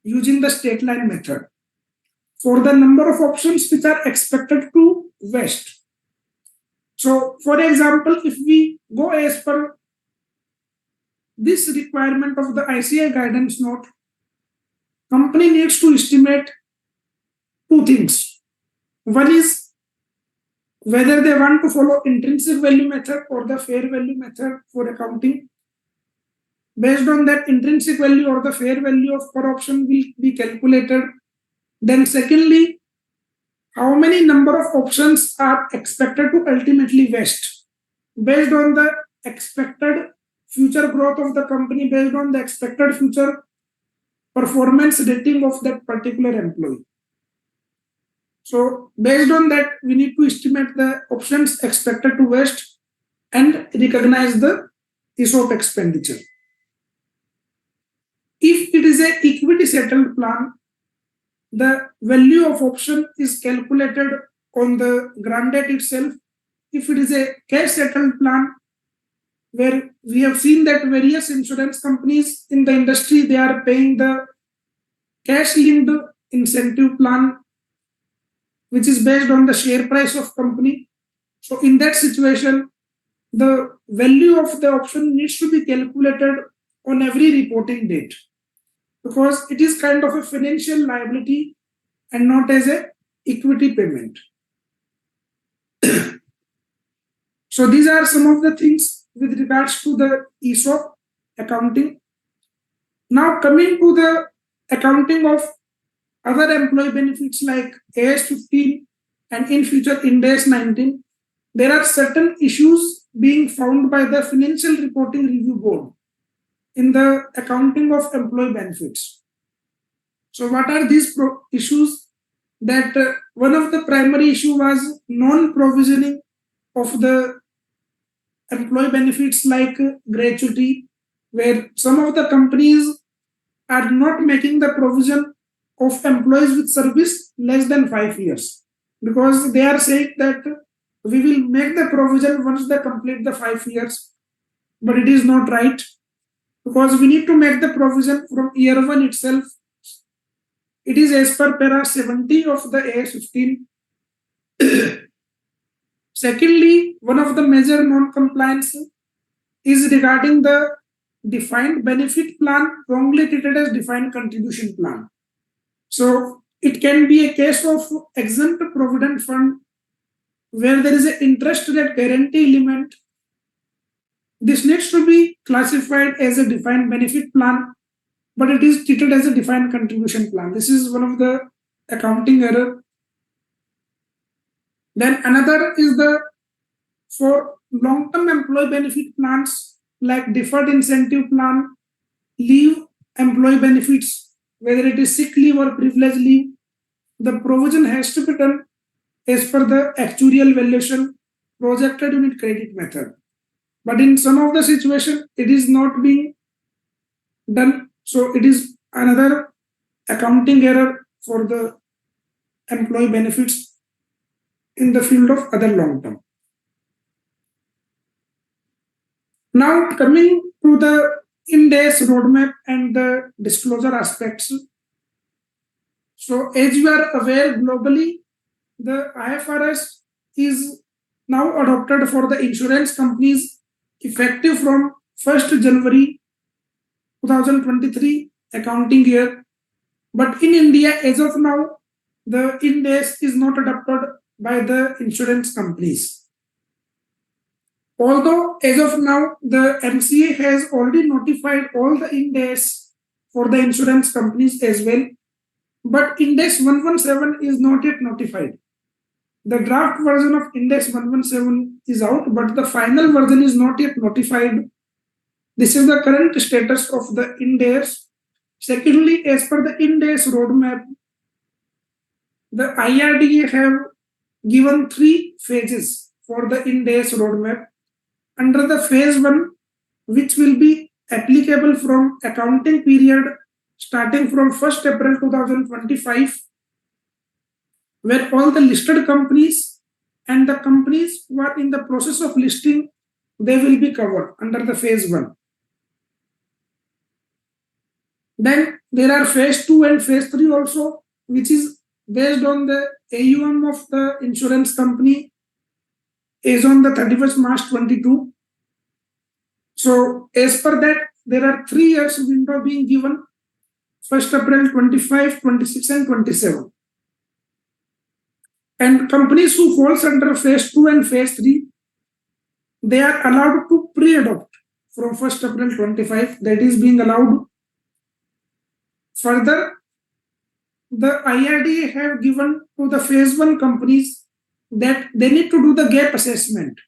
using the straight line method for the number of options which are expected to vest. So, for example, if we go as per this requirement of the ICAI guidance note, company needs to estimate two things. One is whether they want to follow intrinsic value method or the fair value method for accounting. Based on that intrinsic value or the fair value of per option will be calculated. Then secondly, how many number of options are expected to ultimately vest based on the expected future growth of the company, based on the expected future performance rating of that particular employee. So based on that, we need to estimate the options expected to vest and recognize the ESOP expenditure. If it is an equity settled plan, the value of option is calculated on the grant date itself. If it is a cash settled plan, where we have seen that various insurance companies in the industry, they are paying the cash linked incentive plan, which is based on the share price of company. So in that situation, the value of the option needs to be calculated on every reporting date, because it is kind of a financial liability and not as a equity payment. So these are some of the things with regards to the ESOP accounting. Now coming to the accounting of other employee benefits like AS 15 and in future Ind AS 19, there are certain issues being found by the Financial Reporting Review Board in the accounting of employee benefits. So what are these issues? That one of the primary issue was non-provisioning of the employee benefits like gratuity, where some of the companies are not making the provision of employees with service less than 5 years, because they are saying that we will make the provision once they complete the 5 years, but it is not right, because we need to make the provision from year 1 itself. It is as per para 70 of the AS 15. Secondly, one of the major non-compliance is regarding the defined benefit plan wrongly treated as defined contribution plan. So it can be a case of exempt provident fund where there is an interest rate guarantee element. This needs to be classified as a defined benefit plan, but it is treated as a defined contribution plan. This is one of the accounting error. Then another is for long-term employee benefit plans like deferred incentive plan, leave employee benefits, whether it is sick leave or privilege leave, the provision has to be done as per the actuarial valuation projected unit credit method. But in some of the situation, it is not being done. So it is another accounting error for the employee benefits in the field of other long term. Now coming to the Ind AS roadmap and the disclosure aspects. So as you are aware, globally, the IFRS is now adopted for the insurance companies effective from 1st January 2023 accounting year. But in India, as of now, the Ind AS is not adopted by the insurance companies. Although as of now, the MCA has already notified all the Ind AS for the insurance companies as well, but Ind AS 117 is not yet notified. The draft version of Ind AS 117 is out, but the final version is not yet notified. This is the current status of the Ind AS. Secondly, as per the Ind AS roadmap, the IRDA have given 3 phases for the Ind AS roadmap. Under the phase 1, which will be applicable from accounting period starting from 1st April 2025, where all the listed companies and the companies who are in the process of listing, they will be covered under the phase 1. Then there are phase 2 and phase 3 also, which is based on the AUM of the insurance company is on the 31st March 22. So as per that, there are 3 years window being given, 1st April 25, 26 and 27. And companies who falls under phase 2 and phase 3, they are allowed to pre-adopt from 1st April 25, that is being allowed. Further, the IRDA have given to the phase 1 companies that they need to do the gap assessment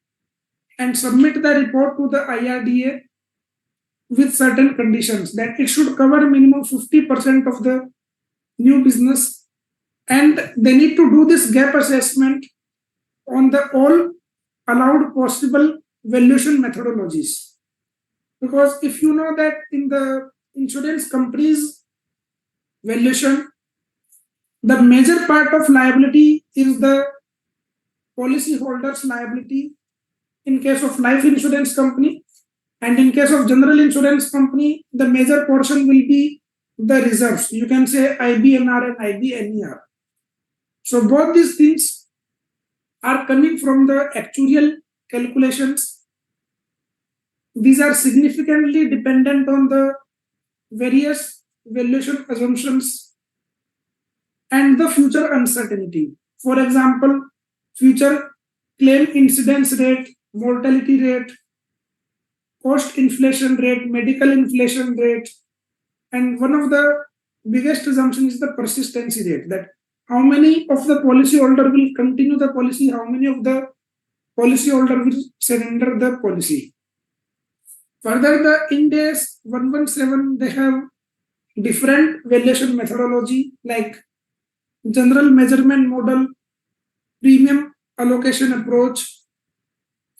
and submit the report to the IRDA with certain conditions, that it should cover minimum 50% of the new business, and they need to do this gap assessment on the all allowed possible valuation methodologies. Because if you know that in the insurance companies valuation, the major part of liability is the policyholder's liability in case of life insurance company, and in case of general insurance company, the major portion will be the reserves. You can say IBNR and IBNER. So both these things are coming from the actuarial calculations, these are significantly dependent on the various valuation assumptions and the future uncertainty. For example, future claim incidence rate, mortality rate, cost inflation rate, medical inflation rate, and one of the biggest assumptions is the persistency rate, that how many of the policyholder will continue the policy, how many of the policyholder will surrender the policy. Further, the Ind AS 117, they have different valuation methodology like general measurement model, premium allocation approach,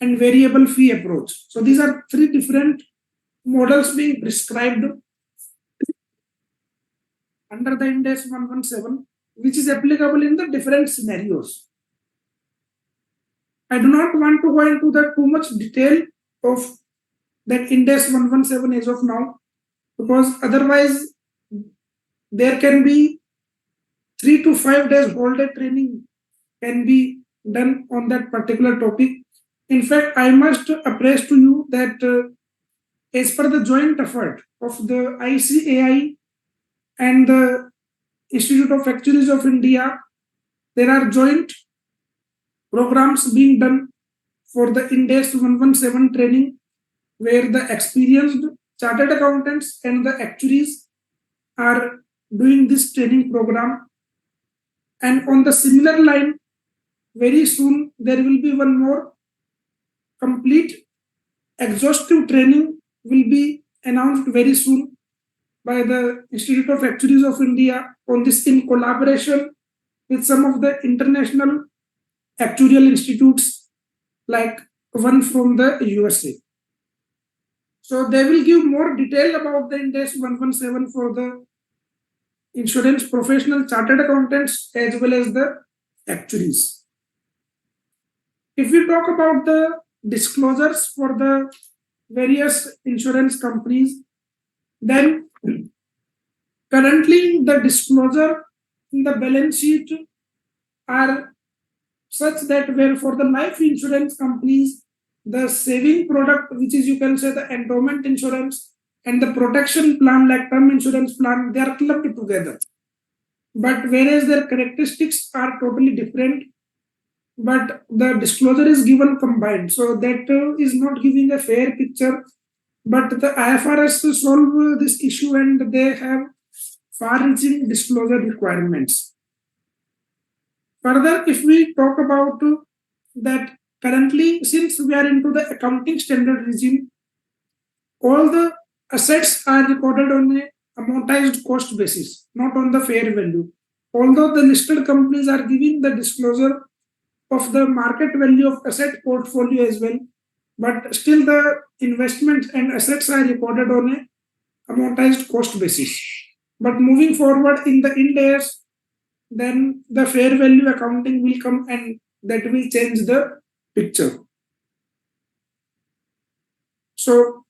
and variable fee approach. So these are three different models being prescribed under the Ind AS 117, which is applicable in the different scenarios. I do not want to go into the too much detail of that Ind AS 117 as of now, because otherwise there can be 3 to 5 days whole day training can be done on that particular topic. In fact, I must appraise to you that as per the joint effort of the ICAI and the Institute of Actuaries of India, there are joint programs being done for the Ind AS 117 training, where the experienced chartered accountants and the actuaries are doing this training program. And on the similar line, very soon there will be one more complete exhaustive training will be announced very soon by the Institute of Actuaries of India on this, in collaboration with some of the international actuarial institutes, like one from the USA. So they will give more detail about the Ind AS 117 for the insurance professional chartered accountants as well as the actuaries. If we talk about the disclosures for the various insurance companies, then currently the disclosure in the balance sheet are such that where for the life insurance companies, the saving product, which is you can say the endowment insurance, and the protection plan like term insurance plan, they are clubbed together. But whereas their characteristics are totally different, but the disclosure is given combined. So that is not giving a fair picture. But the IFRS solve this issue and they have far-reaching disclosure requirements. Further, if we talk about that currently, since we are into the accounting standard regime, all the assets are recorded on a amortized cost basis, not on the fair value. Although the listed companies are giving the disclosure of the market value of asset portfolio as well, but still the investments and assets are recorded on a amortized cost basis. But moving forward in the Ind AS, then the fair value accounting will come and that will change the picture. So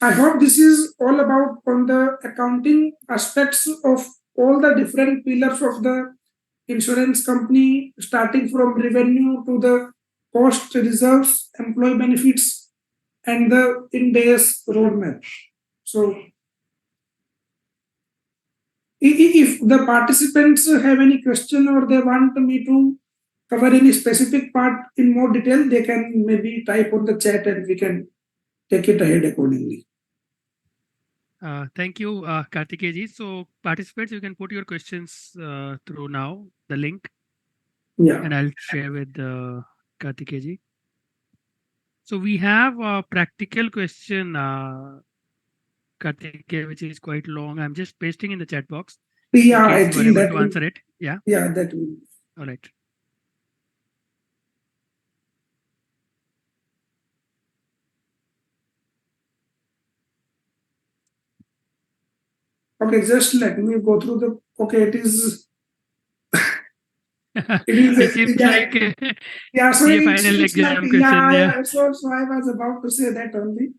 I hope this is all about on the accounting aspects of all the different pillars of the insurance company, starting from revenue to the cost, reserves, employee benefits, and the Ind AS roadmap. So if the participants have any question or they want me to cover any specific part in more detail, they can maybe type on the chat and we can take it ahead accordingly. Thank you, Kartikeya ji. So participants, you can put your questions through now, the link, Yeah. and I'll share with Kartikeya ji. So we have a practical question, Kartikeya, which is quite long. I'm just pasting in the chat box. Yeah, in I case you are think able that to will, answer it. Yeah. yeah, that will. All right. Okay, just let me go through the. Okay, it is. It is. It seems Yeah, like yeah, so CA it's final like, exam question. yeah, Yeah. yeah. So I was about to say that only.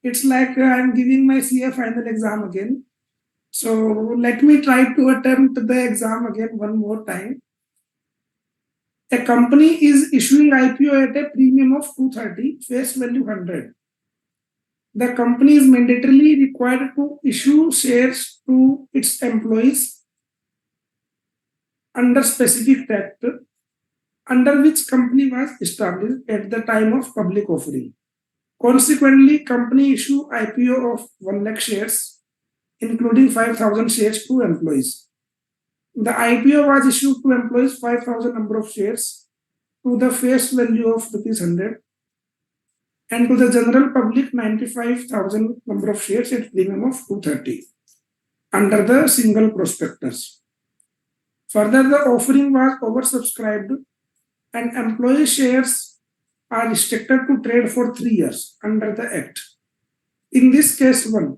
It's like I'm giving my CA final exam again. So let me try to attempt the exam again one more time. A company is issuing IPO at a premium of 230, face value 100. the company is mandatorily required to issue shares to its employees under specific act under which company was established at the time of public offering. Consequently, company issue IPO of 1 lakh shares, including 5,000 shares to employees. The IPO was issued to employees 5,000 number of shares to the face value of ₹100 and to the general public 95,000 number of shares at premium of 230 under the single prospectus. Further, the offering was oversubscribed and employee shares are restricted to trade for 3 years under the Act. In this case 1,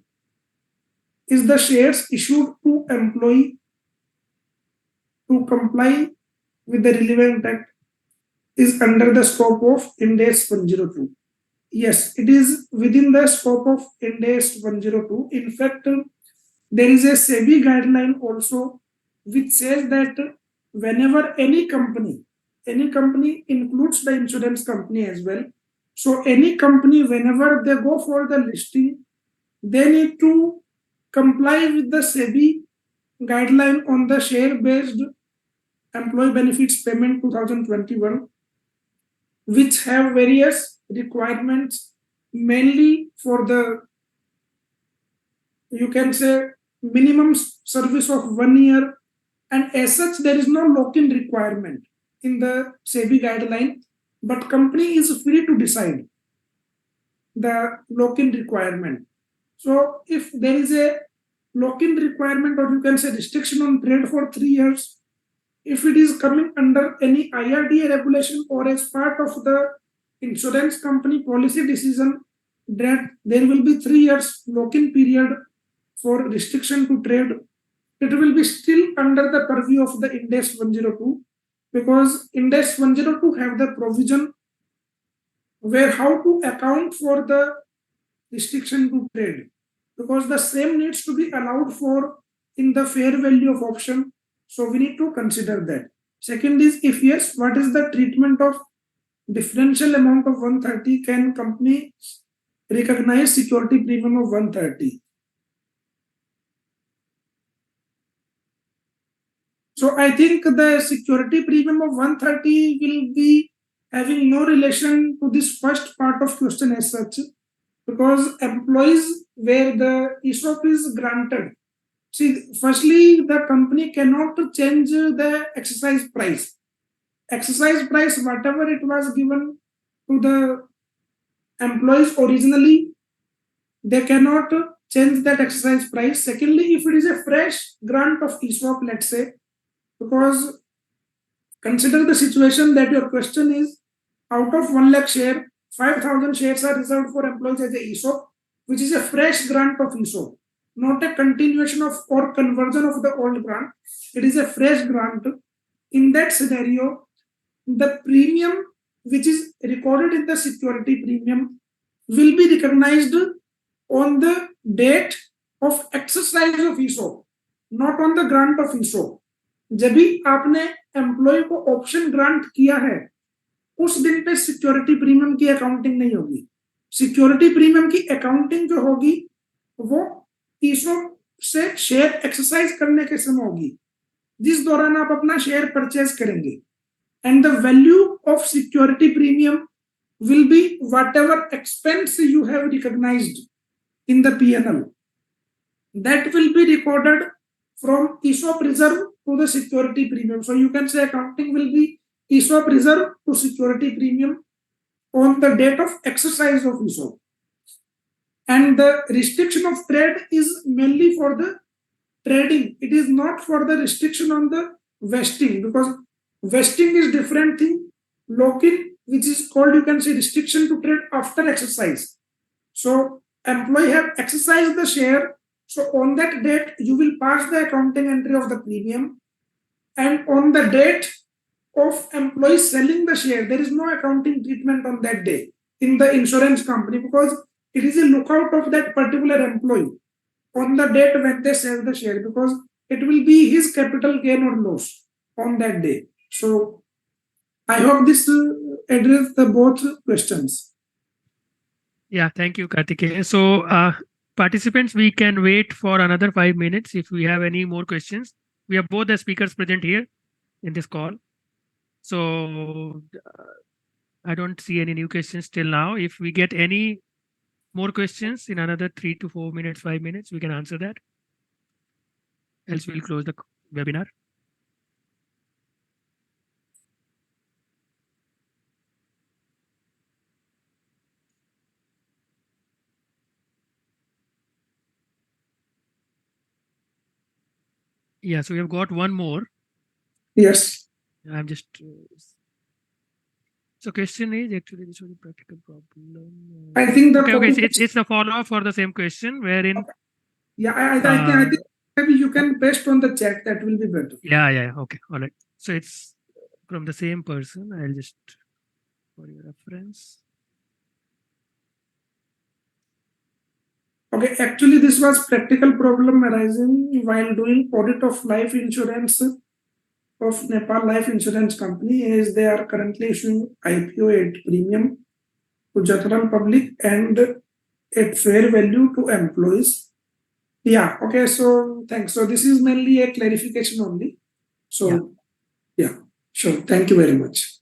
is the shares issued to employee to comply with the relevant Act is under the scope of Ind AS 102. Yes, it is within the scope of Ind AS 102. In fact, there is a SEBI guideline also which says that whenever any company includes the insurance company as well. So any company, whenever they go for the listing, they need to comply with the SEBI guideline on the share-based employee benefits payment 2021, which have various requirements, mainly for the, you can say, minimum service of 1 year, and as such there is no lock-in requirement in the SEBI guideline, but company is free to decide the lock-in requirement. So if there is a lock-in requirement, or you can say restriction on trade for 3 years, if it is coming under any IRDA regulation or as part of the insurance company policy decision, that there will be 3 years lock-in period for restriction to trade, it will be still under the purview of the Ind AS 102, because Ind AS 102 have the provision where how to account for the restriction to trade, because the same needs to be allowed for in the fair value of option. So we need to consider that. Second is, if yes, what is the treatment of differential amount of 130? Can company recognize security premium of 130? So I think the security premium of 130 will be having no relation to this first part of question as such, because employees where the ESOP is granted, see, firstly, the company cannot change the exercise price. Exercise price, whatever it was given to the employees originally, they cannot change that exercise price. Secondly, if it is a fresh grant of ESOP, let's say, because consider the situation that your question is, out of 1 lakh share, 5,000 shares are reserved for employees as a ESOP, which is a fresh grant of ESOP, not a continuation of or conversion of the old grant. It is a fresh grant. In that scenario, the premium which is recorded in the security premium will be recognized on the date of exercise of ESOP, not on the grant of ESOP. जब भी आपने employ को option grant किया है, उस दिन पे security premium की अकाउंटिंग नहीं होगी. सिक्योरिटी प्रीमियम की अकाउंटिंग जो होगी वो ईसोप से शेयर एक्सरसाइज करने के समय होगी, जिस दौरान आप अपना शेयर परचेज करेंगे. And the value of security premium will be whatever expense you have recognized in the P&L. That will be recorded from ESOP reserve to the security premium. So you can say accounting will be ESOP reserve to security premium on the date of exercise of ESOP. And the restriction of trade is mainly for the trading. It is not for the restriction on the vesting, because vesting is different thing. Lock-in, which is called, you can say, restriction to trade after exercise. So employee have exercised the share. So on that date, you will pass the accounting entry of the premium. And on the date of employee selling the share, there is no accounting treatment on that day in the insurance company, because it is a lookout of that particular employee on the date when they sell the share, because it will be his capital gain or loss on that day. So I hope this addressed the both questions. Yeah, thank you, Kartikeya. So, participants, we can wait for another 5 minutes if we have any more questions. We have both the speakers present here in this call. So, I don't see any new questions till now. If we get any more questions in another 3 to 4 minutes, 5 minutes, we can answer that. Else, we'll close the webinar. Yeah, so we have got one more. Yes. I'm just. So, question is actually this was a practical problem. I think the Okay, it's a follow up for the same question wherein. Yeah, I think maybe you can paste on the chat. That will be better. Yeah. Okay, all right. So it's from the same person. I'll just for your reference. Okay, actually, this was practical problem arising while doing audit of life insurance of Nepal Life Insurance Company, as they are currently issuing IPO at premium to general public and at fair value to employees. Yeah, okay, so thanks. So this is mainly a clarification only. So yeah, sure. Thank you very much.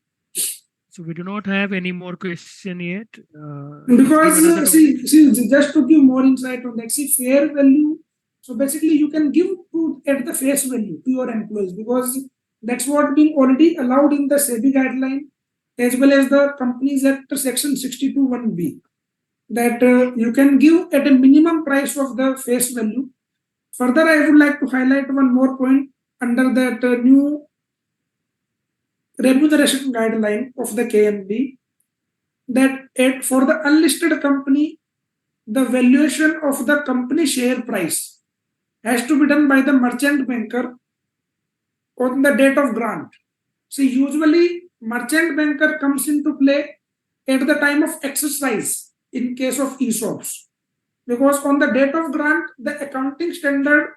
So we do not have any more question yet. Because see, just to give more insight on that, see, fair value. So basically, you can give to at the face value to your employees, because that's what being already allowed in the SEBI guideline as well as the Companies Act section 62(1)(b), that you can give at a minimum price of the face value. Further, I would like to highlight one more point under that new remuneration guideline of the KMB, that for the unlisted company, the valuation of the company share price has to be done by the merchant banker on the date of grant. See, usually merchant banker comes into play at the time of exercise in case of ESOPs, because on the date of grant, the accounting standard,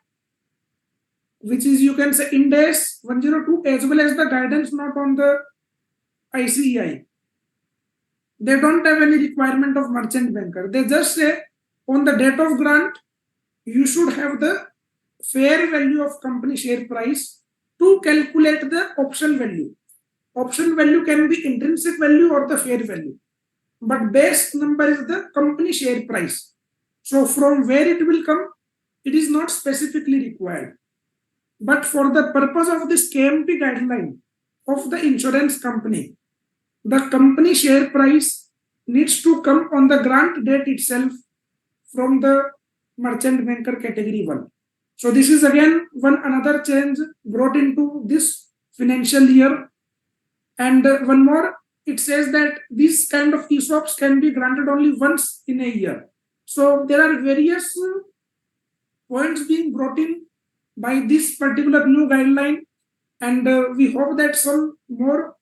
which is you can say Ind AS 102, as well as the guidance note on the ICEI, they don't have any requirement of merchant banker. They just say on the date of grant, you should have the fair value of company share price to calculate the option value. Option value can be intrinsic value or the fair value, but base number is the company share price. So from where it will come, it is not specifically required. But for the purpose of this KMP guideline of the insurance company, the company share price needs to come on the grant date itself from the merchant banker category 1. So this is again another change brought into this financial year. And one more, it says that these kind of ESOPs can be granted only once in a year. So there are various points being brought in by this particular new guideline, and we hope that some more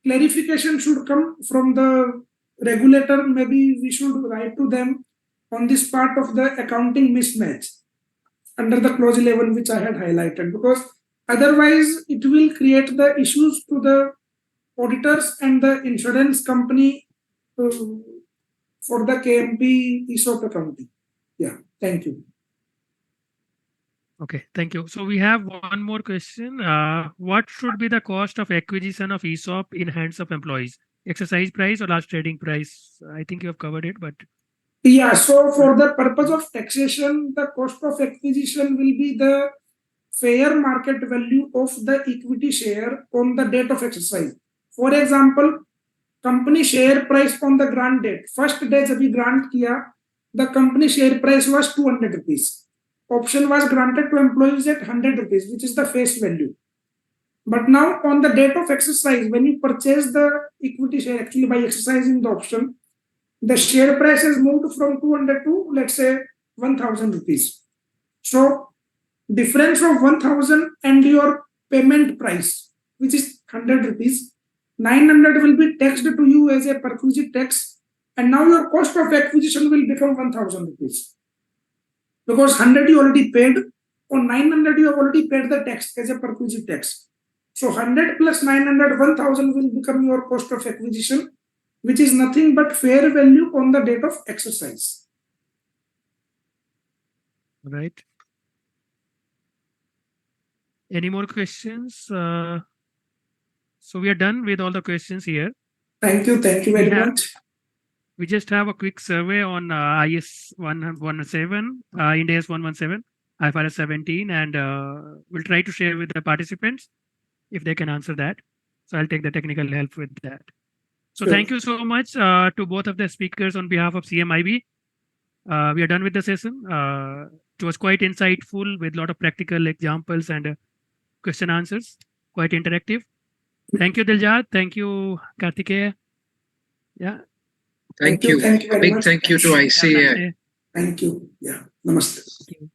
clarification should come from the regulator. Maybe we should write to them on this part of the accounting mismatch under the clause 11, which I had highlighted, because otherwise it will create the issues to the auditors and the insurance company for the KMP ESOP accounting. Yeah, thank you. Okay, thank you. So we have one more question. What should be the cost of acquisition of ESOP in hands of employees? Exercise price or last trading price? I think you have covered it, but. Yeah, so for the purpose of taxation, the cost of acquisition will be the fair market value of the equity share on the date of exercise. For example, company share price on the grant date. First day जब grant किया, the company share price was 200 rupees. Option was granted to employees at 100 rupees, which is the face value. But now on the date of exercise, when you purchase the equity share, actually by exercising the option, the share price has moved from 200 to, let's say, 1000 rupees. So difference of 1000 and your payment price, which is 100 rupees, 900 will be taxed to you as a perquisite tax, and now your cost of acquisition will become 1000 rupees. Because 100 you already paid, on 900 you have already paid the tax as a perquisite tax. So 100 plus 900, 1000 will become your cost of acquisition. which is nothing but fair value on the date of exercise. Right. Any more questions? So we are done with all the questions here. Thank you very We have- much. We just have a quick survey on IS 117, Ind AS 117, IFRS 17, and we'll try to share with the participants if they can answer that. So I'll take the technical help with that. So Sure. thank you so much to both of the speakers on behalf of CMIB. We are done with the session. It was quite insightful with a lot of practical examples and question answers, quite interactive. Thank you, Diljat. Thank you, Kartikeya. Yeah. Thank you. Thank you very Big much. thank you to Have a nice ICAI. day. Thank you. Yeah. Namaste. Thank you.